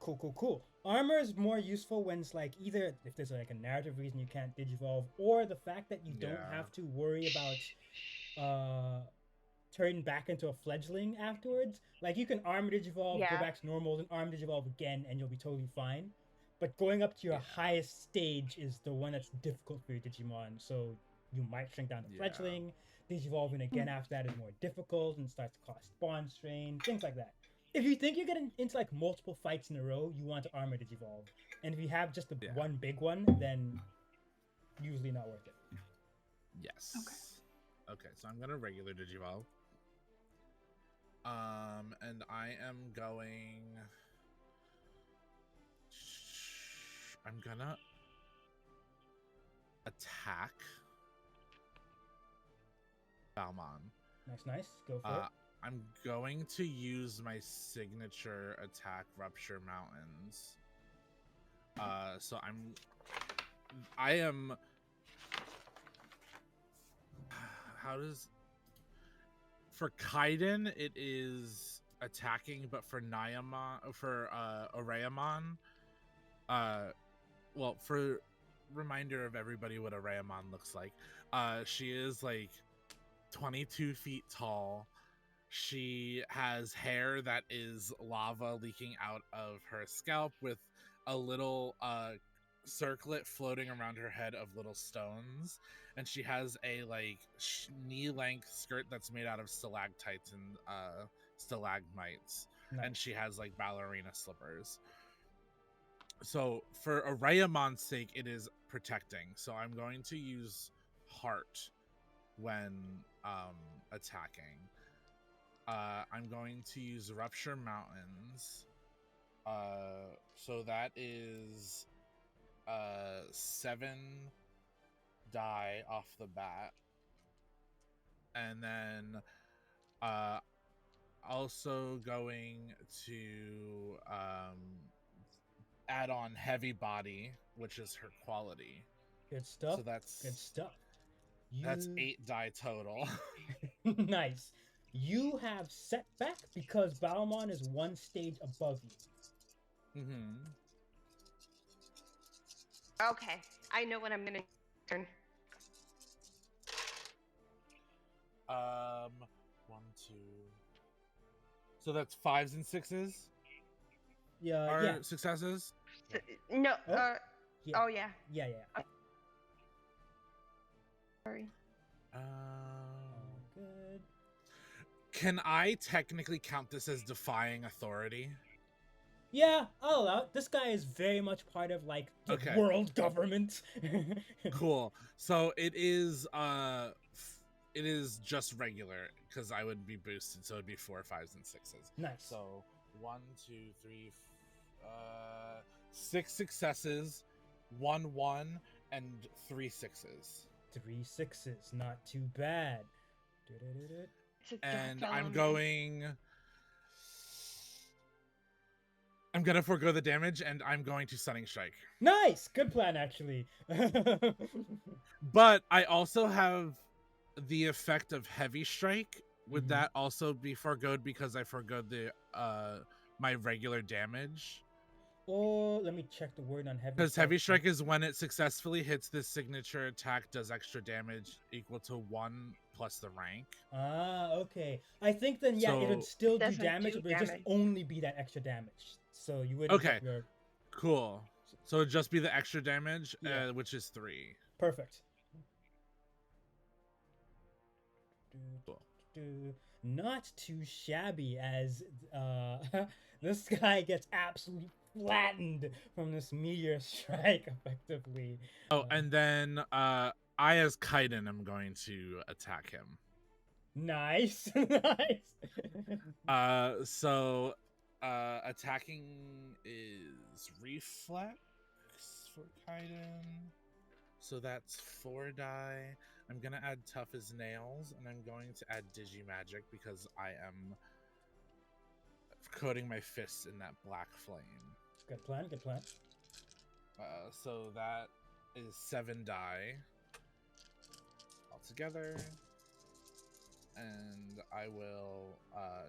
Cool. Armor is more useful when it's like either if there's like a narrative reason you can't digivolve, or the fact that you don't Yeah. have to worry about turning back into a fledgling afterwards. Like you can armor digivolve, Yeah. go back to normal, then armor digivolve again, and you'll be totally fine. But going up to your Yeah. highest stage is the one that's difficult for your Digimon. So you might shrink down to Yeah. fledgling. Digivolving again after that is more difficult and starts to cause spawn strain, things like that. If you think you're getting into like multiple fights in a row, you want to armor digivolve. And if you have just the Yeah. one big one, then usually not worth it. Yes. Okay, so I'm gonna regular Digivolve. And I am going. I'm gonna attack Baalmon. Nice. Go for it. I'm going to use my signature attack, Rupture Mountains. So I am. How does? For Kaiden, it is attacking, but for Orayamon, well, for reminder of everybody what Orayamon looks like, she is like 22 feet tall. She has hair that is lava leaking out of her scalp with a little circlet floating around her head of little stones, and she has a like knee-length skirt that's made out of stalactites and stalagmites, and she has like ballerina slippers. So for Orayamon's sake, it is protecting, so I'm going to use Heart when attacking. I'm going to use Rupture Mountains. So that is 7 die off the bat. And then also going to add on Heavy Body, which is her quality. Good stuff. So that's good stuff. That's 8 die total. Nice. You have setback because Baalmon is one stage above you. Okay, I know what I'm gonna turn. 1, 2. So that's 5s and 6s. Yeah. Successes. No. Yeah. Oh yeah. Yeah. Sorry. Good. Can I technically count this as defying authority? Yeah, I'll allow it. This guy is very much part of like the Okay. world government. Cool. So it is just regular because I would be boosted, so it'd be 4, 5s, and 6s. Nice. So 1, 2, 3, 6 successes, 1 1, and 3 6s. 3 6s, not too bad. And I'm going. I'm gonna forego the damage and I'm going to Stunning Strike. Nice, good plan actually. But I also have the effect of Heavy Strike. Would Mhm. that also be forgoed because I forgoed the my regular damage? Oh, let me check the word on heavy. Because Heavy Strike is when it successfully hits this signature attack, does extra damage equal to 1 plus the rank. Ah, okay. I think then yeah, it would So still do Doesn't damage, do but it just damage. only be that extra damage. So you wouldn't okay, get your cool. So it'd just be the extra damage, Yeah. which is 3. perfect. Cool. Not too shabby as this guy gets absolutely flattened from this meteor strike effectively. Oh, and then I as Kaiden am going to attack him. Nice. Nice. So attacking is reflex for Kaiden. So that's 4 die. I'm gonna add tough as nails, and I'm going to add Digimagic because I am coating my fists in that black flame. Good plan, good plan. So that is 7 die altogether. And I will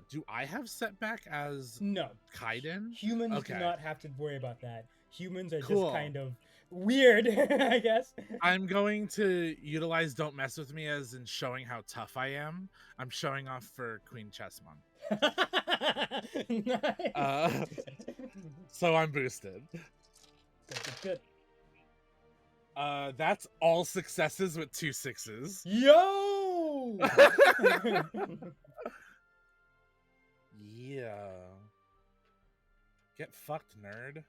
do I have setback as No. Kaiden? Humans do Okay. not have to worry about that. Humans are Cool. just kind of weird, I guess. I'm going to utilize Don't Mess With Me as in showing how tough I am. I'm showing off for Queen Chessmon. Nice. So I'm boosted. Good. That's all successes with 2 6s. Yo! Yeah. Get fucked, nerd.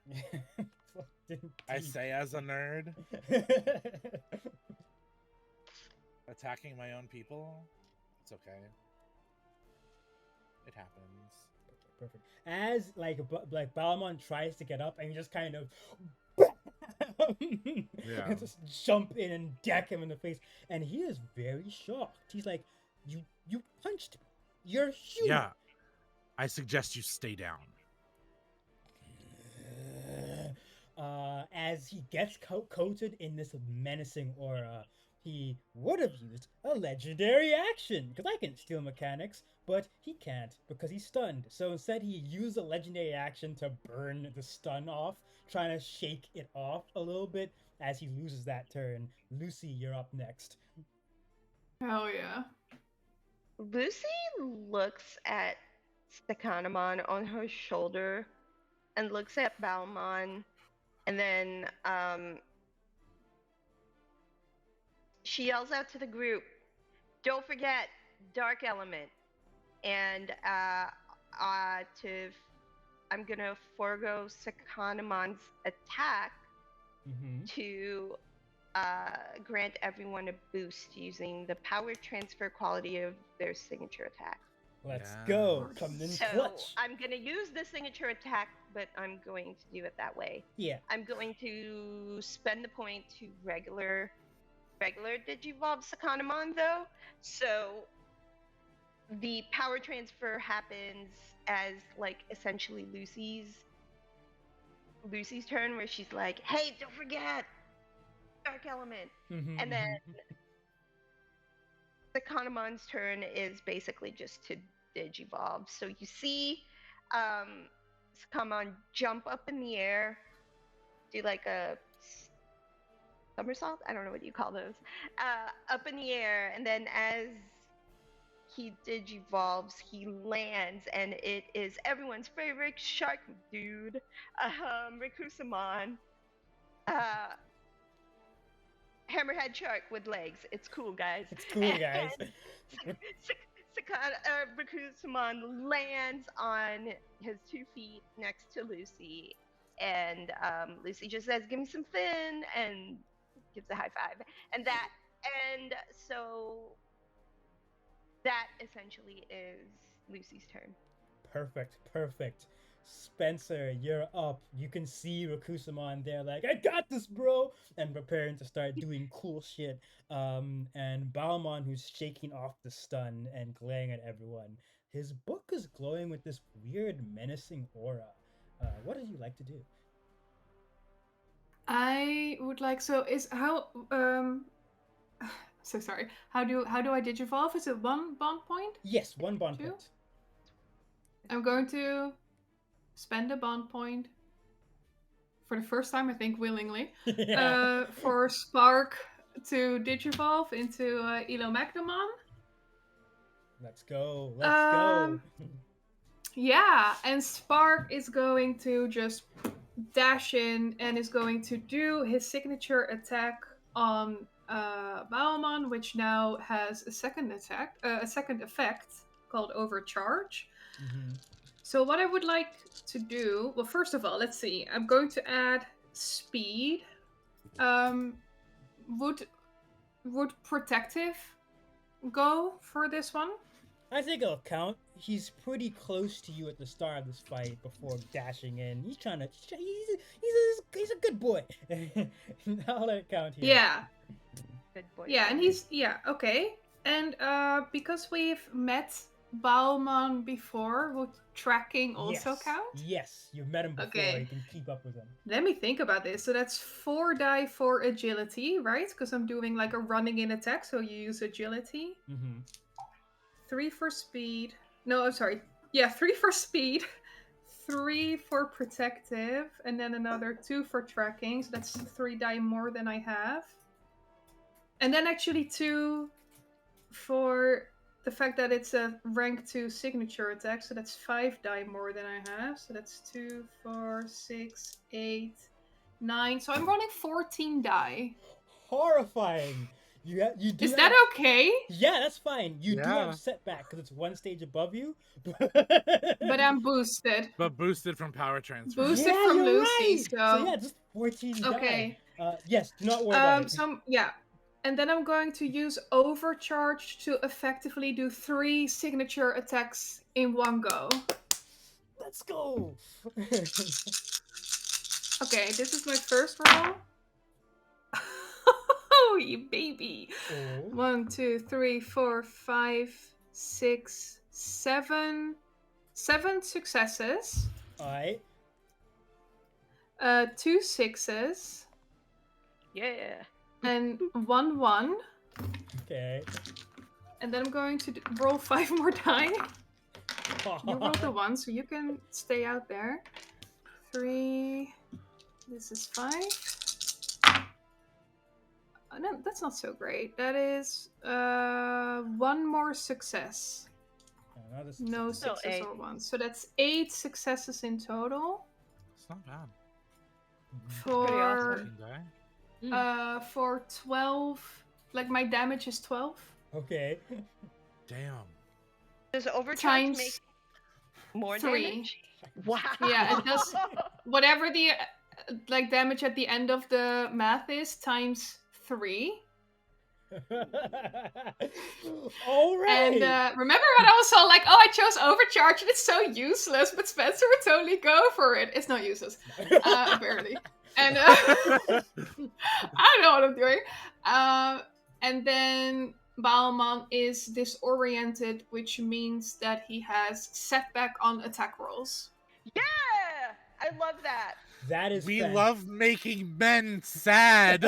I say as a nerd. Attacking my own people? It's okay. It happens. Perfect. As like Baalmon tries to get up and you just kind of Yeah. just jump in and deck him in the face, and he is very shocked. He's like, "You punched me. You're human." Yeah. I suggest you stay down. As he gets coated in this menacing aura, he would have used a legendary action, because I can steal mechanics, but he can't because he's stunned. So instead, he used a legendary action to burn the stun off, trying to shake it off a little bit as he loses that turn. Lucy, you're up next. Hell yeah. Lucy looks at Stakhanamon on her shoulder and looks at Baalmon, and then she yells out to the group, "Don't forget Dark Element." And I'm gonna forego Sakhanamon's attack Mm-hmm. to grant everyone a boost using the power transfer quality of their signature attack. Let's go. Yes. Coming in So clutch. I'm gonna use the signature attack, but I'm going to do it that way. Yeah. I'm going to spend the point to regular Digivolve Sakhanaman though. So the power transfer happens as like essentially Lucy's turn, where she's like, "Hey, don't forget Dark Element," Mm-hmm, and then Sakhanamon's turn is basically just to Digivolve. So you see Sakhamon jump up in the air, do like a somersault? I don't know what you call those. Up in the air, and then as he Digivolves, he lands, and it is everyone's favorite shark dude, Rikusamon. Hammerhead shark with legs. It's cool, guys. It's cool, guys. Rikusamon lands on his 2 feet next to Lucy, and Lucy just says, "Give me some fin," and gives a high five. And so that essentially is Lucy's turn. Perfect. Spencer, you're up. You can see Rakusamon there, like, "I got this, bro," and preparing to start doing cool shit. And Baalmon, who's shaking off the stun and glaring at everyone. His book is glowing with this weird, menacing aura. What would you like to do? I would like so sorry. How do I digivolve? Is it one bond point? Yes, one bond Two? point. I'm going to spend a bond point for the first time, I think, willingly, Yeah. for Spark to digivolve into Elomagnemon. Let's go. Let's go. Yeah, and Spark is going to just dash in and is going to do his signature attack on Baalmon, which now has a second effect called Overcharge. Mhm. So what I would like to do, well, first of all, let's see. I'm going to add speed. Would protective go for this one? I think it'll count. He's pretty close to you at the start of this fight before dashing in. He's trying to. He's a good boy. I'll let it count here. Yeah. Good boy. Yeah, and okay. And because we've met Baalmon before, would tracking also Yes. count? Yes, you've met him before. Okay. You can keep up with him. Let me think about this. So that's 4 die for agility, right? Because I'm doing like a running in attack, so you use agility. Mm-hmm. 3 for speed. No, I'm sorry. Yeah, 3 for speed. 3 for protective, and then another 2 for tracking. So that's 3 die more than I have. And then actually 2 for the fact that it's a rank 2 signature attack. So that's 5 die more than I have. So that's 2, 4, 6, 8, 9. So I'm running 14 die. Horrifying. You do. Is that okay? Yeah, that's fine. You do Yeah. have setback because it's one stage above you. But I'm boosted. But boosted from power transfer. Boosted Yeah, from you're Lucy, right. so yeah, just 14 okay. die. Yes, do not worry about it. And then I'm going to use overcharge to effectively do 3 signature attacks in one go. Let's go. Okay, this is my first roll. Oh, you baby. Oh. 1, 2, 3, 4, 5, 6, 7. 7 successes. Alright. 2 6s. Yeah. And 1 1. Okay. And then I'm going to roll 5 more die. You rolled the 1, so you can stay out there. 3. This is 5. No, that's not so great. That is 1 more success. No Still 6s 8. or 1s. So that's 8 successes in total. It's not bad. For Pretty Die? for 12. Like my damage is 12. Okay. Damn. Does overcharge Times make more 3. damage? Wow. Yeah, it does. Whatever the like damage at the end of the math is times 3. Alright. And remember when I was all like, oh, I chose overcharge and it's so useless, but Spencer would totally go for it. It's not useless, apparently. And I don't know what I'm doing. And then Baalmon is disoriented, which means that he has setback on attack rolls. Yeah! I love that. That is We fantastic. love making men sad.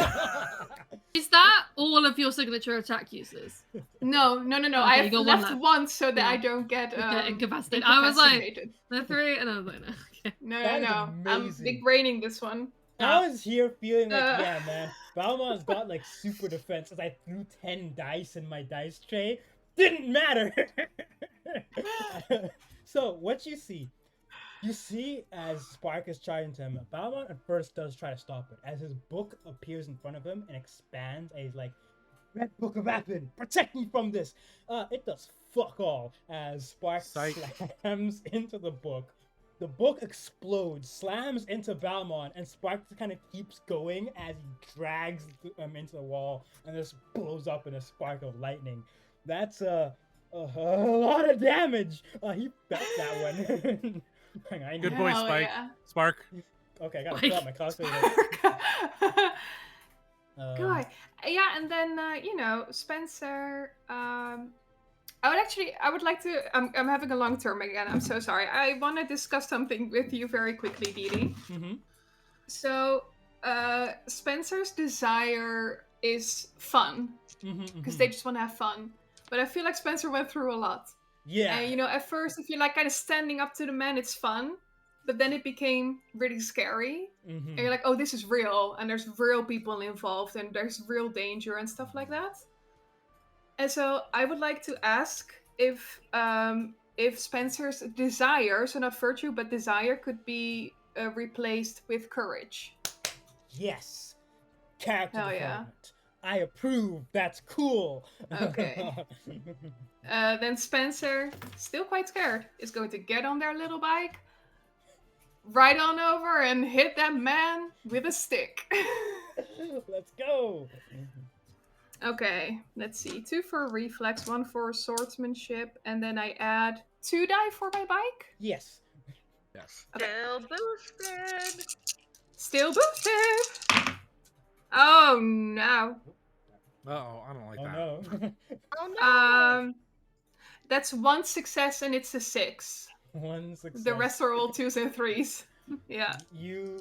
Is that all of your signature attack uses? No. Okay, I you got one left left. one so that Yeah. I don't get incapacitated. I was like, incapacitated. the 3, and I was like, no. Okay. No. That is I'm amazing. big braining this one. I was here feeling like, Uh. yeah, man, Baalmon's got like super defense. As I threw 10 dice in my dice tray, didn't matter. So what you see as Spark is charging to him, Baalmon at first does try to stop it. As his book appears in front of him and expands, and he's like, "Red Book of Appin, protect me from this." It does fuck all as Spark Psych. slams into the book. The book explodes, slams into Baalmon, and Spark kind of keeps going as he drags him into the wall, and this blows up in a spark of lightning. That's a lot of damage. He felt that one. I Good know. boy, Hell Spike. yeah. Spark. Okay, I gotta pull out my calculator. God. Yeah, and then Spencer I would like to. I'm having a long term again. I'm so sorry. I want to discuss something with you very quickly, Didi. Mm-hmm. So, Spencer's desire is fun because they just want to have fun. But I feel like Spencer went through a lot. Yeah. And at first, if you're like kind of standing up to the man, it's fun. But then it became really scary. Mm-hmm. And you're like, oh, this is real. And there's real people involved. And there's real danger and stuff like that. And so I would like to ask if Spencer's desire, so not virtue, but desire, could be replaced with courage. Yes. Character Hell development. I approve. That's cool. Okay. Then Spencer, still quite scared, is going to get on their little bike, ride on over, and hit that man with a stick. Let's go. Okay, let's see. 2 for reflex, 1 for swordsmanship, and then I add 2 die for my bike. Yes. Yes. Still boosted. Still boosted. Oh no. Oh, I don't like Oh that. no. Oh no. That's 1 success and it's a 6. One success. The rest are all 2s and 3s. Yeah. You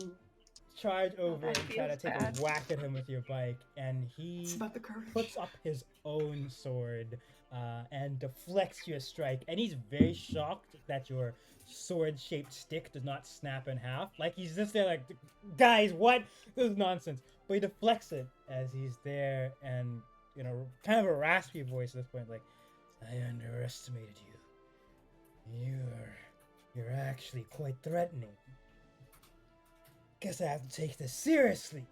charge over that and try to feels take bad. a whack at him with your bike, and he It's about the courage. puts up his own sword and deflects your strike. And he's very shocked that your sword-shaped stick does not snap in half. Like, he's just there like, guys, what? This is nonsense. But he deflects it as he's there, and, kind of a raspy voice at this point, like, I underestimated you. You're actually quite threatening. Guess I have to take this seriously.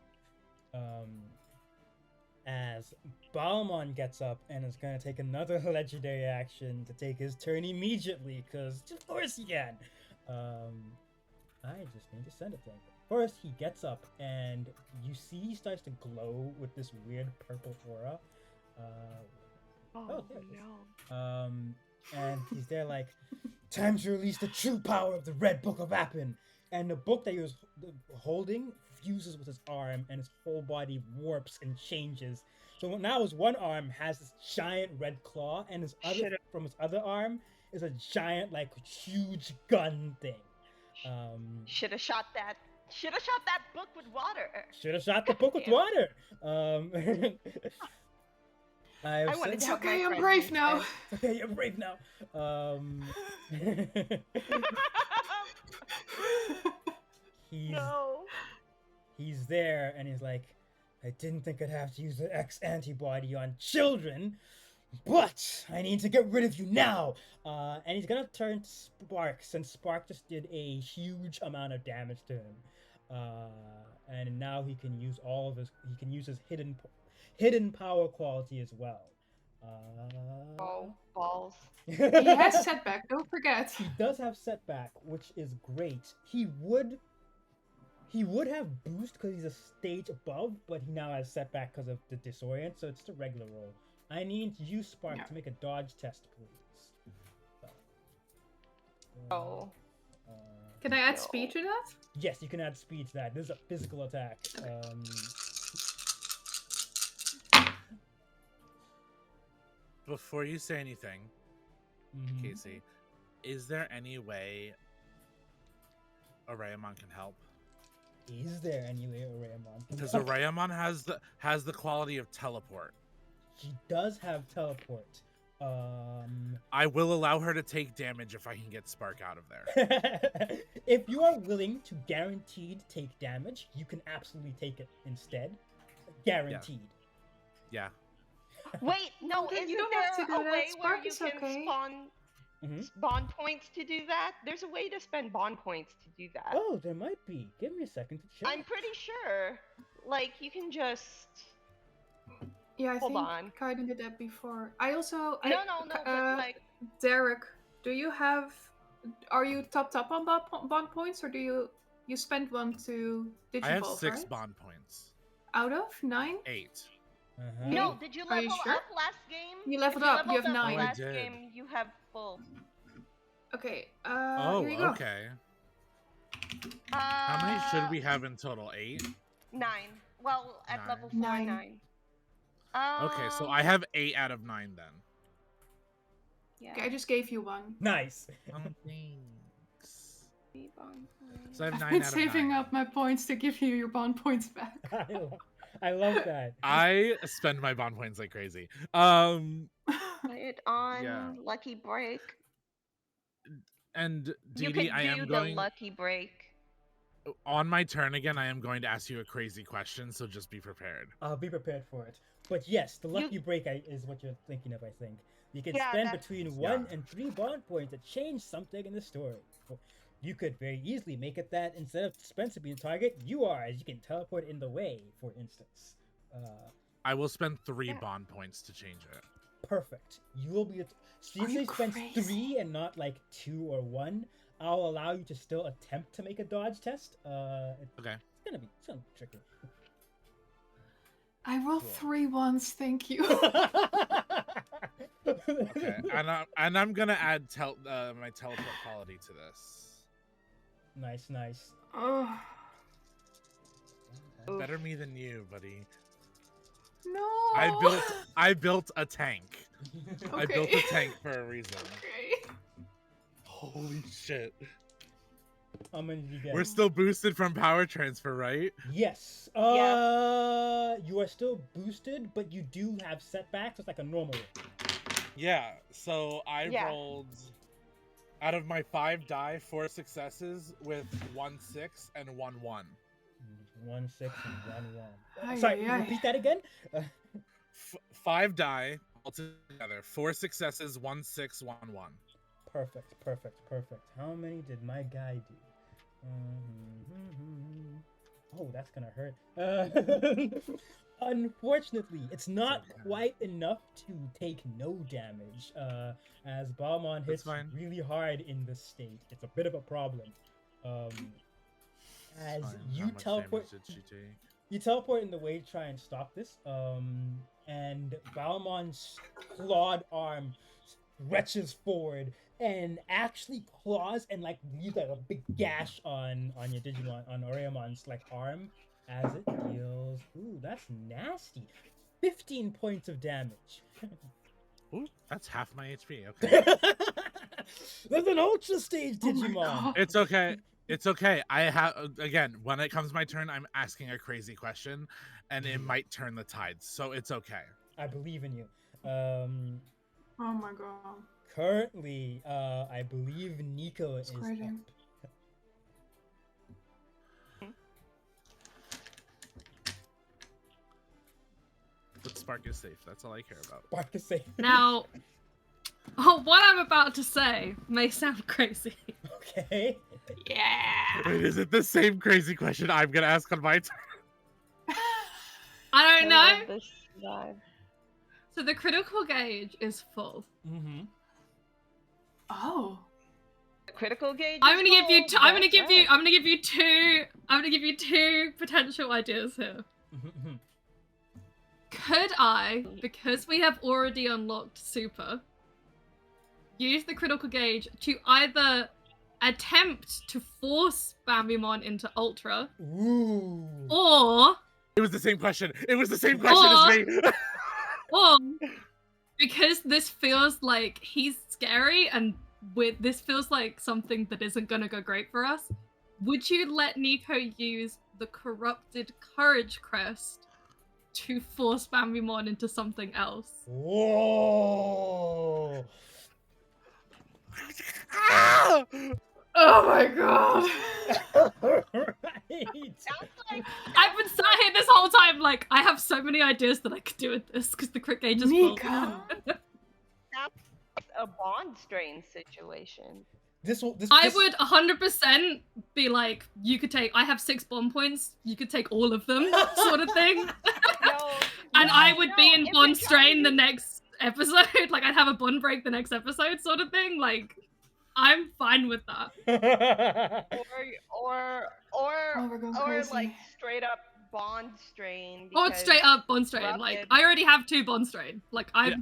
As Baalmon gets up and is going to take another legendary action to take his turn immediately, because of course he can. I just need to send it to him. First, he gets up and you see he starts to glow with this weird purple aura. Oh there it is. no. And he's there like, time to release the true power of the Red Book of Appin. And the book that he was holding fuses with his arm, and his whole body warps and changes. So now his one arm has this giant red claw, and from his other arm is a giant, like, huge gun thing. Should have shot that. Should have shot that book with water. Should have shot the book with water. I wanted It's to have okay, my I'm friends brave instead. now. Okay, you're brave now. He's No. he's there, and he's like, I didn't think I'd have to use the X antibody on children, but I need to get rid of you now. And he's gonna turn to Spark, since Spark just did a huge amount of damage to him. And now he can use his hidden power quality as well. Oh, balls. He has setback, don't forget. He does have setback, which is great. He would have boost because he's a stage above, but he now has setback because of the disorient, so it's just a regular roll. I need you, Spark, to make a dodge test, please. Oh. Can I add No. speed to that? Yes, you can add speed to that. This is a physical attack. Before you say anything, Mhm. Casey, is there any way Arayamon can help? Is there any way Orayamon can Because help? Arayamon has the quality of teleport. She does have teleport. I will allow her to take damage if I can get Spark out of there. If you are willing to guaranteed take damage, you can absolutely take it instead. Guaranteed. Yeah. Wait, no, Okay, isn't you don't there have to do a that. way where Spark you is can okay. spawn Mhm. bond points to do that? There's a way to spend bond points to do that. Oh, there might be. Give me a second to check. I'm pretty sure. Like, you can just... Yeah, I Hold think on. Kaiden did that before. I also... No, but like... Derek, are you topped up on bond points, or do you spend one to Digivolve, I have 6 right? bond points. Out of 9? 8. Uh-huh. No, did you Are you level sure? up last game? You leveled If up, you have leveled up 9. Oh, I last did. game, you have full. Okay, Oh, here you go. okay. How many should we have in total? 8? 9. Well, at 9. level 4, 9. 9. Okay, so I have 8 out of 9 then. Yeah. Okay, I just gave you one. Nice. Oh, thanks. 3 bond points. So I have I've 9 been out of saving 9. up my points to give you your bond points back. I love that. I spend my bond points like crazy. Play it on Yeah. lucky break. And You Dee could I do am the going lucky break. on my turn again. I am going to ask you a crazy question, so just be prepared. I'll be prepared for it. But yes, the You- lucky break is what you're thinking of, I think. You can Yeah, spend that's- between 1 and 3 bond points to change something in the story. You could very easily make it that instead of Spencer being the target, you are, as you can teleport in the way, for instance. I will spend 3 Yeah. bond points to change it. Perfect. You will be. Since you you spent crazy? 3 and not like 2 or 1, I'll allow you to still attempt to make a dodge test. Okay. It's gonna be tricky. I rolled Cool. 3 ones, thank you. Okay. And I'm gonna add my teleport quality to this. Nice, nice. Oh, Oof. Better me than you, buddy. no. I built a tank. I built a Okay. tank for a reason. Okay. Holy shit. How many did you get? We're still boosted from power transfer, right? Yes. You are still boosted, but you do have setbacks. It's like a normal. Yeah. So I Yeah. rolled out of my 5 die 4 successes with 1 6 and 1 1. 1 6 and 1 1. Ay, Sorry, ay, ay. repeat that again. 5 die altogether. 4 successes, 1 6, 1 1. Perfect. How many did my guy do? Oh, that's gonna hurt. Unfortunately, it's not okay. quite enough to take no damage. As Baalmon hits fine. really hard in this state, it's a bit of a problem. As Fine. you How much teleport, damage did she take? you teleport in the way to try and stop this. And Baalmon's clawed arm stretches forward and actually claws and like leaves like a big gash on your Digimon, on Oreamon's like arm as it deals. Ooh, that's nasty. 15 points of damage. Ooh, that's half my HP. Okay. There's an ultra stage Oh my Digimon. God. It's okay. It's okay. I have again, when it comes my turn, I'm asking a crazy question and it might turn the tides. So it's okay. I believe in you. Oh my god. Currently, I believe Nico is up. crazy. But Spark is safe. That's all I care about. Bark is safe. Now, what I'm about to say may sound crazy. Okay. Yeah. Wait, is it the same crazy question I'm gonna ask on my turn? I don't I know. love this live. So the critical gauge is full. Mm-hmm. Oh. The critical gauge. I'm is gonna give you. full, I'm gonna that's give you. right. I'm gonna give you two. I'm gonna give you two potential ideas here. Mm-hmm. Could I, because we have already unlocked Super, use the critical gauge to either attempt to force Baalmon into Ultra, Ooh. or It was the same question. It was the same question as me. or because this feels like he's scary and this feels like something that isn't gonna go great for us, would you let Nico use the corrupted courage crest to force Baalmon into something else? Whoa. Ah! Oh my god. Right. Sounds like I've been sat here this whole time like I have so many ideas that I could do with this because the crit gauge is full. Nico. a bond strain situation. This I would 100% be like, you could take. I have 6 bond points. You could take all of them, sort of thing. No, And no, I would no, be in if bond you're strain trying the to- next episode. Like I'd have a bond break the next episode, sort of thing. Like I'm fine with that. or Oh, we're going crazy. like straight up bond strain. Or because straight up bond strain. Like corrupted- I already have 2 bond strain. Like I'm.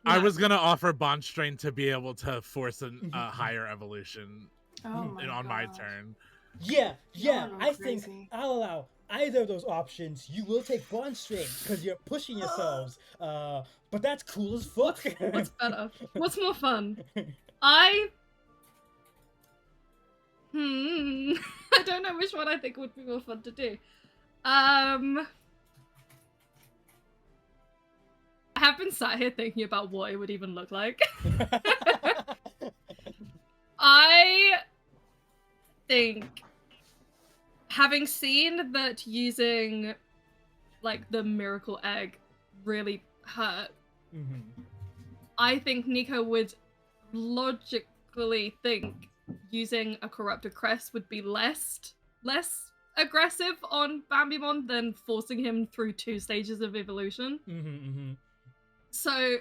I no. was gonna offer Bond Strain to be able to force a higher evolution Oh my on my God. turn. Yeah, Y'all are I think crazy. I'll allow either of those options. You will take bond strain because you're pushing yourselves. But that's cool as fuck. What's better? What's more fun? I I don't know which one I think would be more fun to do. I have been sat here thinking about what it would even look like. I think, having seen that using like the miracle egg really hurt, Mhm. I think Nico would logically think using a corrupted crest would be less aggressive on Bambimon than forcing him through 2 stages of evolution. Mhm. So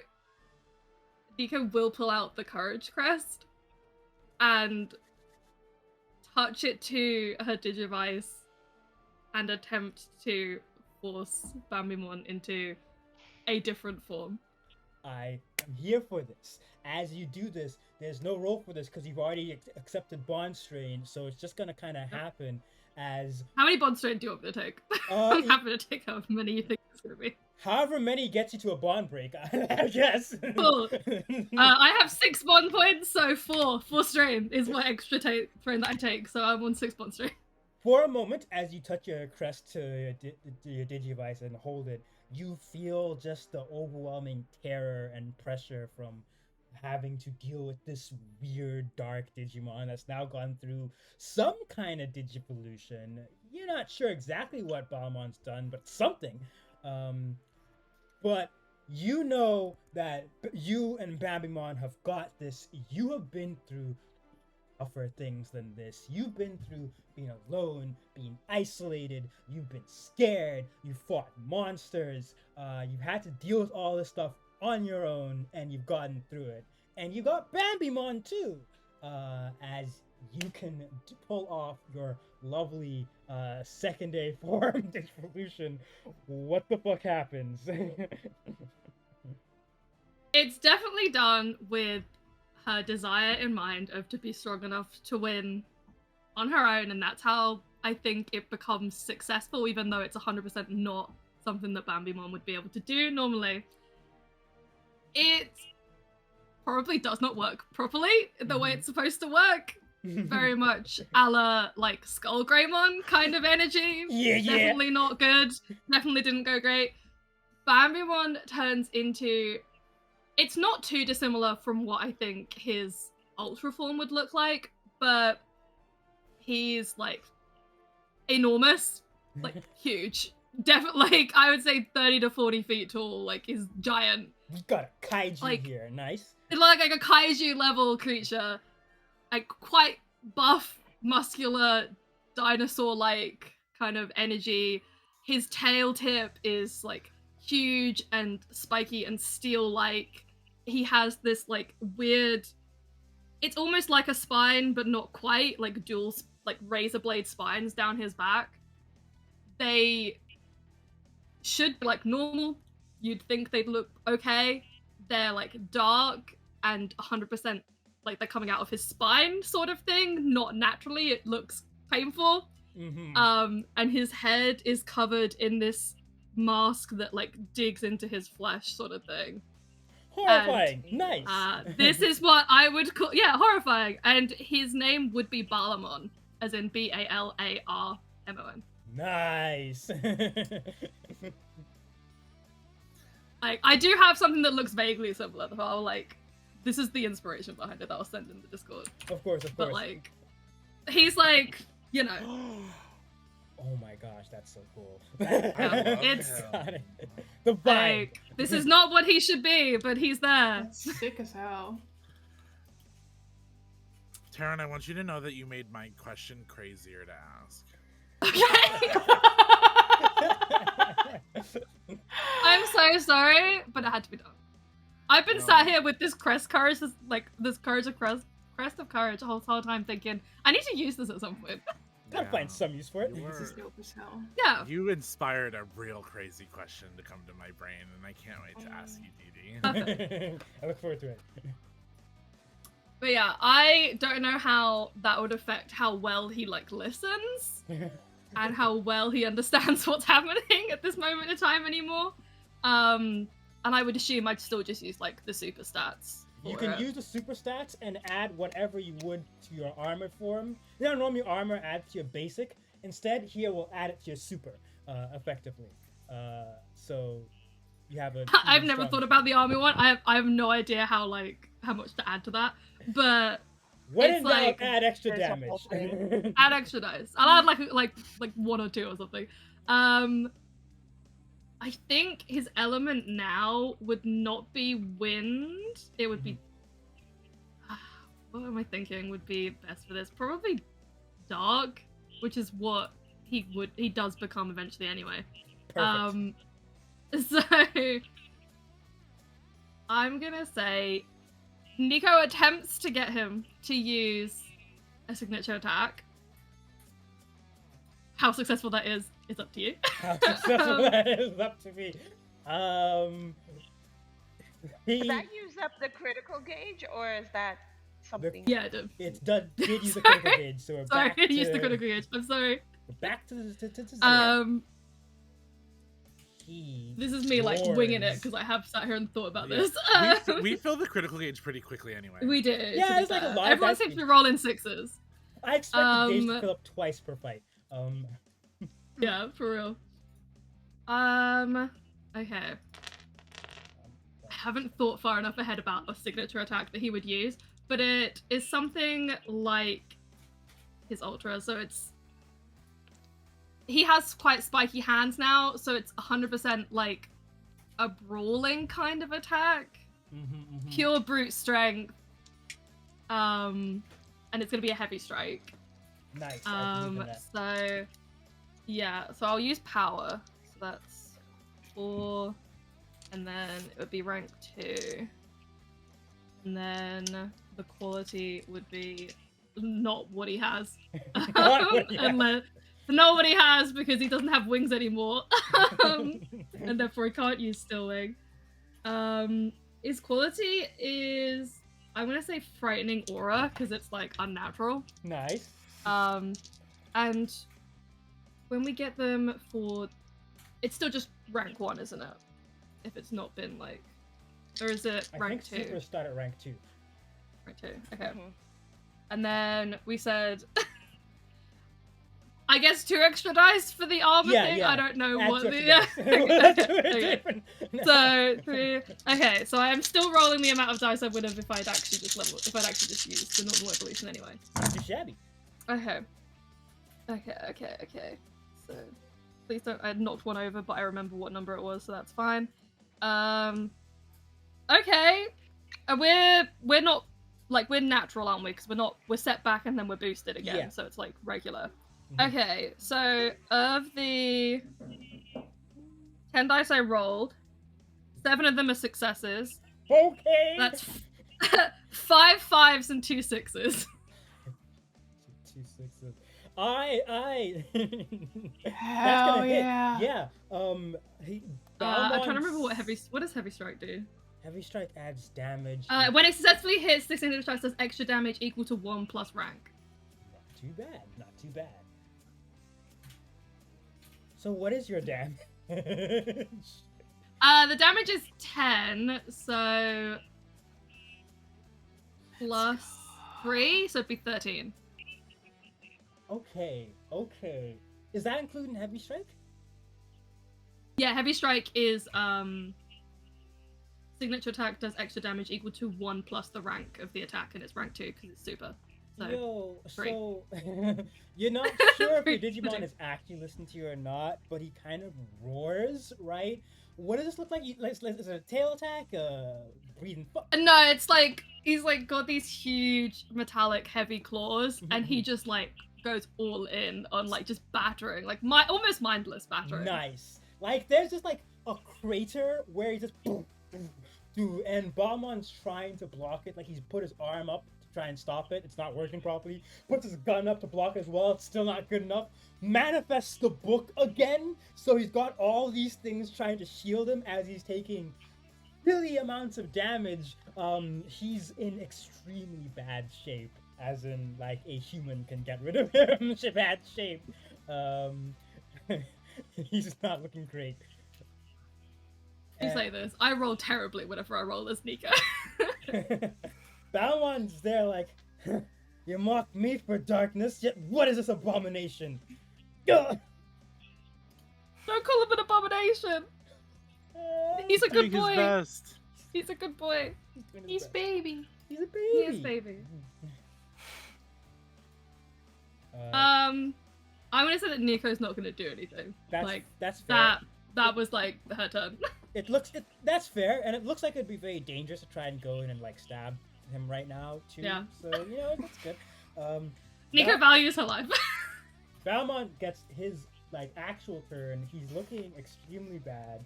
Nico will pull out the courage crest and touch it to her Digivice and attempt to force Bambimon into a different form. I am here for this. As you do this, there's no roll for this because you've already accepted bond strain, so it's just gonna kind of happen as How many bond strain do you want me to take? I'm happy to take however many you think it's gonna be. however many gets you to a bond break, I guess. Cool. I have 6 bond points, so 4 strain is my extra strain that I take, so I'm on 6 bond strain. For a moment, as you touch your crest to your Digivice and hold it, you feel just the overwhelming terror and pressure from having to deal with this weird dark Digimon that's now gone through some kind of Digivolution. You're not sure exactly what Baalmon's done, but something. But you know that you and Bambimon have got this. You have been through tougher things than this. You've been through being alone, being isolated, you've been scared, you fought monsters, you've had to deal with all this stuff on your own, and you've gotten through it. And you got Bambimon too, as you can pull off your lovely secondary form distribution. What the fuck happens? It's definitely done with her desire in mind of to be strong enough to win on her own, and that's how I think it becomes successful, even though it's 100% not something that Bambimon would be able to do normally. It probably does not work properly the way it's supposed to work. Very much a la like Skull Greymon kind of energy. Yeah. Definitely not good. Definitely didn't go great. Bambimon turns into, it's not too dissimilar from what I think his Ultra form would look like, but he's like enormous, like huge. Definitely, like I would say 30 to 40 feet tall, like he's giant. You got a kaiju Like- here, nice. It's like a kaiju level creature, like quite buff, muscular, dinosaur-like kind of energy. His tail tip is like huge and spiky and steel-like. He has this like weird, it's almost like a spine but not quite, like dual like razor blade spines down his back. They should be like normal. You'd think they'd look okay. They're like dark and 100% like they're coming out of his spine sort of thing, not naturally. It looks painful. And his head is covered in this mask that like digs into his flesh sort of thing. Horrifying. Nice. This is what I would call, yeah, horrifying. And his name would be Baalmon, as in Baalarmon. Nice. Like, I do have something that looks vaguely similar. That I'll like, this is the inspiration behind it that I'll send in the Discord. Of course. But like, he's like, you know. Oh my gosh, that's so cool. It's the vibe. like, this is not what he should be, but he's there. That's sick as hell. Taryn, I want you to know that you made my question crazier to ask. Okay. I'm so sorry, but it had to be done. I've been sat here with this crest courage, this crest of courage the whole time thinking, I need to use this at some point. Gotta find some use for it. This is dope as hell. Yeah. You inspired a real crazy question to come to my brain, and I can't wait to ask you, Dee Dee. Perfect. I look forward to it. But yeah, I don't know how that would affect how well he like listens and how well he understands what's happening at this moment in time anymore. And I would assume I'd still just use like the super stats. You for can it. use the super stats and add whatever you would to your armor form. You know, normally armor adds to your basic. Instead, here we'll add it to your super, effectively. So you have a. I've never thought about the army one. I have no idea how much to add to that, but When it's in doubt, like- add extra There's a damage. whole thing. add extra dice. I'll add like 1 or 2 or something. I think his element now would not be wind. It would be. What am I thinking would be best for this? Probably dark, which is what he does become eventually anyway. Perfect. So I'm gonna say Nico attempts to get him to use a signature attack. How successful that is up to you. How successful that is up to me. Does that use up the critical gauge, or is that something? Yeah, I did. It's done. Did use the critical Sorry. gauge, so we're Sorry, back I to. used the critical gauge. I'm sorry. We're back to zero. This is me like winging it because I have sat here and thought about this. We fill the critical gauge pretty quickly anyway. We did. Yeah, to be it's like a fair. live Everyone dice seems to game. be rolling 6s. I expect the gauge to Um, fill up twice per fight. Yeah, for real. Okay. I haven't thought far enough ahead about a signature attack that he would use, but it is something like his ultra, so it's... He has quite spiky hands now, so it's 100% like a brawling kind of attack. Pure brute strength. And it's gonna be a heavy strike. Nice. I believe in that. So yeah, so I'll use power. So that's 4, and then it would be rank 2. And then the quality would be not what he has. Not what he has. Unless not what he has because he doesn't have wings anymore. And therefore he can't use still wing. His quality is, I'm gonna say frightening aura because it's like unnatural. Nice. And when we get them for, it's still just rank 1, isn't it? If it's not been like, or is it I rank think 2? super start at rank 2. Rank 2. Okay. Mhm. And then we said, I guess 2 extra dice for the armor thing. I don't know Add what 2 the. extra dice. Let's do it Okay. different. So 3. Okay, so I am still rolling the amount of dice I would have if I'd actually just used the normal evolution anyway. Not too shabby. Okay. So please don't. I knocked one over, but I remember what number it was, so that's fine. Okay. We're not like we're natural, aren't we? Because we're set back and then we're boosted again, Yeah. so it's like regular. Mhm. Okay, so of the 10 dice I rolled, 7 of them are successes. Okay. That's 5 5s and 2 6s. 2 6s. I. Hell gonna hit. yeah. Yeah. I'm trying to remember what does heavy strike do? Heavy strike adds damage. When it successfully hits, this individual strike does extra damage equal to 1 plus rank. Not too bad. Not too bad. So what is your damage? The damage is 10, so plus 3, so it'd be 13. Okay. Is that including heavy strike? Yeah, heavy strike is signature attack does extra damage equal to 1 plus the rank of the attack, and it's rank 2 because it's super. So Yo, 3. so you're not sure if your 3. Digimon is actually listening to you or not, but he kind of roars, right? What does this look like? Is it a tail attack? Breathing? No, it's like he's like got these huge metallic heavy claws, and he just like goes all in on like just battering, like almost mindless battering. Nice. Like there's just like a crater where he just and Baalmon's trying to block it. Like he's put his arm up to try and stop it. It's not working properly. Puts his gun up to block it as well. It's still not good enough. Manifests the book again. So he's got all these things trying to shield him as he's taking silly amounts of damage. He's in extremely bad shape, as in like a human can get rid of him. Bad shape. Um, he's not looking great. You say this. I roll terribly whenever I roll as Nika. Baalmon's there like, you mock me for darkness, yet what is this abomination? Ugh! Don't call him an abomination. He's a good Doing his boy. best. He's a good boy. doing his He's best. baby. He's a baby. He is baby. Uh, I'm gonna say that Nico's not gonna do anything. that's fair. That was like her turn. That's fair, and it looks like it'd be very dangerous to try and go in and like stab him right now too. Yeah. So that's good. Nico values her life. Baalmon gets his like actual turn. He's looking extremely bad.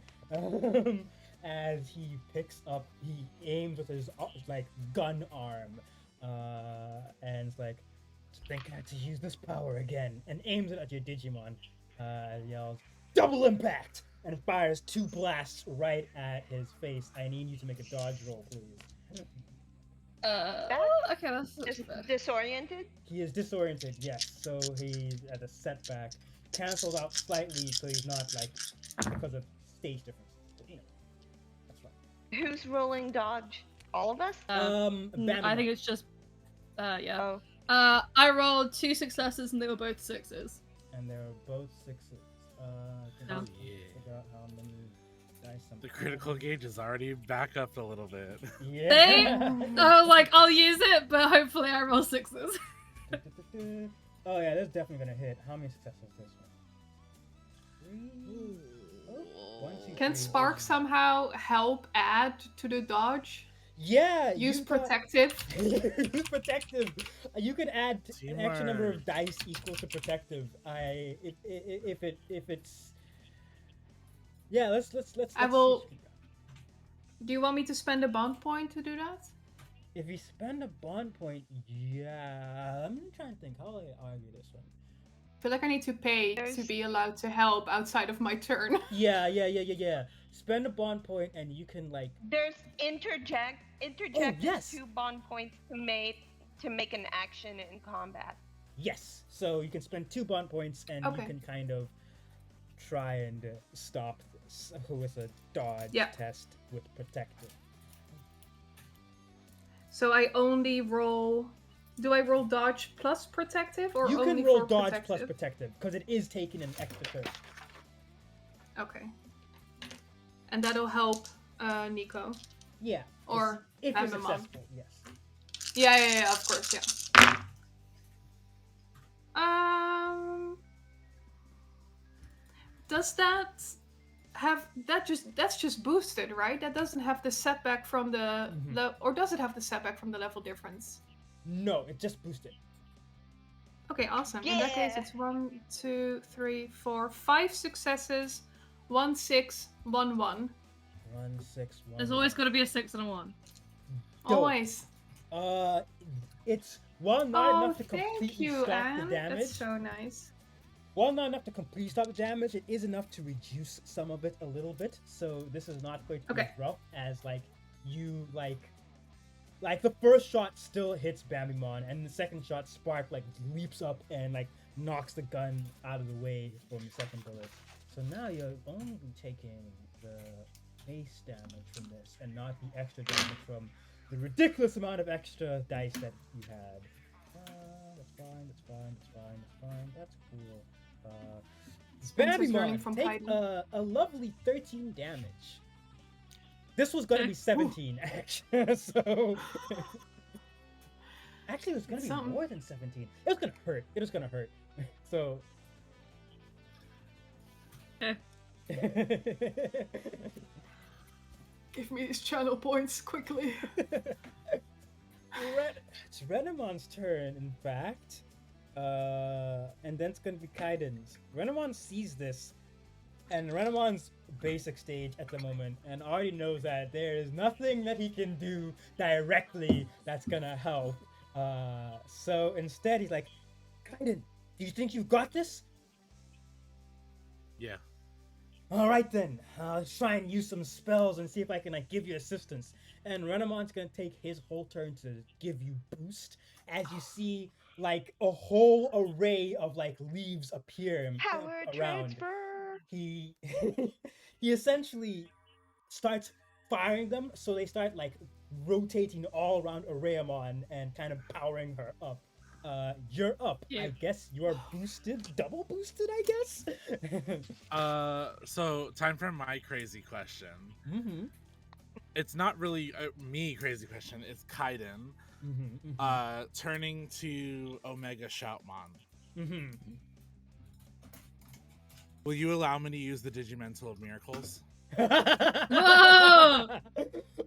As he aims with his like gun arm, and it's like, think I had to use this power again, and aims it at your Digimon. Yells, "Double impact!" and fires 2 blasts right at his face. I need you to make a dodge roll, please. Okay, that's not too Just bad. disoriented. He is disoriented, yes, so he's at a setback. Cancels out slightly, so he's not like because of stage difference. That's fine. Who's rolling dodge? All of us? Bambi I think it's just, yeah. Oh. I rolled 2 successes and they were both 6s. and they're both 6s. Can Oh, I figure out how many dice I'm The critical gauge is already back up a little bit. Yeah. I was like, I'll use it, but hopefully I roll 6s. Oh yeah, this is definitely gonna hit. How many successes is this one? 3. Oh, 1, 2, Can 3, Spark 4. somehow help add to the dodge? Yeah. Use you got- protective. Use protective. You can add an extra number of Teamwork. dice equal to protective. If it's. Yeah, let's. I will- Do you want me to spend a bond point to do that? If you spend a bond point, yeah. I'm trying to think. How will I argue this one? I feel like I need to pay to There's- be allowed to help outside of my turn. Yeah. Spend a bond point and you can like. There's interject. Interject is yes. 2 bond points to make an action in combat. Yes. So you can spend 2 bond points and Okay. you can kind of try and stop this with a dodge Yeah. test with protective. So I only roll. Do I roll dodge plus protective, or You only can roll for dodge protective? plus protective because it is taking an extra turn. Okay. And that'll help Nico. Yeah. Or if you're Baalmon. successful, yes. Yeah, of course, yeah. Does that have that's just boosted, right? That doesn't have the setback from the Mhm. or does it have the setback from the level difference? No, it just boosted. Okay, awesome. In that case, Yeah. it's 1, 2, 3, 4, 5 successes, 1, 6, 1, 1. 1, 6, 1. There's always got to be a 6 and a 1. Dope. Always. It's not enough to thank completely you, stop Anne. the damage. That's so nice. While not enough to completely stop the damage, it is enough to reduce some of it a little bit. So this is not going to be Okay. as rough as like you like the first shot still hits Bamimon, and the second shot Spark like leaps up and like knocks the gun out of the way from the second bullet. So now you're only taking the base damage from this and not the extra damage from the ridiculous amount of extra dice that you had. That's fine. That's cool. Spencer's learning Bamimon, from take Python. a lovely 13 damage. This was gonna be 17, actually. So actually, it was gonna be Something. more than 17. It was gonna hurt. It was gonna hurt. So. Eh. Give me these channel points quickly. It's Renemon's turn, in fact. And then it's gonna be Kaiden's. Renemon sees this, and Renemon's basic stage at the moment, and already knows that there is nothing that he can do directly that's gonna help. So instead, he's like, Kaiden, do you think you got this? Yeah. All right then, I'll try and use some spells and see if I can like give you assistance. And Renamon's gonna take his whole turn to give you boost as you see like a whole array of like leaves appear Power around. transfer. He he essentially starts firing them, so they start like rotating all around Araemon and kind of powering her up. You're up. Yeah. I guess you're boosted, double boosted. I guess. So time for my crazy question. Mm-hmm. It's not really me crazy question. It's Kaiden, turning to Omega Shoutmon. Mm-hmm. Will you allow me to use the Digimental of Miracles? Whoa!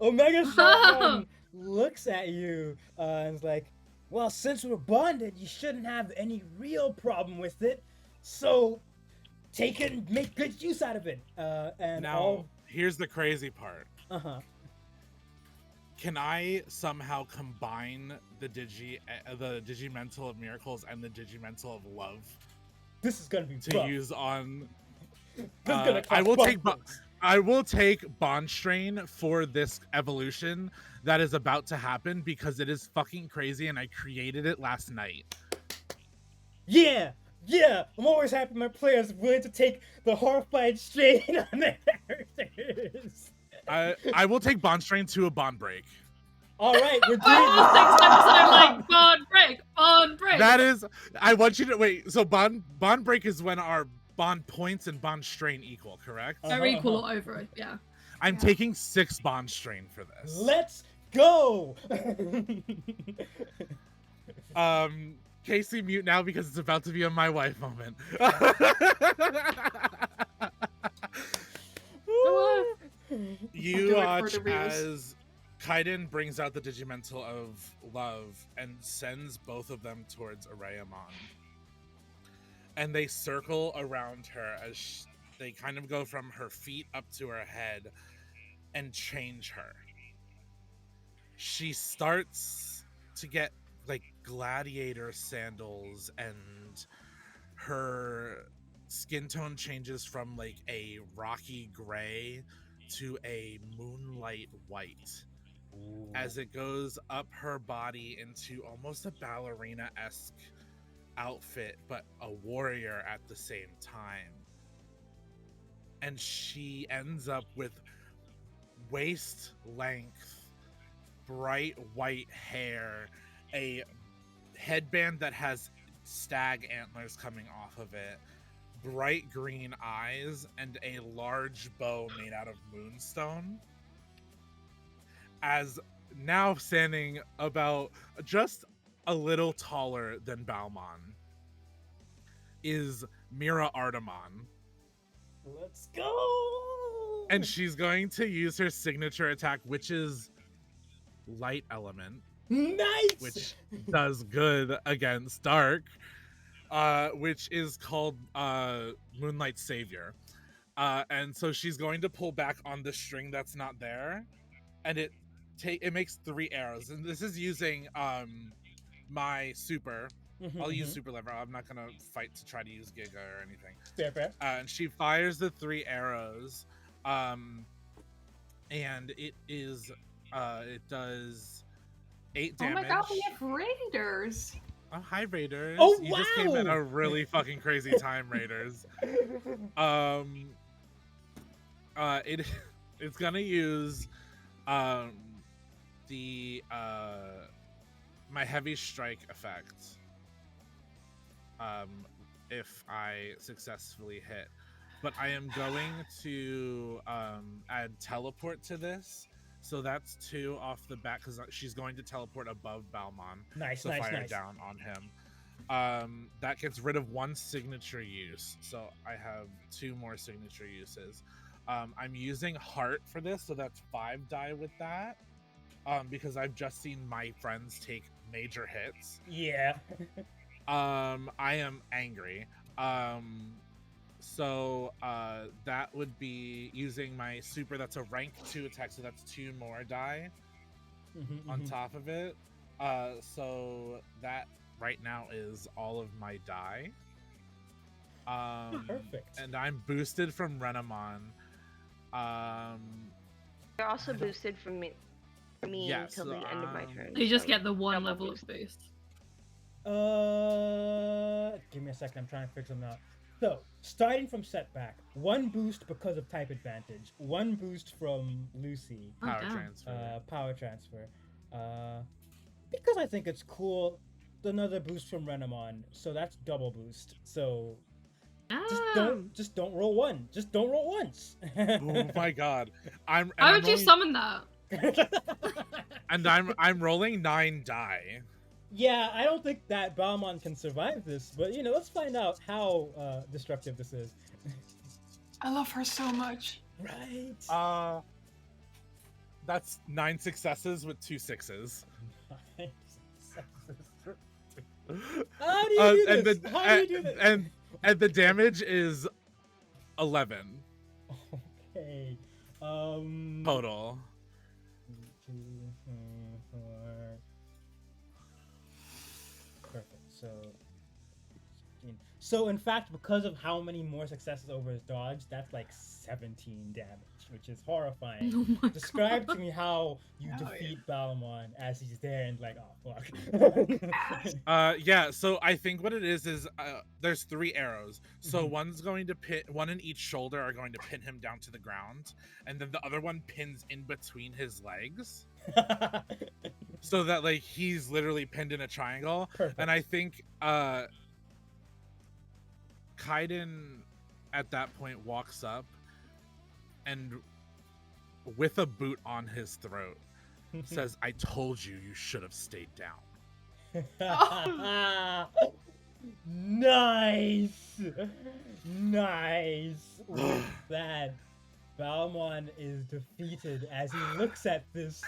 Omega Shaman looks at you and is like, well, since we're bonded, you shouldn't have any real problem with it. So take it and make good use out of it. And Now, here's the crazy part. Uh-huh. Can I somehow combine the Digimental of Miracles and the Digimental of Love This is gonna be to rough. use on? This is gonna I cost will fun take points. I will take Bond Strain for this evolution that is about to happen because it is fucking crazy and I created it last night. Yeah, I'm always happy my players are willing to take the horrified strain on their characters. I will take Bond Strain to a Bond Break. All right, we're doing Wait, this. this episode like Bond break. That is, I want you to wait. So Bond Break is when our Bond points and Bond Strain equal, correct? They're equal or over it, yeah. I'm taking 6 Bond Strain for this. Let's go. Casey, mute now because it's about to be a my wife moment. You I'll do it watch for the reels. as Kaiden brings out the Digimental of Love and sends both of them towards Araemon. And they circle around her as they kind of go from her feet up to her head and change her. She starts to get like gladiator sandals, and her skin tone changes from like a rocky gray to a moonlight white as it goes up her body into almost a ballerina-esque outfit, but a warrior at the same time. And she ends up with waist length, bright white hair, a headband that has stag antlers coming off of it, bright green eyes, and a large bow made out of moonstone. As now standing about just a little taller than Baalmon is Mira Artemon. Let's go. And she's going to use her signature attack, which is Light Element, nice. which does good against Dark, which is called Moonlight Savior. And so she's going to pull back on the string that's not there, and it makes 3 arrows. And this is using my super. I'll use super lever. I'm not gonna fight to try to use Giga or anything. Fair. And she fires the 3 arrows, and it is it does 8 Oh damage. my god, we have raiders. Oh, hi Raiders. Oh, You just came at wow. a really fucking crazy time, Raiders. It's gonna use the my heavy strike effect if I successfully hit, but I am going to add teleport to this, so that's 2 off the bat because she's going to teleport above Baalmon. Nice, So nice, fire nice. down on him. That gets rid of 1 signature use, so I have 2 more signature uses. I'm using heart for this, so that's 5 die with that, because I've just seen my friends take major hits. Yeah. I am angry. So that would be using my super. That's a rank 2 attack, so that's 2 more die on top of it. So that right now is all of my die. Perfect. And I'm boosted from Renamon. You're also boosted from me Yes, till the end of my turn. You just so get the one double level boost. of boost. Give me a second. I'm trying to figure something out. So, starting from setback, 1 boost because of type advantage, 1 boost from Lucy, Oh, power damn. transfer. power transfer. Because I think it's cool, another boost from Renamon, so that's double boost. So Damn. just don't roll 1. Just don't roll once. Oh my god. How would you summon that? I'm rolling 9 die. Yeah, I don't think that Baalmon can survive this, but let's find out how destructive this is. I love her so much. Right. That's 9 successes with 2 6s. How do you do this? How do you do this? And the damage is 11 Okay. total. 2, 3, 4. Perfect. So, 16. So in fact, because of how many more successes over his dodge, that's like 17 damage, which is horrifying. Oh my Describe God. to me how you Oh, defeat Baalmon as he's there and like, oh fuck. Yeah, so I think what it is there's 3 arrows. So Mhm. one's going to pin, one in each shoulder are going to pin him down to the ground, and then the other one pins in between his legs, so that like he's literally pinned in a triangle. Perfect. And I think Kaiden at that point walks up and with a boot on his throat says, "I told you should have stayed down." Nice! Nice! With that, Baalmon is defeated as he looks at this.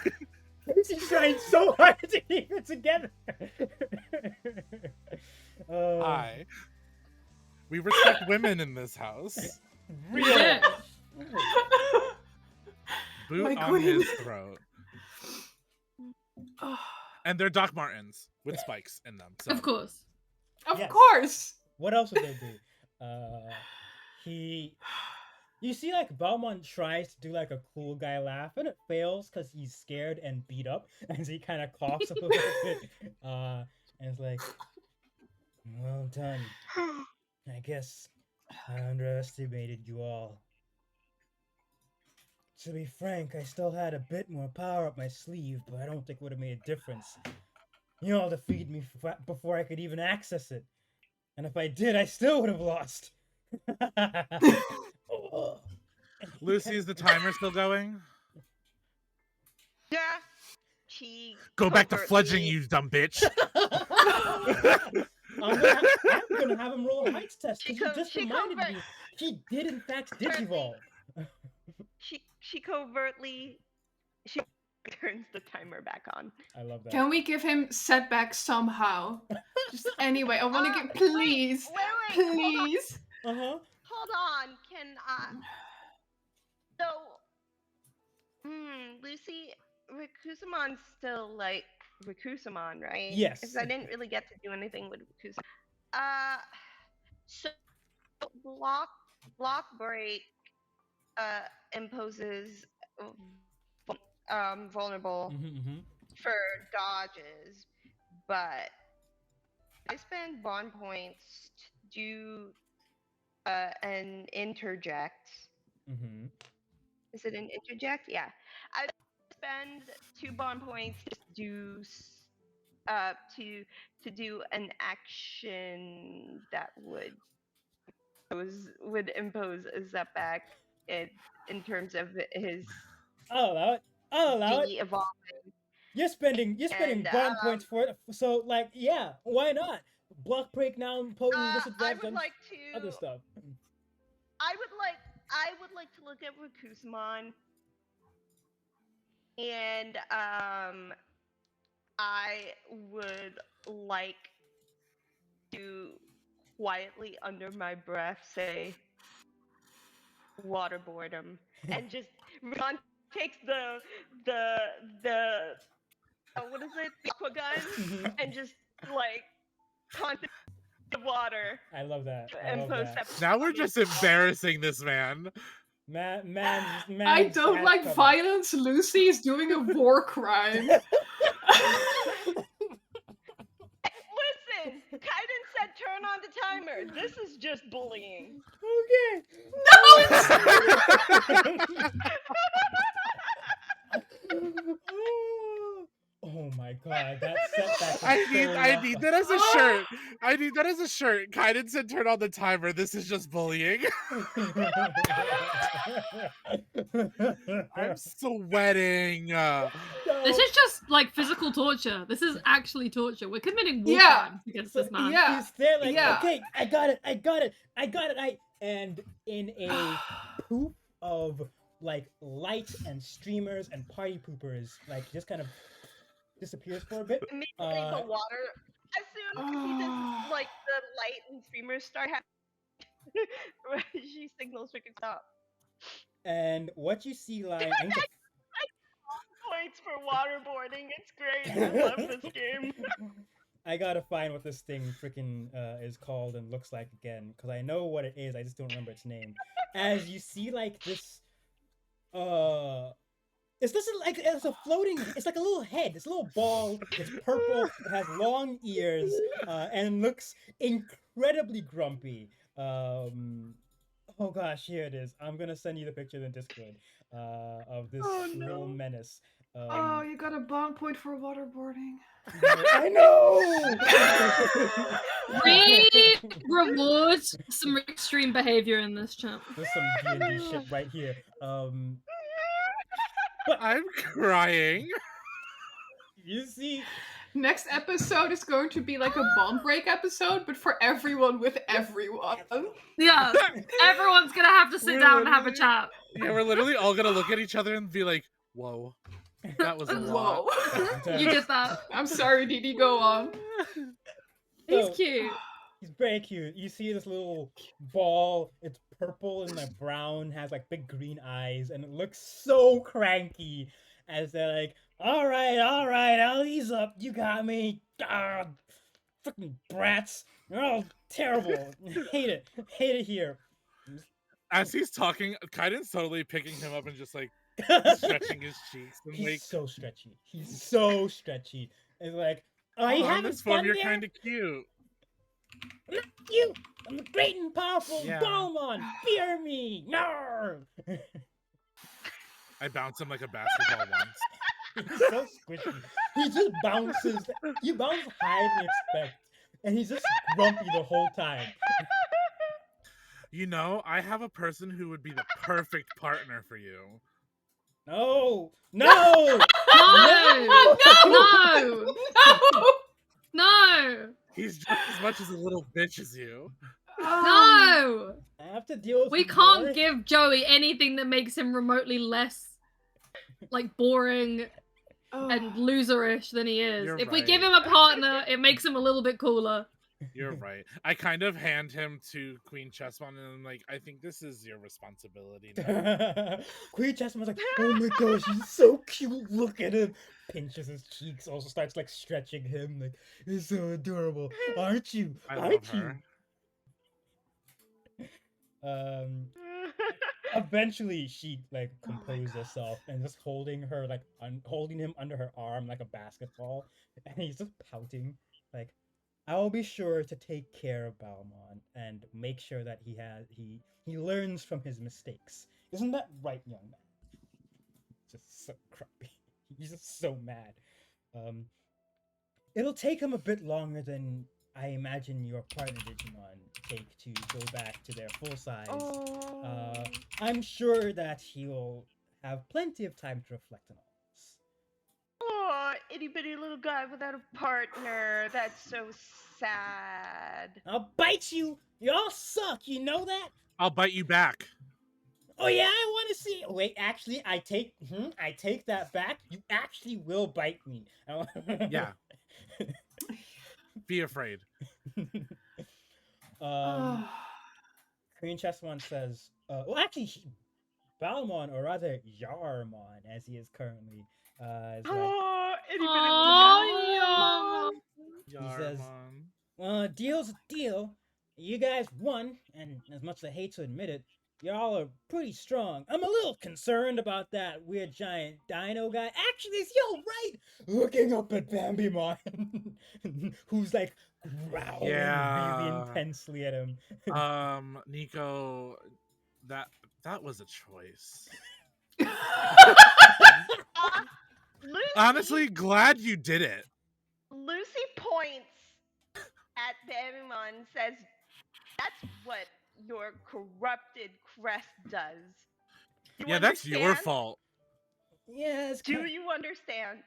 He's trying so hard to keep it together! Hi. We respect women in this house. Real! Yeah. Boot My on queen. his throat. Oh, And they're Doc Martens with spikes in them. So. Of course. of Yes. course. What else would they do? You see, like, Baalmon tries to do, like, a cool guy laugh, and it fails because he's scared and beat up, and he kind of coughs a little bit. And it's like, well done. I guess I underestimated you all. To be frank, I still had a bit more power up my sleeve, but I don't think it would have made a difference. You all defeated me before I could even access it. And if I did, I still would have lost. Lucy, is the timer still going? Yeah. She Go back to covertly- fledging, you dumb bitch. I'm gonna have him roll a heights test because you just reminded me he did in fact digivolve. She covertly turns the timer back on. I love that. Can we give him setback somehow? Just anyway, I want to get, please, Wait, please. Uh-huh. Hold on. Can so Lucy, Rikusamon's still like Rikusamon, right? Yes. Because I didn't really get to do anything with Rikusamon. So block break imposes vulnerable for dodges, but I spend bond points to do an interject. Is it an interject? Yeah. I spend 2 bond points to do to do an action that would impose a setback in terms of his I'll allow it. I'll allow it. evolving. You're spending And, bond points for it. So like, yeah, why not? Block break now imposes I disadvantage would on like other to. stuff. I would like to look at Rikusamon, and I would like to quietly under my breath say waterboard him, and just Ron takes the what is it, the aqua gun, and just like constantly water I love that. I and love post that. that. Now we're just embarrassing this man. Man, I don't like violence. violence. Lucy is doing a war crime. Listen, Kaiden said turn on the timer. This is just bullying. Okay. Oh my god, that setback. I need that as a shirt. I need that as a shirt. Kaiden said turn on the timer. This is just bullying. I'm sweating. This is just like physical torture. This is actually torture. We're committing war Yeah. crimes against So this man. Yeah. he's there like, Yeah. okay, I got it. And in a poop of like light and streamers and party poopers, like just kind of disappears for a bit. Immediately the water. As soon as he did like the light and streamers start happening, she signals we can stop. And what you see lying, I think Points for waterboarding. It's great. I love this game. I gotta find what this thing freaking is called and looks like again, because I know what it is. I just don't remember its name. As you see, like this, it's this like it's a floating. It's like a little head. It's a little ball. It's purple. It has long ears and looks incredibly grumpy. Oh gosh, here it is. I'm gonna send you the picture in the Discord of this Oh, no. little menace. Oh, you got a bomb point for waterboarding. I know. We reward some extreme behavior in this chat. There's some D&D shit right here. I'm crying. You see, Next episode is going to be like a bomb break episode, but for everyone with everyone. Yeah, everyone's gonna have to sit We're down and have a literally- chat. Yeah, we're literally all gonna look at each other and be like, "Whoa, that was a lot." Whoa. You get that? I'm sorry, Didi, go on. He's So- cute. he's very cute. You see this little ball. It's purple and like brown, has like big green eyes, and it looks so cranky. As they're like, all right, I'll ease up. You got me. Ah, freaking brats. You're all terrible. Hate it here. As he's talking, Kaiden's totally picking him up and just like stretching his cheeks and He's like, so stretchy. He's so stretchy. It's like, are you "Oh, in having this form, fun you're there? kind of cute." Not you. I'm the great and powerful Yeah. Baalmon. Fear me. No. I bounce him like a basketball once. He's so squishy. He just bounces. You bounce higher than you expect, and he's just grumpy the whole time. You know, I have a person who would be the perfect partner for you. No. No. No! No! No! No! No! He's just as much as a little bitch as you. No! I have to deal with. We more. can't give Joey anything that makes him remotely less like boring and loserish than he is. You're If we right. give him a partner, it makes him a little bit cooler. You're right. I kind of hand him to Queen Chessmon and I'm like, I think this is your responsibility now. Queen Chessman's like, oh my gosh, he's so cute. Look at him. Pinches his cheeks. Also starts like stretching him. Like, he's so adorable, aren't you? I love Aren't you? her. Eventually she like composed herself and just holding her like holding him under her arm like a basketball, and he's just pouting like, I will be sure to take care of Baalmon and make sure that he learns from his mistakes. Isn't that right, young man? Just so crappy. He's just so mad. It'll take him a bit longer than I imagine your partner Digimon take to go back to their full size. I'm sure that he'll have plenty of time to reflect on all this. Oh, itty bitty little guy without a partner. That's so sad. I'll bite you! You all suck, you know that? I'll bite you back. Oh yeah, I want to see. Wait, actually, I take that back. You actually will bite me. Yeah. Be afraid. Korean Chess One says, well, actually, Baalmon, or rather Yarmon, as he is currently, is like, Oh, itty bitty little guy. Oh, He says, Yarmon. deal's a deal. you guys won, and as much as I hate to admit it, y'all are pretty strong. I'm a little concerned about that weird giant dino guy. Actually, is yo right? Looking up at Bambimon, who's like growling really Yeah. intensely at him. Nico, that was a choice. Lucy, Honestly, glad you did it. Lucy points at Bamimon and says, "That's what your corrupted crest does." You Yeah, that's your understand? fault. Yeah, it's Do you understand?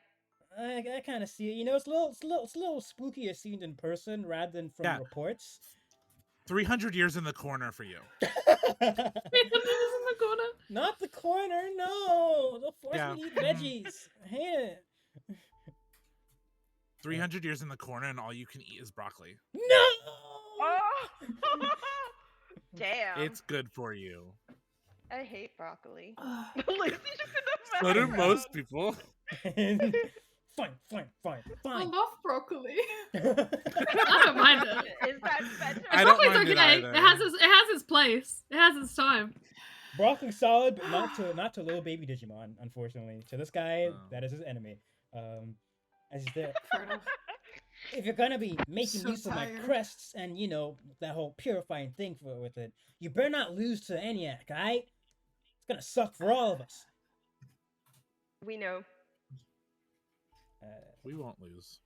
I kind of see it. You know, it's a little spookier seen in person rather than from Yeah. reports. 300 years in the corner for you. in the corner. Not the corner, no. The force Yeah. me to eat veggies. I hate it. 300 years in the corner, and all you can eat is broccoli. No. Oh! Damn. It's good for you. I hate broccoli. Lucy's just in the So do background. most people. Fine. I Fine. love broccoli. I don't mind it. Is that better? I don't Broccoli's mind it okay. either. It has its place. It has its time. Broccoli's solid, but not to little baby Digimon, unfortunately. To this guy, Oh. that is his enemy. As the, Fair enough. if you're gonna be making So use of my tired. crests and that whole purifying thing with it, you better not lose to ENIAC, alright? It's gonna suck for all of us. We know. We won't lose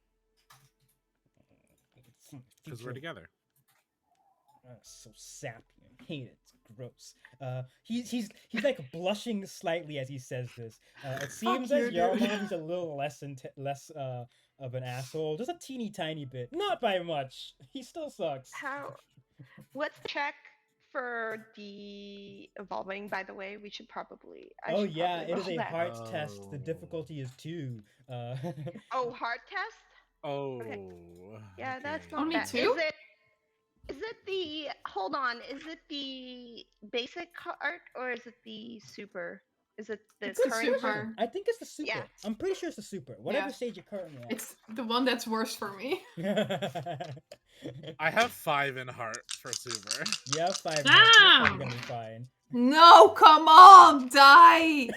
because Future- we're together. So sappy. I hate it. It's gross. He's like blushing slightly as he says this. It seems you, as dude. Yarmon is a little less of an asshole, just a teeny tiny bit, not by much. He still sucks. Let's check for the evolving, by the way. We should probably. Oh yeah, it is a that. heart test. The Oh. difficulty is 2. Oh, heart test? Oh. Yeah, that's okay. not Only bad. 2? Is it the hold on, is it the basic heart or is it the super? Is it the It's the current super. heart? I think it's the super. Yeah. I'm pretty sure it's the super. Whatever Yeah. stage you're currently It's the one that's worse for me. at. I have 5 in heart for super. Yeah, 5. You're Damn! probably gonna be fine. No, come on, die!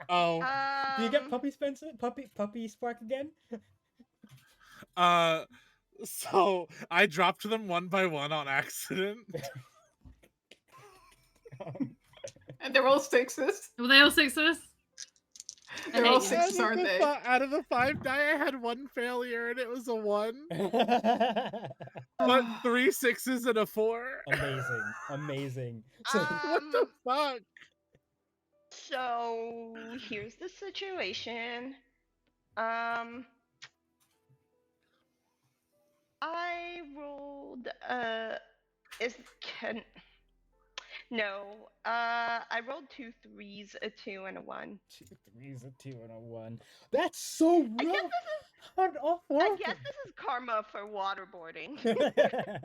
Oh. Do you get puppy Spencer? Puppy Spark again? So I dropped them one by one on accident. And they're all 6s. Were they all 6s? They're all hate you. 6s, aren't they? Out of the 5 die, I had 1 failure, and it was a 1. But 3 6s and a 4. Amazing. So What the fuck? So here's the situation. I rolled I rolled 2 3s, a 2, and a 1. 2 3s, a 2, and a 1. That's so rough. I guess Hard this is karma for waterboarding.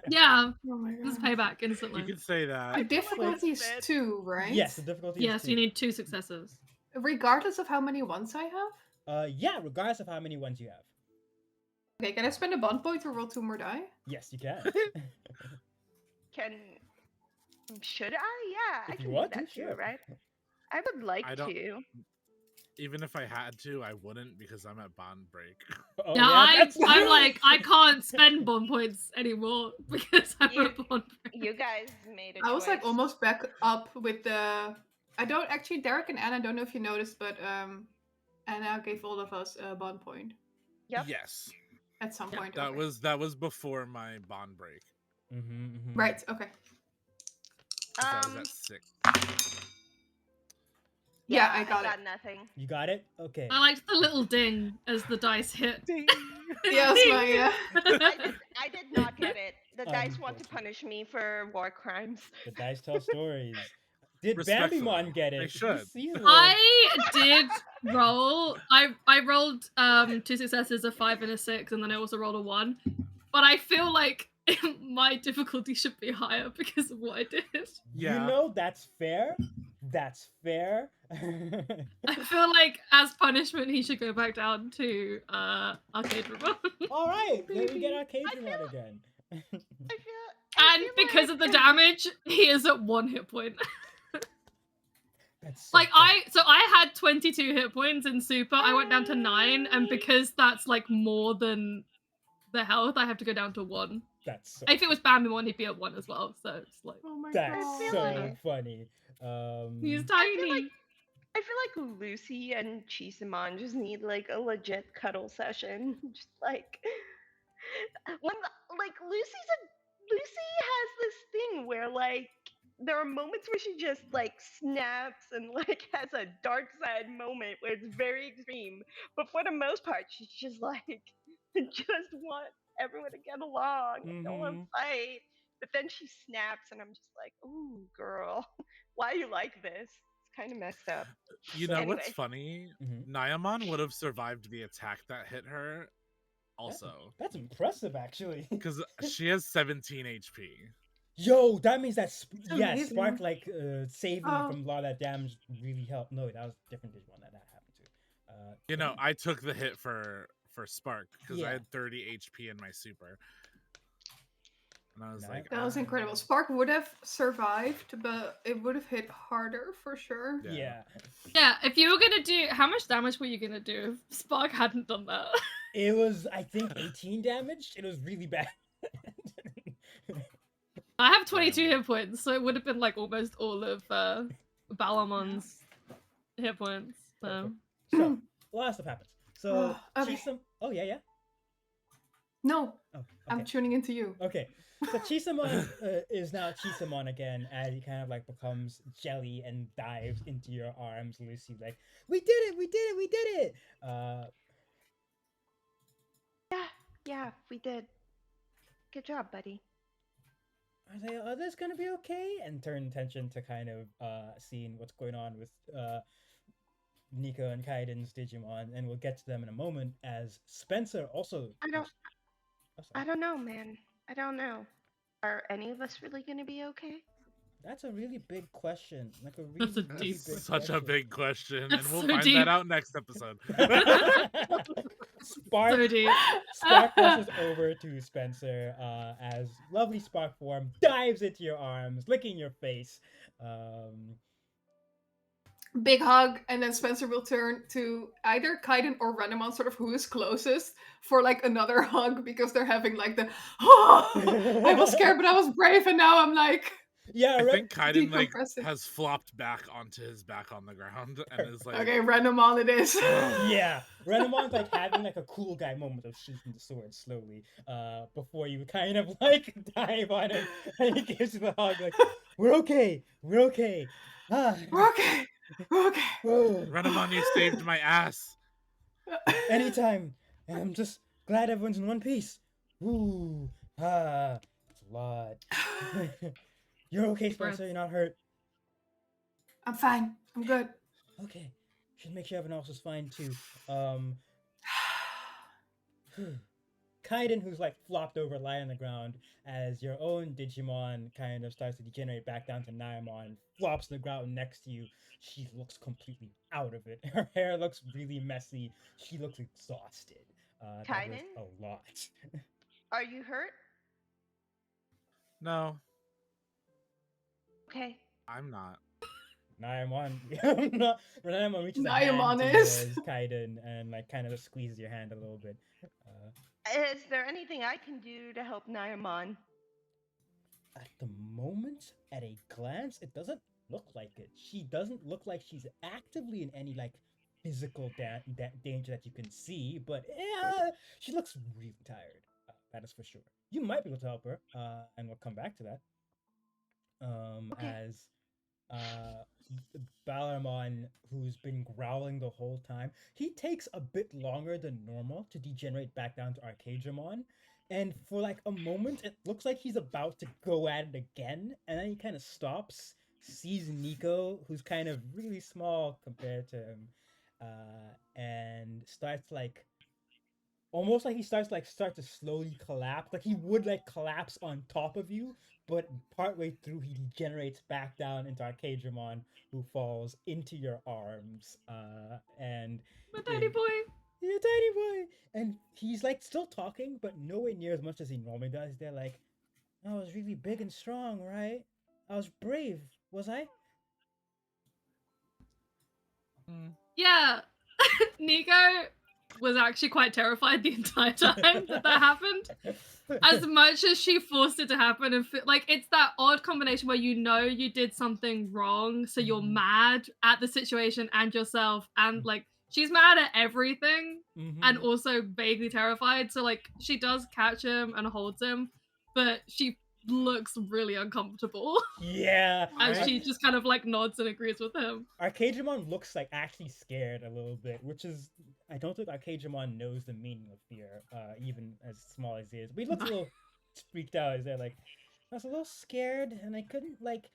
Yeah. Oh my This is god. payback instantly. You could say The that. difficulty is Bit. 2, right? Yes, the difficulty Yes, is you 2. need 2 successes. Regardless of how many ones I have? Yeah, regardless of how many ones you have. Okay, can I spend a bond point to roll 2 more die? Yes, you can. Should I? Yeah, I If you can want do to, that too, sure. right? I would like I don't- to. Even if I had to, I wouldn't because I'm at bond break. Oh, Yeah, that's I'm true. like, I can't spend bond points anymore because I'm You- a bond break. You guys made a I was like choice. almost back up with the. I don't actually, Derek and Anna, I don't know if you noticed, but Anna gave all of us a bond point Yep. Yes, at some point. that okay. was before my bond break. Right, okay. 'Cause I was at 6. Yeah, I got it. nothing. You got it? Okay. I liked the little ding as the dice hit. Yeah, that's my, I did not get it. The dice want to punish me for war crimes. The dice tell stories. Did Respectfully, Bambimon get it? they should. He's a little- I did roll. I rolled 2 successes, a 5 and a 6, and then I also rolled a 1. But I feel like my difficulty should be higher because of what I did. Yeah. You know, that's fair. That's fair. I feel like as punishment he should go back down to Arcade Reborn. All right, then we get I Arcade feel- Remote again. I feel because of the damage, he is at 1 hit point. That's so Like funny. I had 22 hit points in super. I went down to 9, and because that's like more than the health, I have to go down to 1. That's so If it was Baalmon, he'd be at 1 as well. So it's like Oh my that's feel so like- funny. he's I tiny. feel like Lucy and Chisamon just need like a legit cuddle session. Just like when like Lucy has this thing where like there are moments where she just like snaps and like has a dark side moment where it's very extreme. But for the most part, she's just like just want everyone to get along and don't want to fight. But then she snaps, and I'm just like, "Ooh, girl, why you like this?" It's kind of messed up. You So- know what's Anyway. funny? Mhm. Nyamon would have survived the attack that hit her also. That's impressive, actually. Because she has 17 HP. Yo, that means that yeah, amazing. Spark like saving you Oh. from a lot of that damage really helped. No, that was a different Digimon that happened to. You know, I took the hit for Spark because I Yeah. had 30 HP in my super. And I was Nice. like, That was "Ah." incredible. Spark would have survived, but it would have hit harder for sure. Yeah. Yeah, if you were gonna do, how much damage were you gonna do if Spark hadn't done that? It was, I think, 18 damage. It was really bad. I have 22 hit points, so it would have been like almost all of Balamon's hit points. So So, a lot of stuff happens. So, Okay. Chisam. Oh, yeah, yeah. No, Oh, I'm okay. tuning into you. Okay. So, Chisamon is now Chisamon again as he kind of like becomes jelly and dives into your arms, Lucy. Like, we did it! We did it! We did it! Yeah, we did. Good job, buddy. Are they others gonna be okay? And turn attention to kind of seeing what's going on with Nico and Kaiden's Digimon, and we'll get to them in a moment. As Spencer also, I don't Oh, sorry. I don't know, man. I don't know. Are any of us really gonna be okay? That's a really big question. Like a really, That's a really deep- big Such a question. big question, and That's we'll so find deep. that out next episode. Spark, so deep. Spark rushes over to Spencer as lovely Spark form dives into your arms, licking your face. Big hug, and then Spencer will turn to either Kaiden or Renamon, sort of who is closest, for like another hug because they're having like the I was scared, but I was brave, and now I'm like I Ren- think Kaiden like decompressing. has flopped back onto his back on the ground and is like, Okay, Renamon it is. yeah, Renamon's like having like a cool guy moment of sheathing the sword slowly, before you kind of like dive on him, and he gives you the hug like, we're okay, we're okay. Ah. We're okay. We're okay. Oh. Renamon, you saved my ass. Anytime, and I'm just glad everyone's in one piece. Ooh, it's a lot. You're okay, Spencer. You're not hurt. I'm fine. I'm good. Okay, should make sure everyone else is fine too. Kaiden, who's like flopped over, lying on the ground, as your own Digimon kind of starts to degenerate back down to Naimon and flops to the ground next to you. She looks completely out of it. Her hair looks really messy. She looks exhausted. That was Kaiden? a lot. Are you hurt? No, Okay. I'm not. Naimon, Naimon reaches a Naimon hand is. towards Kaiden and like kind of just squeezes your hand a little bit. Is there anything I can do to help Nyamon? At the moment, at a glance, it doesn't look like it. She doesn't look like she's actively in any like physical danger that you can see, but yeah, she looks really tired. That is for sure. You might be able to help her, and we'll come back to that. Okay. As Baalmon, who's been growling the whole time, he takes a bit longer than normal to degenerate back down to Arcadramon. And for like a moment, it looks like he's about to go at it again, and then he kind of stops, sees Nico, who's kind of really small compared to him, and starts like almost like he starts to slowly collapse, like he would like collapse on top of you, but partway through he degenerates back down into Arcadramon, who falls into your arms, and My tiny boy. you're a tiny boy, and he's like still talking, but nowhere near as much as he normally does. They're like, I was really big and strong, right? I was brave, was I? Mm. Yeah, Nico was actually quite terrified the entire time that happened. As much as she forced it to happen, and like it's that odd combination where you know you did something wrong, so you're mad at the situation and yourself, and like she's mad at everything, and also vaguely terrified. So like she does catch him and holds him, but she looks really uncomfortable. Yeah. And I- she just kind of like nods and agrees with him. Arcadramon looks like actually scared a little bit, which is I don't think Arcadramon knows the meaning of fear, even as small as he is. But he looks a little freaked out. He's there like, I was a little scared and I couldn't like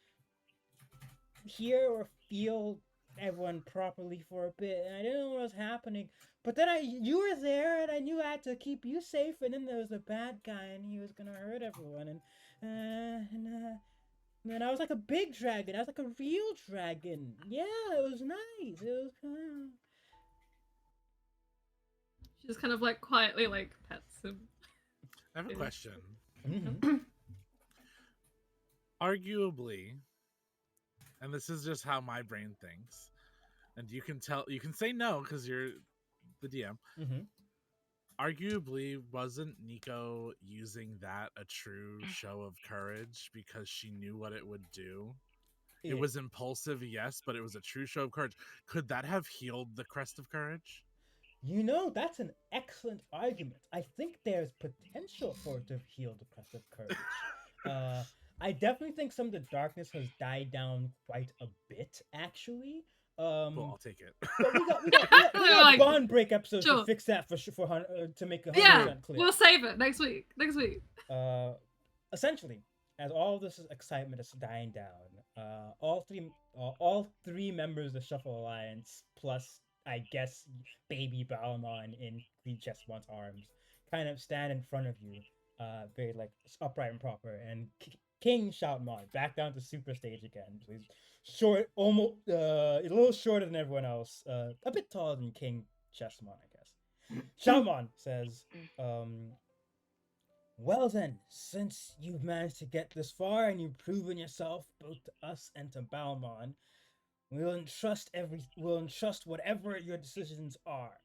hear or feel everyone properly for a bit, and I didn't know what was happening. But then you were there, and I knew I had to keep you safe. And then there was a bad guy, and he was gonna hurt everyone. And then I was like a big dragon. I was like a real dragon. Yeah, it was nice. It was kind She just kind of like quietly like pets him. I have a question. of... Arguably, and this is just how my brain thinks, and you can say no because you're the DM. Arguably, wasn't Nico using that a true show of courage because she knew what it would do? It was impulsive, yes, but it was a true show of courage. Could that have healed the crest of courage? You know, that's an excellent argument. I think there's potential for it to heal the crest of courage. I definitely think some of the darkness has died down quite a bit, actually. Well, I'll take it. But we got Like, bond break episodes sure. to fix that to make 100% Yeah, clear. we'll save it next week. Next week. Essentially, as all this excitement is dying down, all three members of the Shuffle Alliance, plus I guess baby Baalmon in Queen Chessmon's arms, kind of stand in front of you, very like upright and proper, and King Shoutmon back down to super stage again. So he's short, almost a little shorter than everyone else, a bit taller than King Chessmon, I guess. Shoutmon says, well then, since you've managed to get this far and you've proven yourself both to us and to Baalmon, we'll entrust whatever your decisions are.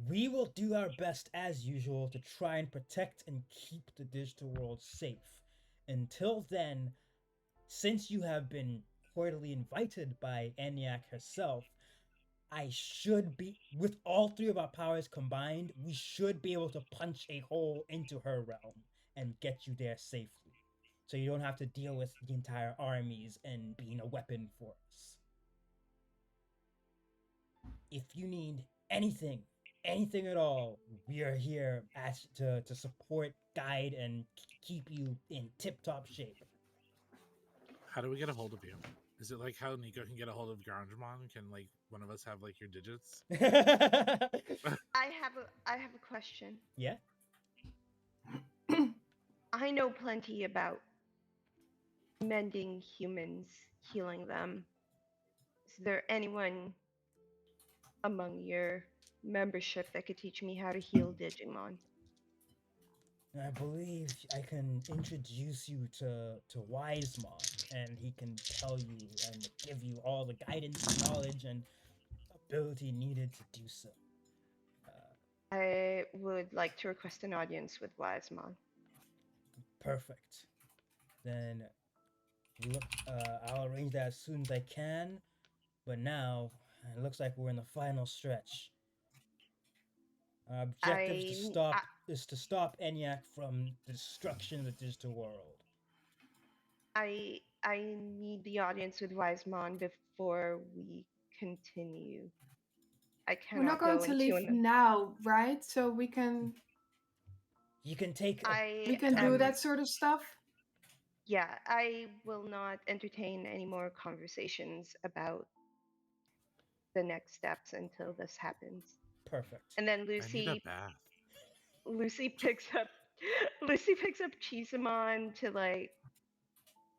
We will do our best as usual to try and protect and keep the digital world safe. Until then, since you have been cordially invited by ENIAC herself, I should be, with all three of our powers combined, we should be able to punch a hole into her realm and get you there safely. So you don't have to deal with the entire armies and being a weapon for us. If you need anything at all, we are here to support, guide, and keep you in tip-top shape. How do we get a hold of you? Is it like how Nico can get a hold of Garandramon? Can like one of us have like your digits? I have a question. Yeah? I know plenty about mending humans, healing them. Is there anyone among your membership that could teach me how to heal Digimon? I believe I can introduce you to Wisemon, and he can tell you and give you all the guidance, knowledge, and ability needed to do so. I would like to request an audience with Wisemon. Perfect. Then, look, I'll arrange that as soon as I can. But now, it looks like we're in the final stretch. Our objective is to stop ENIAC from the destruction of the digital world. I need the audience with Wisemon before we continue. I cannot We're not going go to into leave now, right? So we can You can take. we can do that sort of stuff. Yeah, I will not entertain any more conversations about the next steps until this happens. Perfect. And then I need a bath. Lucy picks up Chisamon to like,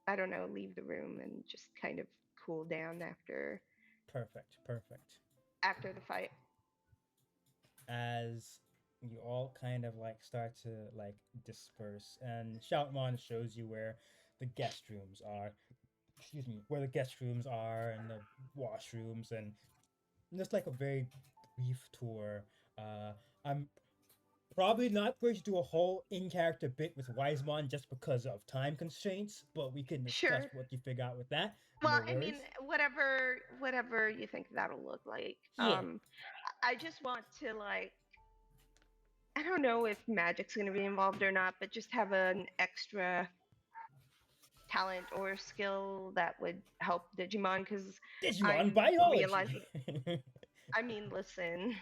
I don't know, leave the room and just kind of cool down after Perfect. after the fight. As you all kind of like start to like disperse, and Shoutmon shows you where the guest rooms are. Excuse me, where the guest rooms are and the washrooms, and just like a very brief tour. I'm probably not going to do a whole in-character bit with Wisemon just because of time constraints, but we can discuss Sure. what you figure out with that. Well, No I mean, worries. whatever you think that'll look like. Yeah. I just want to like, I don't know if magic's going to be involved or not, but just have an extra talent or skill that would help Digimon because Digimon I'm biology. realizing. I mean, listen,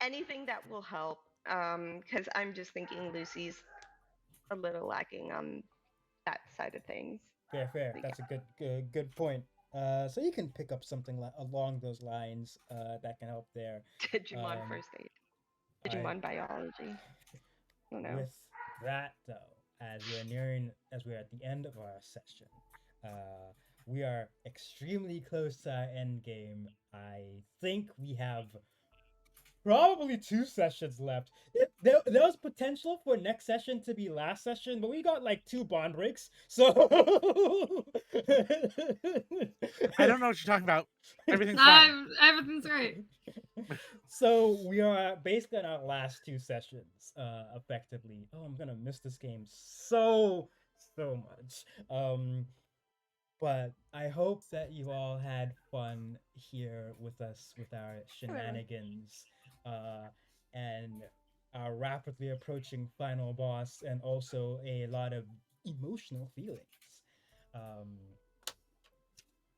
anything that will help. Because I'm just thinking Lucy's a little lacking on that side of things. Fair, fair. But That's a good point. So you can pick up something along those lines that can help there. yeah, Digimon Um, first aid, I Digimon biology. I don't know. with that though, as we are at the end of our session, uh, we are extremely close to our end game. I think we have probably 2 sessions left. There was potential for next session to be last session, but we got like 2 bond breaks. So I don't know what you're talking about. Everything's fine. Everything's great. So we are basically on our last 2 sessions, effectively. Oh, I'm gonna miss this game so much. But I hope that you all had fun here with us with our shenanigans, uh, and our rapidly approaching final boss, and also a lot of emotional feelings. Um,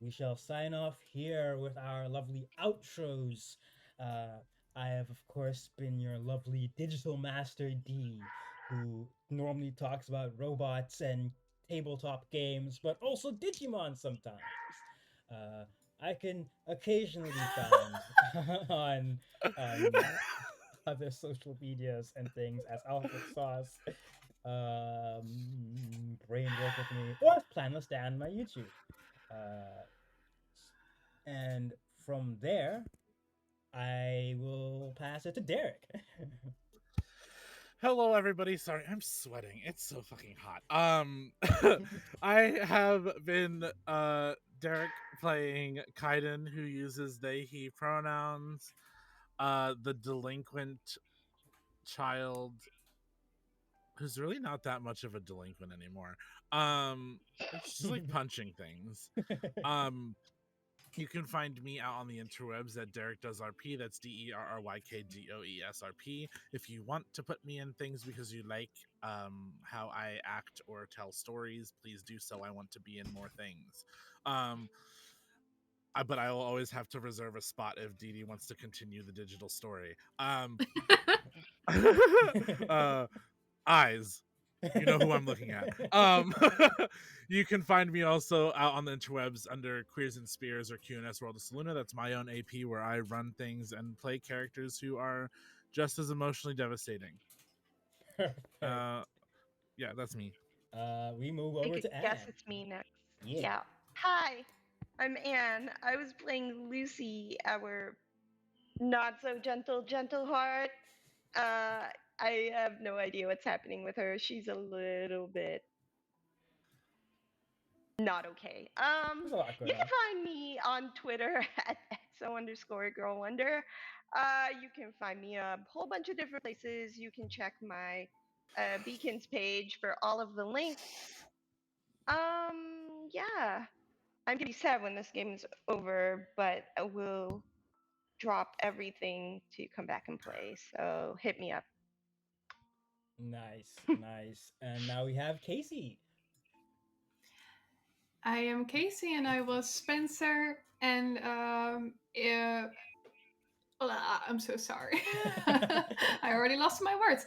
we shall sign off here with our lovely outros. Uh, I have, of course, been your lovely digital master D, who normally talks about robots and tabletop games, but also Digimon sometimes. Uh, I can occasionally be found on other social medias and things as Alfred Sauce. Brain work with me, or Planless Dan on my YouTube. Uh, and from there, I will pass it to Derek. Hello, everybody. Sorry, I'm sweating. It's so fucking hot. I have been Derek playing Kaiden, who uses they he pronouns. The delinquent child, who's really not that much of a delinquent anymore. It's just like punching things. You can find me out on the interwebs at Derek Does RP. That's DERRYKDOESRP. If you want to put me in things because you like how I act or tell stories, please do so. I want to be in more things. But I will always have to reserve a spot if Dee Dee wants to continue the digital story. Eyes. You know who I'm looking at. You can find me also out on the interwebs under Queers and Spears or QNS World of Saluna. That's my own AP where I run things and play characters who are just as emotionally devastating. Yeah, that's me. We move I over could to Anne. guess it's me next. Yeah. Hi, I'm Anne. I was playing Lucy, our not so gentle heart. I have no idea what's happening with her. She's a little bit not okay. There's a lot going You can on. find me on Twitter at exo_girlwonder. You can find me a whole bunch of different places. You can check my Beacons page for all of the links. Yeah. I'm gonna be sad when this game is over, but I will drop everything to come back and play. So hit me up. Nice, nice. And now we have Casey. I am Casey, and I was Spencer, and I'm so sorry. I already lost my words.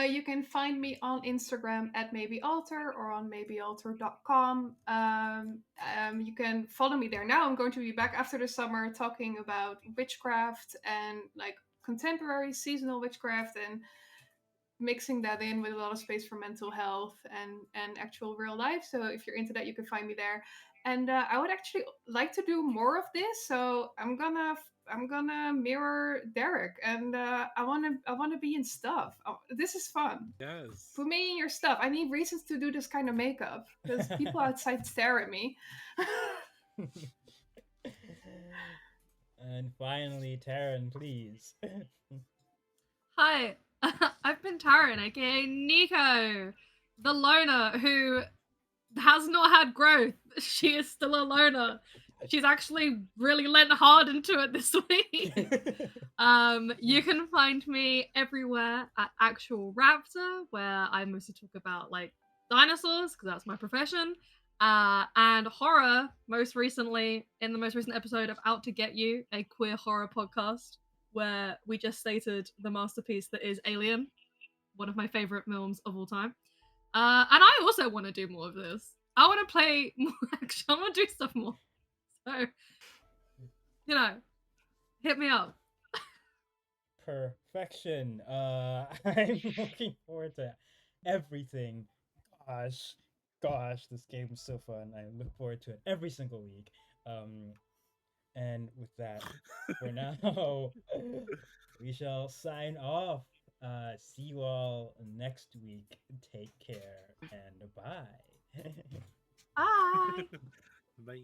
You can find me on Instagram at maybealter or on maybealter.com. You can follow me there. Now I'm going to be back after the summer talking about witchcraft and like contemporary seasonal witchcraft and mixing that in with a lot of space for mental health and actual real life. So if you're into that, you can find me there. And I would actually like to do more of this. So I'm gonna I'm gonna mirror Derek, and I wanna be in stuff. Oh, this is fun. Yes. Put me in your stuff. I need reasons to do this kind of makeup because people outside stare at me. And finally, Taryn, please. Hi, I've been Taryn, aka Nico, the loner who has not had growth. She is still a loner. She's actually really lent hard into it this week. You can find me everywhere at Actual Raptor, where I mostly talk about like dinosaurs because that's my profession, and horror. Most recently, in the most recent episode of Out to Get You, a queer horror podcast, where we just stated the masterpiece that is Alien, one of my favorite films of all time. And I also want to do more of this. I want to play more action. I want to do stuff more. So, hit me up. Perfection. I'm looking forward to everything. Gosh, this game is so fun. I look forward to it every single week. And with that, for now, we shall sign off. See you all next week. Take care and bye. Bye. Bye.